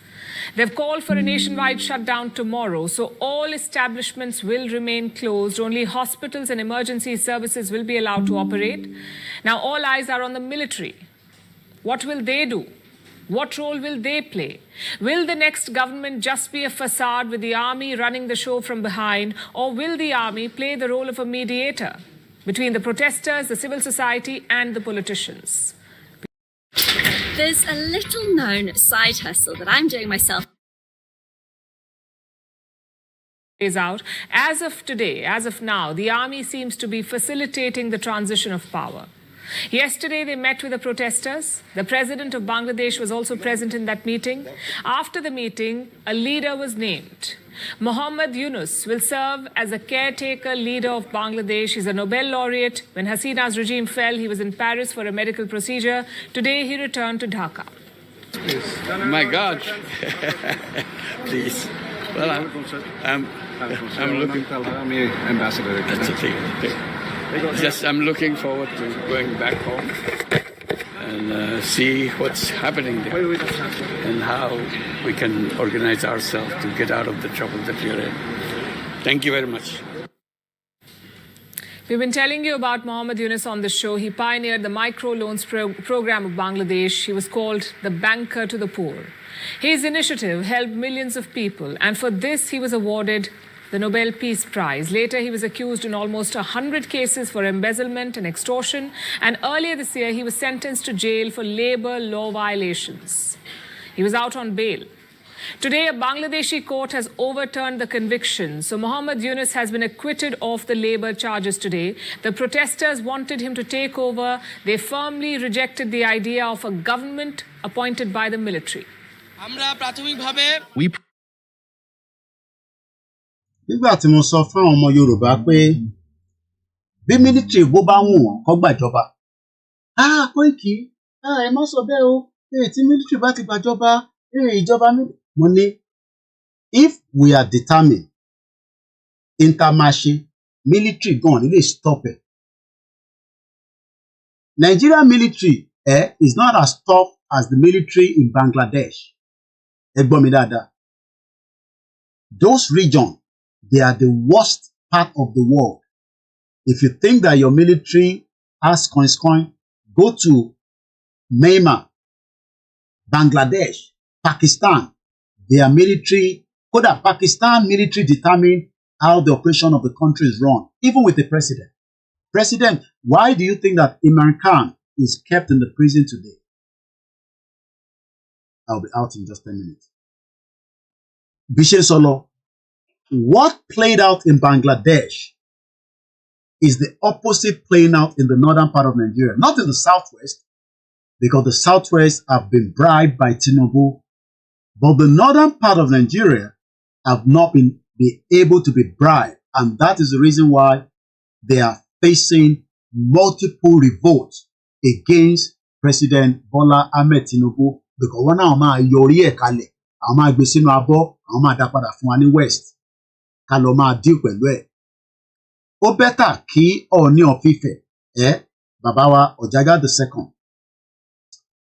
They've called for a nationwide shutdown tomorrow, so all establishments will remain closed. Only hospitals and emergency services will be allowed to operate. Now, all eyes are on the military. What will they do? What role will they play? Will the next government just be a facade with the army running the show from behind, or will the army play the role of a mediator between the protesters, the civil society, and the politicians? There's a little known side hustle that I'm doing myself. Out. As of today, as of now, the army seems to be facilitating the transition of power. Yesterday, they met with the protesters. The president of Bangladesh was also present in that meeting. After the meeting, a leader was named. Mohammad Yunus will serve as a caretaker leader of Bangladesh. He's a Nobel laureate. When Hasina's regime fell, he was in Paris for a medical procedure. Today, he returned to Dhaka. Oh my God. Please. Well, I'm looking. Ambassador. That's okay. Just I'm looking forward to going back home and see what's happening there and how we can organize ourselves to get out of the trouble that we're in. Thank you very much. We've been telling you about Mohammad Yunus on the show. He pioneered the microloans program of Bangladesh. He was called the banker to the poor. His initiative helped millions of people, and for this he was awarded the Nobel Peace Prize. Later, he was accused in almost 100 cases for embezzlement and extortion, and earlier this year, he was sentenced to jail for labor law violations. He was out on bail. Today, a Bangladeshi court has overturned the conviction, so Mohammad Yunus has been acquitted of the labor charges today. The protesters wanted him to take over. They firmly rejected the idea of a government appointed by the military. Nígbà tí mo sọ fún àwọn ọmọ Yorùbá pé bí military bó bá wù wọ́n kó gbàjọba. Koiki, ẹ má sọ bẹ́ẹ̀ o. Tí military bá ti gbàjọba, ìjọba mi. Mo ní, if we are determined, intermarché, military gan nílé stop it. Nigerian military is not as tough as the military in Bangladesh. Ẹ gbọ́ mi dáadáa. Those regions, they are the worst part of the world. If you think that your military has coins, go to Myanmar, Bangladesh, Pakistan. Their military, kódà Pakistan military determine how the operation of the country is run, even with the president. President, why do you think that Imran Khan is kept in the prison today? I'll be out in just 10 minutes. Bishe Solo, what played out in Bangladesh is the opposite playing out in the northern part of Nigeria, not in the southwest, because the southwest have been bribed by Tinubu, but the northern part of Nigeria have not been able to be bribed, and that is the reason why they are facing multiple revolts against President Bola Ahmed Tinubu, because wọ́n náà máa yọrí ẹ̀ kalẹ̀, àwọn máa gbé sínú abọ́, àwọn máa dá padà fún wa ní West, ká lọ máa deal pẹ̀lú ẹ̀. Ó bẹ́tà kí Ọọ̀ni of Ifẹ̀, bàbá wa Ọ̀jájá II.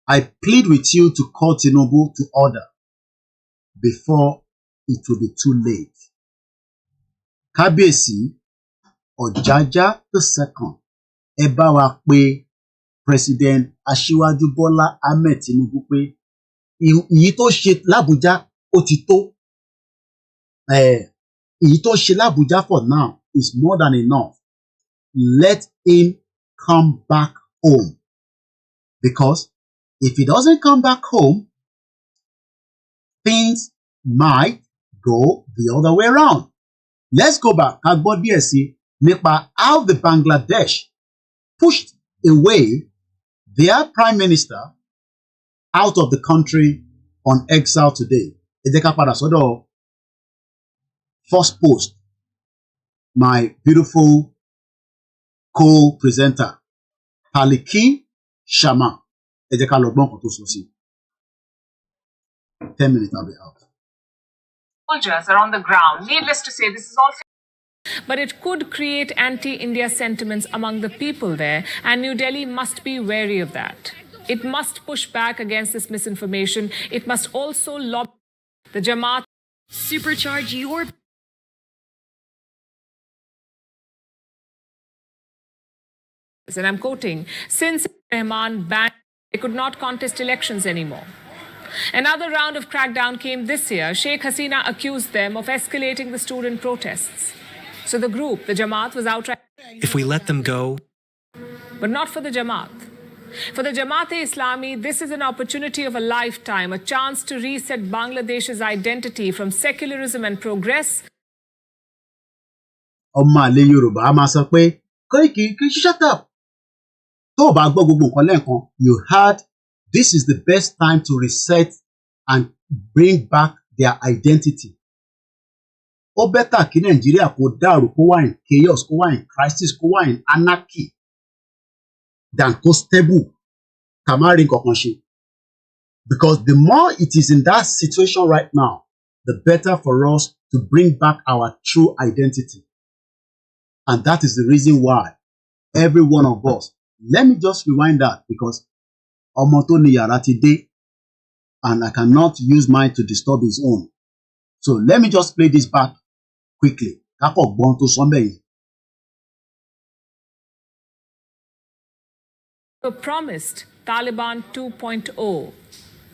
I plead with you to call Tinubu to order before it will be too late. Kábíyèsí Ọ̀jájá II, ẹ bá wa pé President Aṣíwájú Bọ́lá Ahmed Tinubu pé èyí tó ṣe l'Abuja ó ti tó. Èyí tó ṣe l'Abuja for now is more than enough. Let him come back home. Because if he doesn't come back home, things might go the other way around. Let's go back. Ká gbọ́ díẹ̀ sí nípa how the Bangladesh pushed away their prime minister out of the country on exile today. Ẹ jẹ́ ká padà sọ́dọ̀ first post, my beautiful co-presenter, Paliki Shama. Ẹ jẹ́ ká lọ gbọ́ nǹkan tó sọ sí. 10 minutes, I'll be out. Soldiers are on the ground. Needless to say, this is all. But it could create anti-India sentiments among the people there, and New Delhi must be wary of that. It must push back against this misinformation. It must also lobby the Jamaat. Supercharge your... And I'm quoting, since Rahman banned, they could not contest elections anymore. Another round of crackdown came this year. Sheikh Hasina accused them of escalating the student protests. So the group, the Jamaat, was outright. If we let them go. But not for the Jamaat. For the Jamaat-e-Islami, this is an opportunity of a lifetime, a chance to reset Bangladesh's identity from secularism and progress. Ọmọ àlè Yorùbá a máa sọ pé Koiki, shut up. Tó o bá gbọ́ gbogbo nǹkan lẹ́ẹ̀kan, you heard this is the best time to reset and bring back their identity. Ó bẹ́tà kí Nàìjíríà kó dàrú, kó wà in chaos, kó wà in crisis, kó wà in anarchy than kó stable, ká má rí nǹkan kan ṣe. Because the more it is in that situation right now, the better for us to bring back our true identity. And that is the reason why every one of us, let me just rewind that because ọmọ tó ní yàrá ti dé and I cannot use mine to disturb his own. So let me just play this back quickly. Kápọ̀ gbọ́n tó sọ bẹ́ẹ̀ yẹn. Promised Taliban 2.0.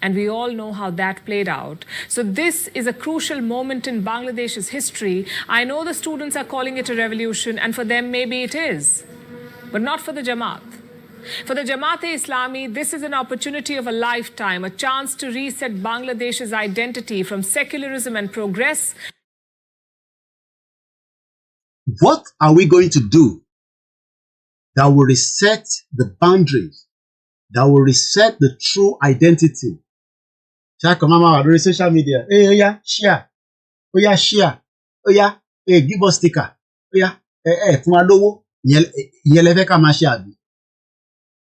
And we all know how that played out. So this is a crucial moment in Bangladesh's history. I know the students are calling it a revolution, and for them maybe it is. But not for the Jamaat. For the Jamaat-e-Islami, this is an opportunity of a lifetime, a chance to reset Bangladesh's identity from secularism and progress. What are we going to do that will reset the boundaries, that will reset the true identity? Check on Mama on social media. Hey, oh yeah, share. Oh yeah, share. Oh yeah, hey, give us sticker. Oh yeah, fún wa lówó. Ìyẹn lẹ fẹ́ ká máa ṣe àbí.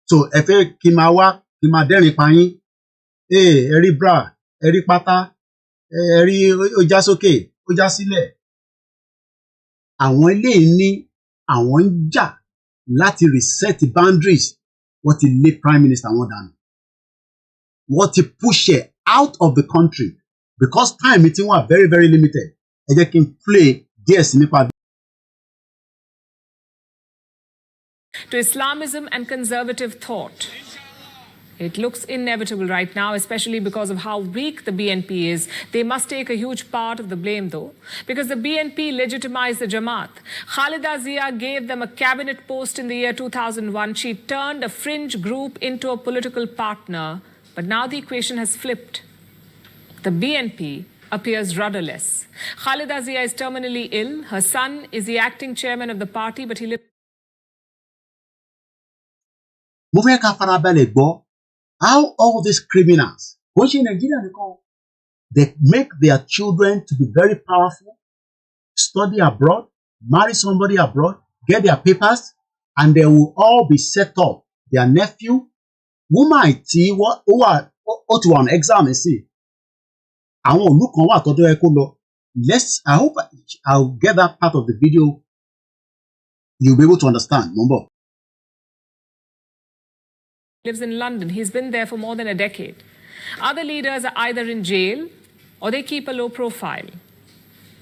So ẹ fẹ́ kí máa wá, kí máa dẹ́rìn pa yín. Ẹ rí bra, ẹ rí pátá, ẹ rí ó já sókè, ó já sílẹ̀. Àwọn eléyìí ní àwọn ń jà láti reset boundaries. Wọ́n ti lé prime minister wọn dànù. Wọ́n ti push ẹ̀ out of the country because time meeting were very, very limited. Ẹ jẹ́ kí n play díẹ̀ sí nípa. To Islamism and conservative thought. It looks inevitable right now, especially because of how weak the BNP is. They must take a huge part of the blame, though, because the BNP legitimized the Jamaat. Khalida Zia gave them a cabinet post in the year 2001. She turned a fringe group into a political partner. But now the equation has flipped. The BNP appears rudderless. Khalida Zia is terminally ill. Her son is the acting chairman of the party, but he lives. Mo fẹ́ ká farabalẹ̀ gbọ́ how all these criminals, bó ṣe Nàìjíríà nìkan, they make their children to be very powerful, study abroad, marry somebody abroad, get their papers, and they will all be set up. Their nephew, woman tí ó ti wà on exam sí. Àwọn òlú kan wà tọ́jọ́ ẹ kó lọ. I hope I'll get that part of the video. You'll be able to understand. Number. Lives in London. He's been there for more than a decade. Other leaders are either in jail or they keep a low profile.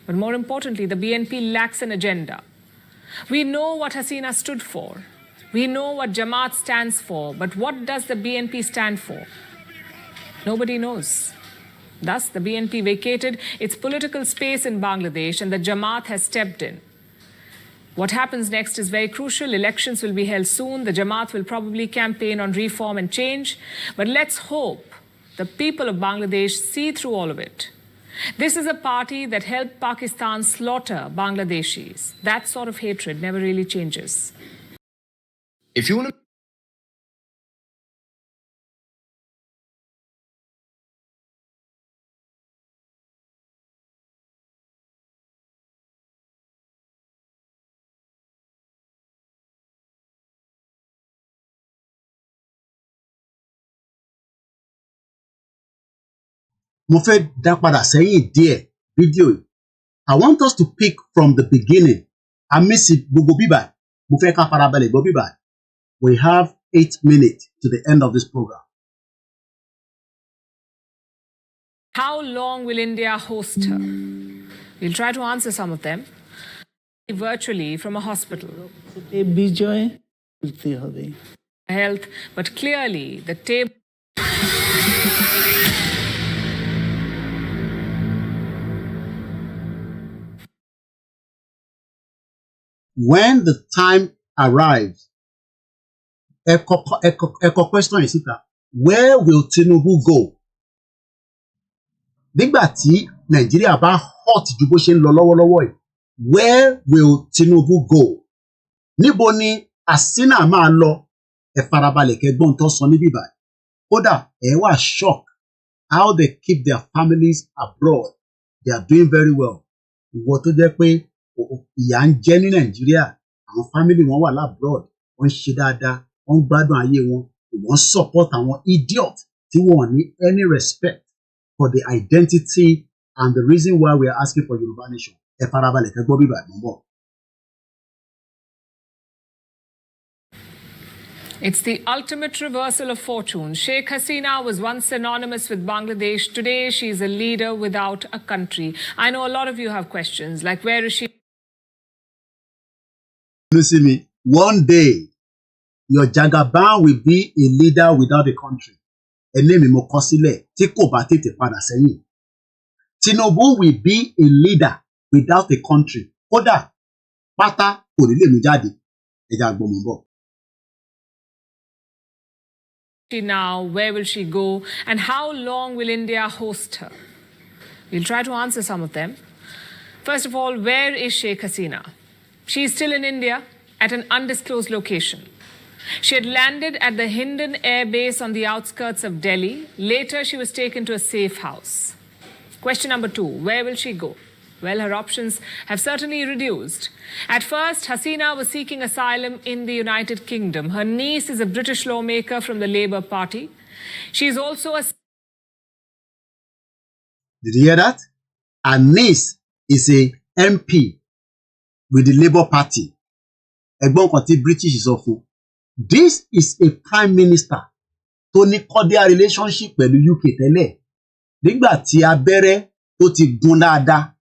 But more importantly, the BNP lacks an agenda. We know what Hasina stood for. We know what Jamaat stands for, but what does the BNP stand for? Nobody knows. Thus, the BNP vacated its political space in Bangladesh and the Jamaat has stepped in. What happens next is very crucial. Elections will be held soon. The Jamaat will probably campaign on reform and change. But let's hope the people of Bangladesh see through all of it. This is a party that helped Pakistan slaughter Bangladeshis. That sort of hatred never really changes. If you want to mo fẹ́ dá padà sẹ́yìn díẹ̀ fídíò yìí. I want us to pick from the beginning. I miss it gbogbo bíbà. Mo fẹ́ ká farabalẹ̀ gbọ́ bíbà. We have 8 minutes to the end of this program. How long will India host her? We'll try to answer some of them virtually from a hospital. Health, but clearly the table. When the time arrives, ẹ̀kọ́ question yìí síta, where will Tinubu go? Nígbà tí Nàìjíríà bá hot ju bó ṣe ń lọ lọ́wọ́lọ́wọ́ yìí, where will Tinubu go? Níbo ni Asina máa lọ? Ẹ farabalẹ̀ kẹ́gbọ́n tó sọ níbí báyìí. Kódà ẹ wà shock how they keep their families abroad. They are doing very well. Ìwọ tó jẹ́ pé ìyà ń jẹ ní Nàìjíríà, àwọn family wọn wà labroad, wọ́n ń ṣe dáadáa, wọ́n ń gbádùn ayé wọn, wọ́n support àwọn idiot tí wọ́n ní any respect for the identity and the reason why we are asking for Yoruba nation. Ẹ farabalẹ̀ kẹ́ gbọ́ bíbá ìmọ̀ bọ̀. It's the ultimate reversal of fortune. Sheikh Hasina was once synonymous with Bangladesh. Today, she's a leader without a country. I know a lot of you have questions, like where is she? You see me, one day, your Jagaban will be a leader without a country. Ẹni mi mo kọ sílẹ̀ tí kò bá tètè padà sẹ́yìn. Tinubu will be a leader without a country. Kódà pátá kò ní lè mú jáde. Ẹja gbọmọ bọ̀. Now, where will she go, and how long will India host her? We'll try to answer some of them. First of all, where is Sheikh Hasina? She is still in India at an undisclosed location. She had landed at the Hindon Air Base on the outskirts of Delhi. Later, she was taken to a safe house. Question number 2, where will she go? Well, her options have certainly reduced. At first, Hasina was seeking asylum in the United Kingdom. Her niece is a British lawmaker from the Labour Party. She is also a... Did you hear that? Her niece is a MP with the Labour Party. Ẹ̀gbọ́n kan tí British sọ fún. This is a prime minister tó ní cordial relationship pẹ̀lú UK tẹ́lẹ̀. Nígbà tí abẹ́rẹ́ tó ti gún dáadáa,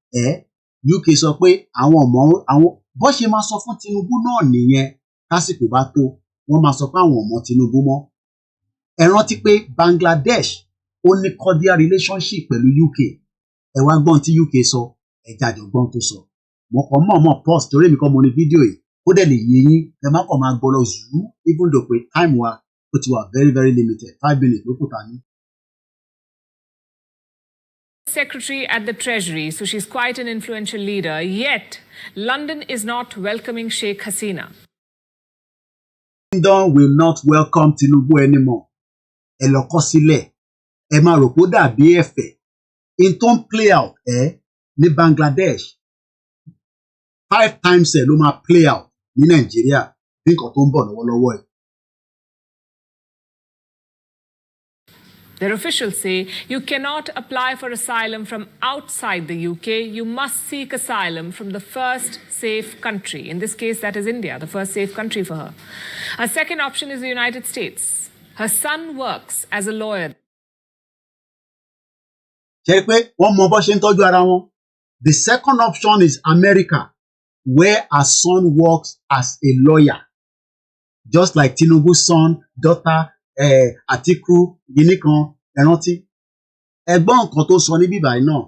UK sọ pé àwọn ọmọ àwọn bó ṣe máa sọ fún Tinubu náà nìyẹn lásìkò bá tó wọ́n máa sọ pé àwọn ọmọ Tinubu mọ́. Ẹ rántí pé Bangladesh ó ní cordial relationship pẹ̀lú UK. Ẹ wá gbọ́n tí UK sọ, ẹ jáde gbọ́n tó sọ. Mo kàn mọ̀ post torí mi kọ́ mo ní fídíò yìí ó dẹ̀ lè yé yín ẹ má kàn máa gbọ́ lọ zùú even though pé time wa ó ti wà very very limited 5 minutes ló kù ta ní. Secretary at the Treasury, so she's quite an influential leader. Yet, London is not welcoming Sheikh Hasina. London will not welcome Tinubu anymore. Ẹ lọ kọ sílẹ̀, ẹ máa rò pé ó dàbí ẹ̀fẹ̀. In tó ń play out ní Bangladesh 5 times ló máa play out ní Nàìjíríà bí nǹkan tó ń bọ̀ lọ́wọ́lọ́wọ́ ẹ̀. Their officials say you cannot apply for asylum from outside the UK. You must seek asylum from the first safe country. In this case, that is India, the first safe country for her. Her second option is the United States. Her son works as a lawyer. Ṣé pé wọ́n mọ bó ṣe ń tọ́jú ara wọn? The second option is America, where her son works as a lawyer. just like Tinubu's son, daughter, Atiku, Ginikan, ẹrántí. Ẹgbọ́n nǹkan tó sọ ní bíbáyìí náà,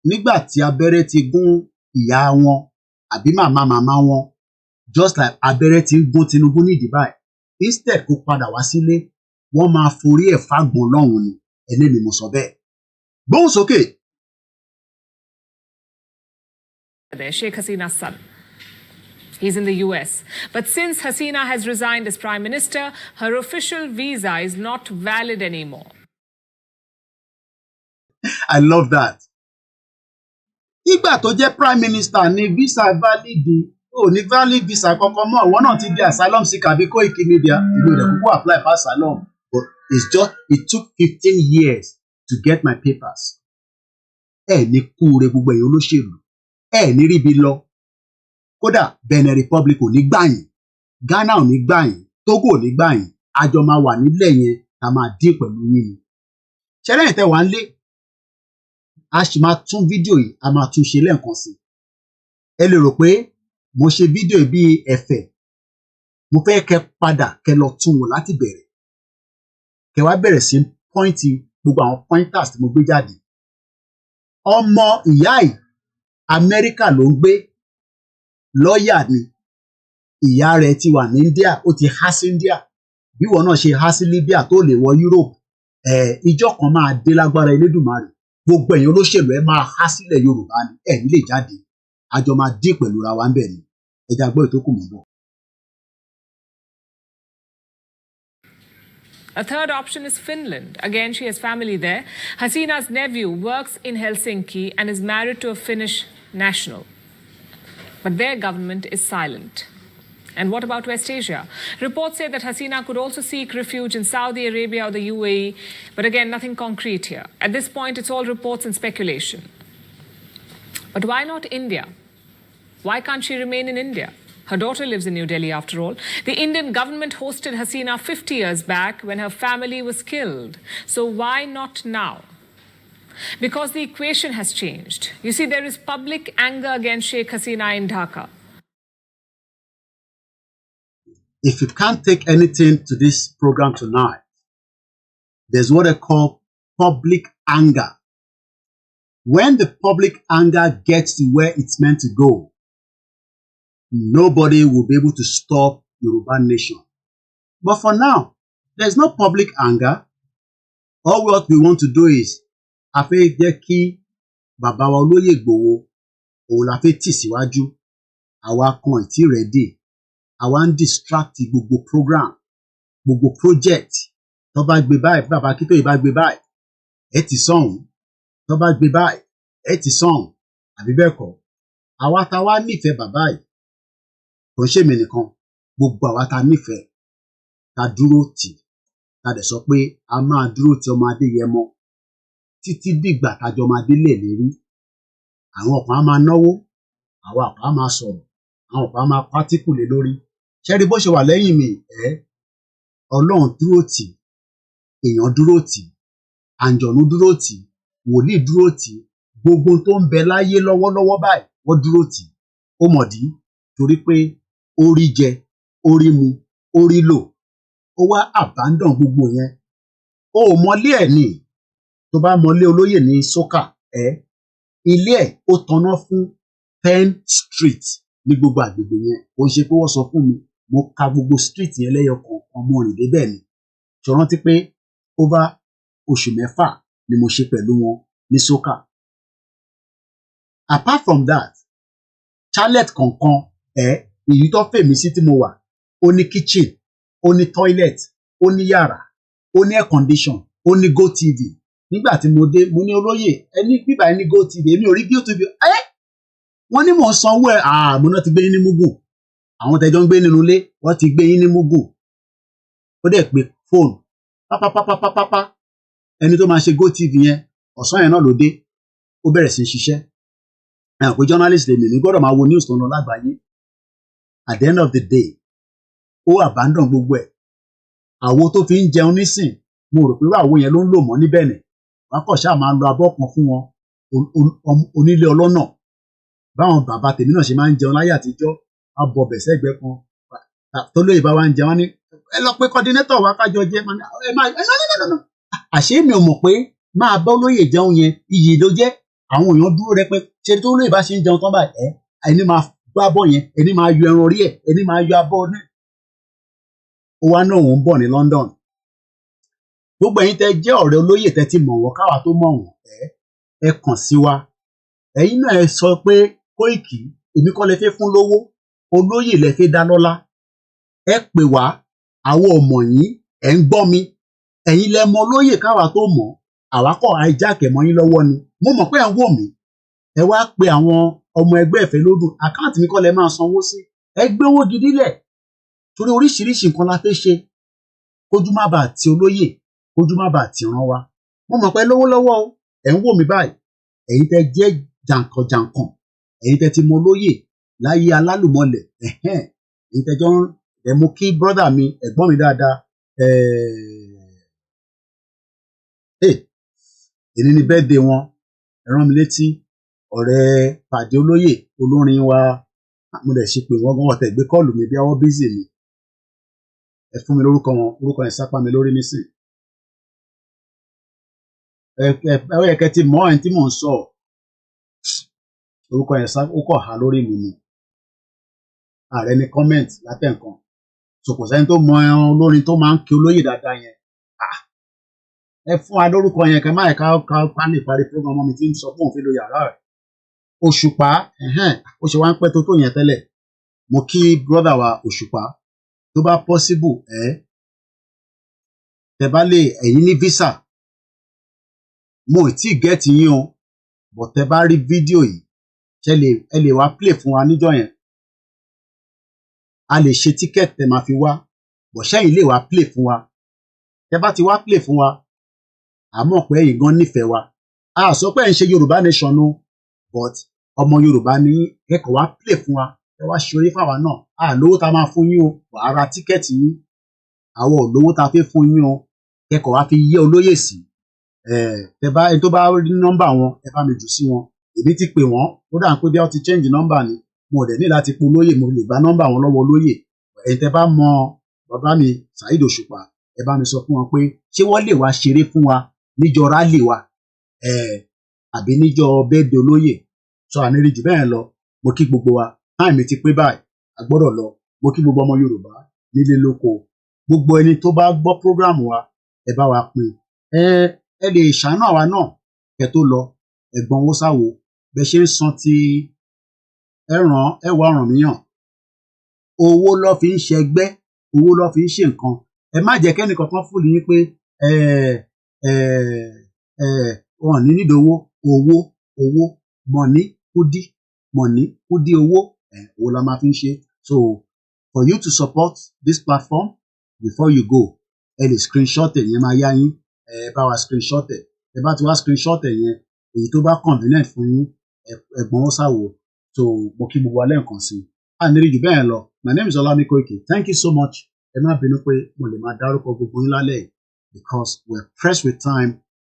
nígbà tí abẹ́rẹ́ ti gún ìyá wọn àbí màmá wọn, just like abẹ́rẹ́ ti gún Tinubu nídìí báyìí, instead kó padà wá sílé, wọ́n máa forí ẹ̀ fágbọ̀n lọ́hùn ni, ẹlẹ́mi mo sọ bẹ́ẹ̀. Gbóhùn sókè. Sheikh Hasina's son. He's in the US. But since Hasina has resigned as Prime Minister, her official visa is not valid anymore. I love that. Ìgbà tó jẹ́ Prime Minister ní visa valid, ò ní valid visa kankan mọ́, àwọn náà ti di asylum seeker bí KOIKIMEDIA, ìlú rẹ̀ kúkú apply for asylum. But it took 15 years to get my papers. Ní kúure gbogbo èèyàn olóṣèlú. Ní ríbi lọ. Kódà Benin Republic ò ní gbà yín, Ghana ò ní gbà yín, Togo ò ní gbà yín, àjọ máa wà nílẹ̀ yẹn ká máa dín pẹ̀lú yín ni. Ṣẹlẹ̀ yìí tẹ́ wà ń lé, a sì máa tún fídíò yìí, a máa tún ṣe lẹ́ẹ̀kan sí. Ẹ lè rò pé mo ṣe fídíò yìí bí ẹ̀fẹ̀, mo fẹ́ kẹ́ padà kẹ́ lọ tún wò láti bẹ̀rẹ̀. Kẹ́ wá bẹ̀rẹ̀ sí pọ́ìntì gbogbo àwọn pointers tí mo gbé jáde. Ọmọ ìyá yìí Amẹ́ríkà ló ń gbé, lọ́ọ̀yà ni, ìyá rẹ̀ ti wà ní India, ó ti há sí India, bí wọn náà ṣe há sí Libya tó lè wọ Europe, ìjọ kan máa dé lágbára Elédùmarè, gbogbo ẹ̀yin olóṣèlú ẹ máa há sílẹ̀ Yorùbá ni, ní lè jáde, àjọ máa dín pẹ̀lú ra wa ń bẹ̀ ni, ẹja gbọ́ ètò kù mọ́ bọ̀. A third option is Finland. Again, she has family there. Hasina's nephew works in Helsinki and is married to a Finnish national. But their government is silent. And what about West Asia? Reports say that Hasina could also seek refuge in Saudi Arabia or the UAE. But again, nothing concrete here. At this point, it's all reports and speculation. But why not India? Why can't she remain in India? Her daughter lives in New Delhi, after all. The Indian government hosted Hasina 50 years back when her family was killed. So why not now? Because the equation has changed. You see, there is public anger against Sheikh Hasina in Dhaka. If you can't take anything to this program tonight, there's what I call public anger. When the public anger gets to where it's meant to go, nobody will be able to stop Yoruba nation. But for now, there's no public anger. All what we want to do is, a fẹ́ jẹ́ kí bàbá wa Olóyè Ìgbòho, òun la fẹ́ tì síwájú, àwa kan ìtí ready, àwa ń distract gbogbo program, gbogbo project, tó bá gbé báyìí, bàbá Akintoye bá gbé báyìí, ti sọ̀hún, tó bá gbé báyìí, ti sọ̀hún, àbí bẹ́ẹ̀ kọ́, àwa tá wá nífẹ̀ẹ́ bàbá yìí, kò ṣe mí nìkan, gbogbo àwa tá nífẹ̀ẹ́, tá dúró tì, tá dẹ̀ sọ pé a máa dúró ti ọmọ Adéyẹmọ títí dìgbà tájọ máa délé lérí. Àwọn kan á máa náwó, àwọn kan á máa sọ̀rọ̀, àwọn kan á máa pátíkù lé lórí. Ṣẹ́rí bó ṣe wà lẹ́yìn mi, Ọlọ́run dúró tì, èèyàn dúró tì, àǹjọ̀nú dúró tì, wòlíì dúró tì, gbogbo tó ń bẹ láyé lọ́wọ́lọ́wọ́ báyìí, wọ́n dúró tì. Ó mọ̀dí torí pé ó rí jẹ, ó rí mu, ó rí lò, ó wá abandon gbogbo yẹn. Ó mọlé ẹ̀ ní, tó bá mọlé olóyè ní sókà, ilé ẹ̀ ó tanná fún 10 street ní gbogbo àgbègbè yẹn. Ó ṣe pé wọ́n sọ fún mi, mo ka gbogbo street yẹn lẹ́yọ kọ̀ọ̀kan, mo rìn débẹ̀ ni. Ṣó rántí pé over oṣù 6 ni mo ṣe pẹ̀lú wọn ní sókà. Apart from that, chalet kọ̀ọ̀kan, èyí tó fèmí sí tí mo wà, ó ní kitchen, ó ní toilet, ó ní yàrá, ó ní air condition, ó ní GoTV. Nígbà tí mo dé, mo ní olóyè, ẹni bíbá ẹni GoTV, èmi ò rí GoTV. Wọ́n ní mò ń sanwó ẹ̀, mo náà ti gbé yín ní Mugun. Àwọn tẹ́jọ́ ń gbé nínú ilé, wọ́n ti gbé yín ní Mugun. Ó dẹ̀ pé fóònù, pápápápápápá. Ẹni tó máa ṣe GoTV yẹn, ọ̀sán yẹn náà ló dé, ó bẹ̀rẹ̀ sí í ṣiṣẹ́. Pé journalist lèmi, mi gbọ́dọ̀ máa wo news tó ń lọ lágbàáyé. At the end of the day, ó abandon gbogbo ẹ̀. Àwo tó fi ń jẹun nísìn, mo rò pé àwo yẹn ló ń lò mọ́ ní Benin. Wákọ̀ ṣáà máa ń lo abọ́ kan fún wọn, onílé ọlọ́nà. Báwọn bàbá tèmi náà ṣe máa ń jẹun láyé àtijọ́, á bọ bẹ̀ sẹ́gbẹ́ kan. tó lóye bá wa ń jẹ wọn ní ẹ lọ pé coordinator wa kájọ jẹ ẹ máa no. Àṣé mi ò mọ̀ pé máa bá olóyè jẹun yẹn iyì ló jẹ́ àwọn èèyàn dúró rẹpẹ ṣe tó lóye bá ṣe ń jẹun tán báyìí ẹni máa gbá bọ́ yẹn ẹni máa yọ ẹran orí ẹ̀ ẹni máa yọ abọ́ náà ó wá náà òun bọ̀ ní London gbogbo ẹ̀yin tẹ́ jẹ́ ọ̀rẹ́ olóyè tẹ́ ti mọ̀ wọ́n káwa tó mọ̀ wọ́n ẹ kàn sí wa ẹ̀yin náà ẹ sọ pé Koiki èmi kọ́ lẹ fẹ́ fún lówó olóyè lẹ fẹ́ dá lọ́lá ẹ pè wá àwọn ọmọ yín ẹ ń gbọ́ mi ẹ̀yin lẹ mọ̀ olóyè káwa tó mọ̀ àwa kọ́ àìjákẹ́ mọ́ yín lọ́wọ́ ni mo mọ̀ pé ẹ̀ ń wò mí ẹ wá pe àwọn ọmọ ẹgbẹ́ ìfẹ́ lódùn àkáǹtì mi kọ́ lẹ máa sanwó sí ẹ gbé owó gidi lẹ̀ torí oríṣiríṣi nǹkan la fẹ́ ṣe kójú má bàa ti olóyè kójú má bàa ti ràn wá mo mọ̀ pé lówó lọ́wọ́ o ẹ̀ ń wò mí báyìí ẹ̀yin tẹ́ jẹ́ jàǹkànjàǹkàn ẹ̀yin tẹ́ ti mọ olóyè láyé alálùmọ̀lẹ̀ ẹ̀yin tẹ́ jọ ẹ mú kí brọ́dà mi ẹ̀gbọ́n mi dáadáa èyí ni birthday wọn ẹ rán mi létí ọ̀rẹ́ pàdé olóyè olórin wa mo dẹ̀ ṣe pé wọ́n gan ọ̀tẹ̀ gbé kọ́ọ̀lù mi bí ọwọ́ bízì mi ẹ fún mi lórúkọ wọn orúkọ yẹn sápá mi lórí nísìn ẹ yẹ kẹ́ ti mọ̀ ẹni tí mò ń sọ orúkọ yẹn ó kọ̀ há lórí mi ni ààrẹ ní comment látẹ̀ǹkan so kò sẹ́ni tó mọ olórin tó máa ń kí olóyè dáadáa yẹn ẹ fún wa lórúkọ yẹn kẹ́ máa ká lè parí program ọmọ mi tí ń sọ fún òun fi lo yàrá rẹ̀ Òṣùpá ó ṣe wá ń pẹ́ tó yẹn tẹ́lẹ̀ mo kí brother wa Òṣùpá tó bá possible tẹ́ bá lè ẹ̀yin ní visa mo ì tí gẹ́ẹ̀tì yín o but tẹ́ bá rí fídíò yìí ẹ lè wá play fún wa níjọ́ yẹn a lè ṣe ticket tẹ́ máa fi wá but ṣẹ́yìn lè wá play fún wa tẹ́ bá ti wá play fún wa àmọ́ pé ẹ̀yin gan nífẹ̀ẹ́ wa a sọ pé ẹ̀ ń ṣe Yorùbá nation o but ọmọ Yorùbá ní kẹ́kọ̀ọ́ wá play fún wa ẹ wá ṣeré fáwa náà a lówó tá máa fún yín o ara tíkẹ́ẹ̀tì yín àwọn ò lówó tá fẹ́ fún yín o kẹ́kọ̀ọ́ wá fi yé olóyè sí ẹ bá ẹni tó bá rí nọ́mbà wọn ẹ bá mi jù sí wọn èmi ti pè wọ́n ó dà pé bí wọ́n ti change nọ́mbà ni mo dẹ̀ ní láti pe olóyè mo lè gba nọ́mbà wọn lọ́wọ́ olóyè ẹ̀yin tẹ́ bá mọ bàbá mi Saheed Òṣùpá ẹ bá mi sọ fún wọn pé ṣé wọ́n lè wá ṣeré fún wa níjọ rálì wa àbí níjọ bẹ́ẹ̀dẹ̀ olóyè sọ àníri jù bẹ́ẹ̀ lọ mo kí gbogbo wa táìmì ti pé báyìí a gbọ́dọ̀ lọ mo kí gbogbo ọmọ Yorùbá nílé lóko gbogbo ẹni tó bá gbọ́ program wa ẹ bá wa pín ẹ lè ṣàánú àwa náà kẹ́ tó lọ ẹ̀gbọ́n owó sáwo bẹ ṣe ń san ti ẹwà ọ̀ràn míyàn owó lọ fi ń ṣẹgbẹ́ owó lọ fi ń ṣe nǹkan ẹ má jẹ́ kẹ́ni kankan fún yín pé wọn ní nídìí owó mọ̀ní kúdí owó la máa fi ń ṣe so for you to support this platform before you go ẹ lè screenshot ẹ yẹn máa yá yín bá wa screenshot ẹ bá ti wá screenshot ẹ yẹn èyí tó bá convenient fún yín ẹ̀gbọ́n ó ṣàwò so mo kí gbogbo alẹ́ nǹkan sí i nírí jù bẹ́ẹ̀ lọ my name is Olami Koiki thank you so much ẹ má bínú pé mo lè máa dárúkọ gbogbo yín lálẹ́ yìí because we're pressed with time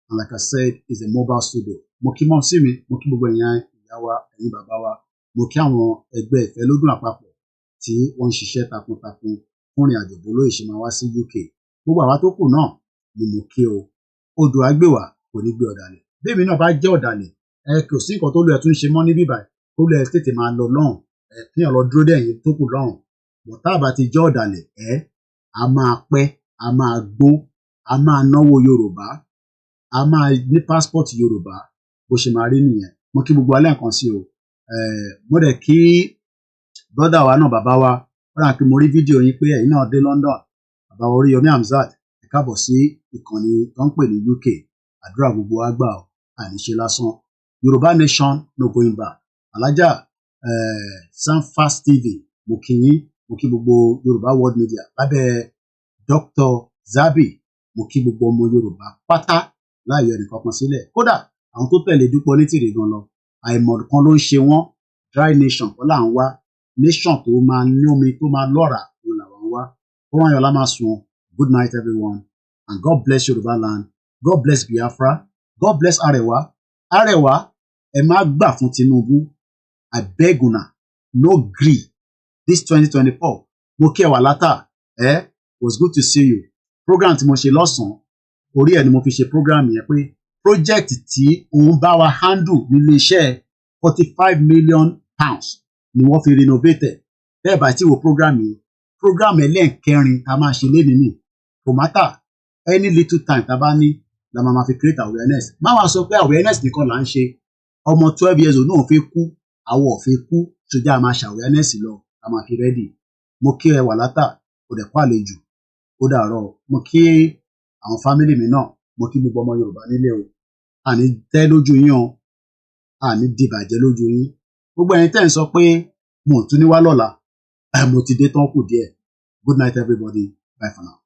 and like I said it's a mobile studio mo kí mọ́ sí mi mo kí gbogbo ẹ̀yin ìyá wa ẹ̀yin bàbá wa mo kí àwọn ẹgbẹ́ ìfẹ́ lódùn àpapọ̀ tí wọ́n ń ṣiṣẹ́ takuntakun fún ìrìn àjò bólóyè ṣe máa wá sí UK gbogbo àwa tó kù náà ni mo kí o odò àgbèwà kò ní gbé ọ̀dàlẹ̀ bẹ́ẹ̀mi náà bá jẹ́ ọ̀dàlẹ̀ kò sí nǹkan tó lọ ẹ̀ tún ṣe mọ́ níbí báyìí tó lọ ẹ̀ tètè máa lọ lọ́hùn kíyàn lọ dúró dẹ̀yìn tó kù lọ́hùn bọ̀tá àbá ti jẹ́ ọ̀dàlẹ̀ a máa pẹ́ a máa gbó a máa náwó Yorùbá a máa ní passport Yorùbá bó ṣe máa rí nìyẹn mo kí gbogbo alẹ́ nǹkan sí o mo dẹ̀ kí brother wa náà bàbá wa wọ́n rà pé mo rí fídíò yín pé ẹ̀yin náà dé London bàbá wa Oríyọmí Hamzat ẹ káàbọ̀ sí ìkànnì tó ń pè ní UK àdúrà gbogbo wa gbà ọ́ àníṣe lásán Yorùbá nation no going back alájà Sanfast TV mo kí yín mo kí gbogbo Yorùbá world media lábẹ́ Dr. Zabi mo kí gbogbo ọmọ Yorùbá pátá láàyò ẹnìkankan sílẹ̀ kódà àwọn tó tẹ̀lé Dúpọ̀ Onítìrì gan lọ àìmọ̀ kan ló ń ṣe wọ́n dry nation kọ́ là ń wá nation tó máa ní omi tó máa lọ́ràá ló làwọn wá ó wọ́n yọ̀ lá máa sùn good night everyone and God bless Yorùbá land God bless Biafra God bless Arewa ẹ má gbà fún Tinubu I beg una no gree this 2024 mo kí ẹ wà látà was good to see you program tí mo ṣe lọ́sàn-án orí ẹ̀ ni mo fi ṣe program yẹn pé project tí òun bá wa handle nílé iṣẹ́ 45 million pounds ni wọ́n fi renovate bẹ́ẹ̀ bá tí wo program yìí program ẹlẹ́ẹ̀kẹrin tá a máa ṣe lénìí nì kò mátà any little time tá a bá ní la máa fi create awareness má wàá sọ pé awareness nìkan là ń ṣe ọmọ 12 years old náà fi kú àwọ̀ fi kú ṣùgbọ́n a máa ṣe awareness lọ a máa fi ready mo kí ẹ wà látà kò dẹ̀ kó àlejò ó dàárọ̀ mo kí àwọn family mi náà mo kí gbogbo ọmọ Yorùbá nílé o àní tẹ́ lójú yín o àní dìbàjẹ́ lójú yín gbogbo ẹ̀yin tẹ́ ń sọ pé mo tún ní wá lọ́la mo ti dé tán kù díẹ̀ good night everybody bye for now.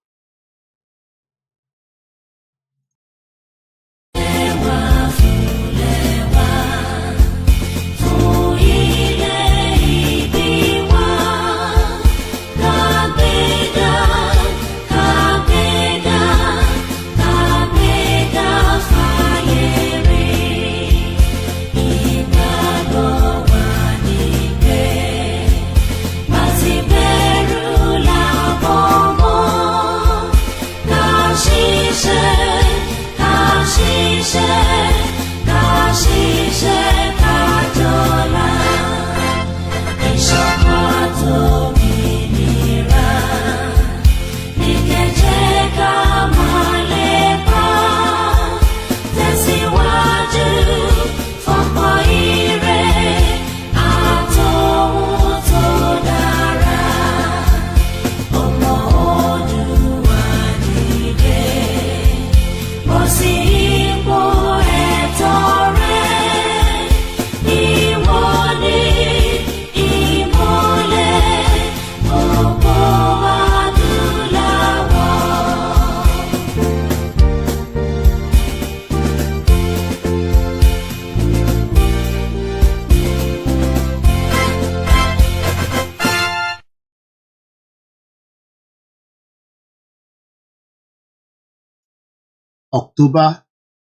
October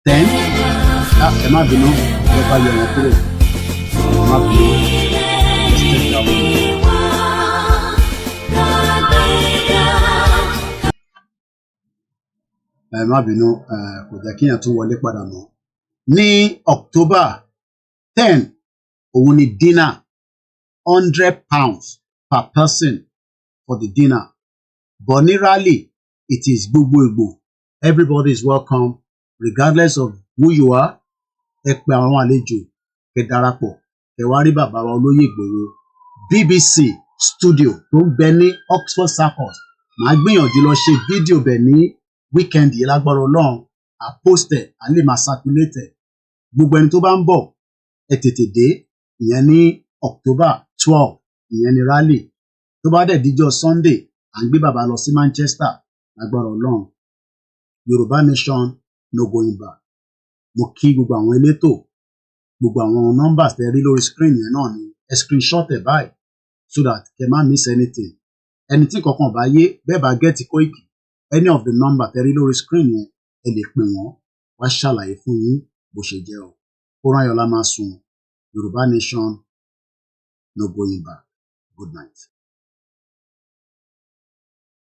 10 ẹ má bínú ẹ bá yọ wọn kúrò ẹ má bínú ẹ má bínú kò jẹ́ kíyàn tún wọlé padà mọ́ ní October 10 òun ni dinner £100 per person for the dinner but ní rally it is gbogbo everybody is welcome regardless of who you are ẹ pè àwọn àlejò kẹ́ darapọ̀ kẹ́ wá rí bàbá wa olóyè Ìgbòho BBC studio tó ń bẹ ní Oxford Circus màá gbìyànjú lọ ṣe fídíò bẹ̀ ní weekend yìí lágbára Ọlọ́run à post ẹ̀ à lè máa circulate gbogbo ẹni tó bá ń bọ̀ ẹ tètè dé ìyẹn ní October 12 ìyẹn ní rally tó bá dẹ̀ díjọ́ Sunday à ń gbé bàbá lọ sí Manchester lágbára Ọlọ́run Yorùbá nation no going back mo kí gbogbo àwọn elétò gbogbo àwọn numbers tẹ́ rí lórí screen yẹn náà ni ẹ screenshot ẹ báyìí so that kẹ́ má miss anything ẹni tí kankan bá yé bẹ́ẹ̀ bá get Koiki any of the number tẹ́ rí lórí screen yẹn ẹ lè pè wọ́n wá ṣàlàyé fún yín bó ṣe jẹ́ o kóran ayọ̀lá máa sùn Yorùbá nation no going back good night.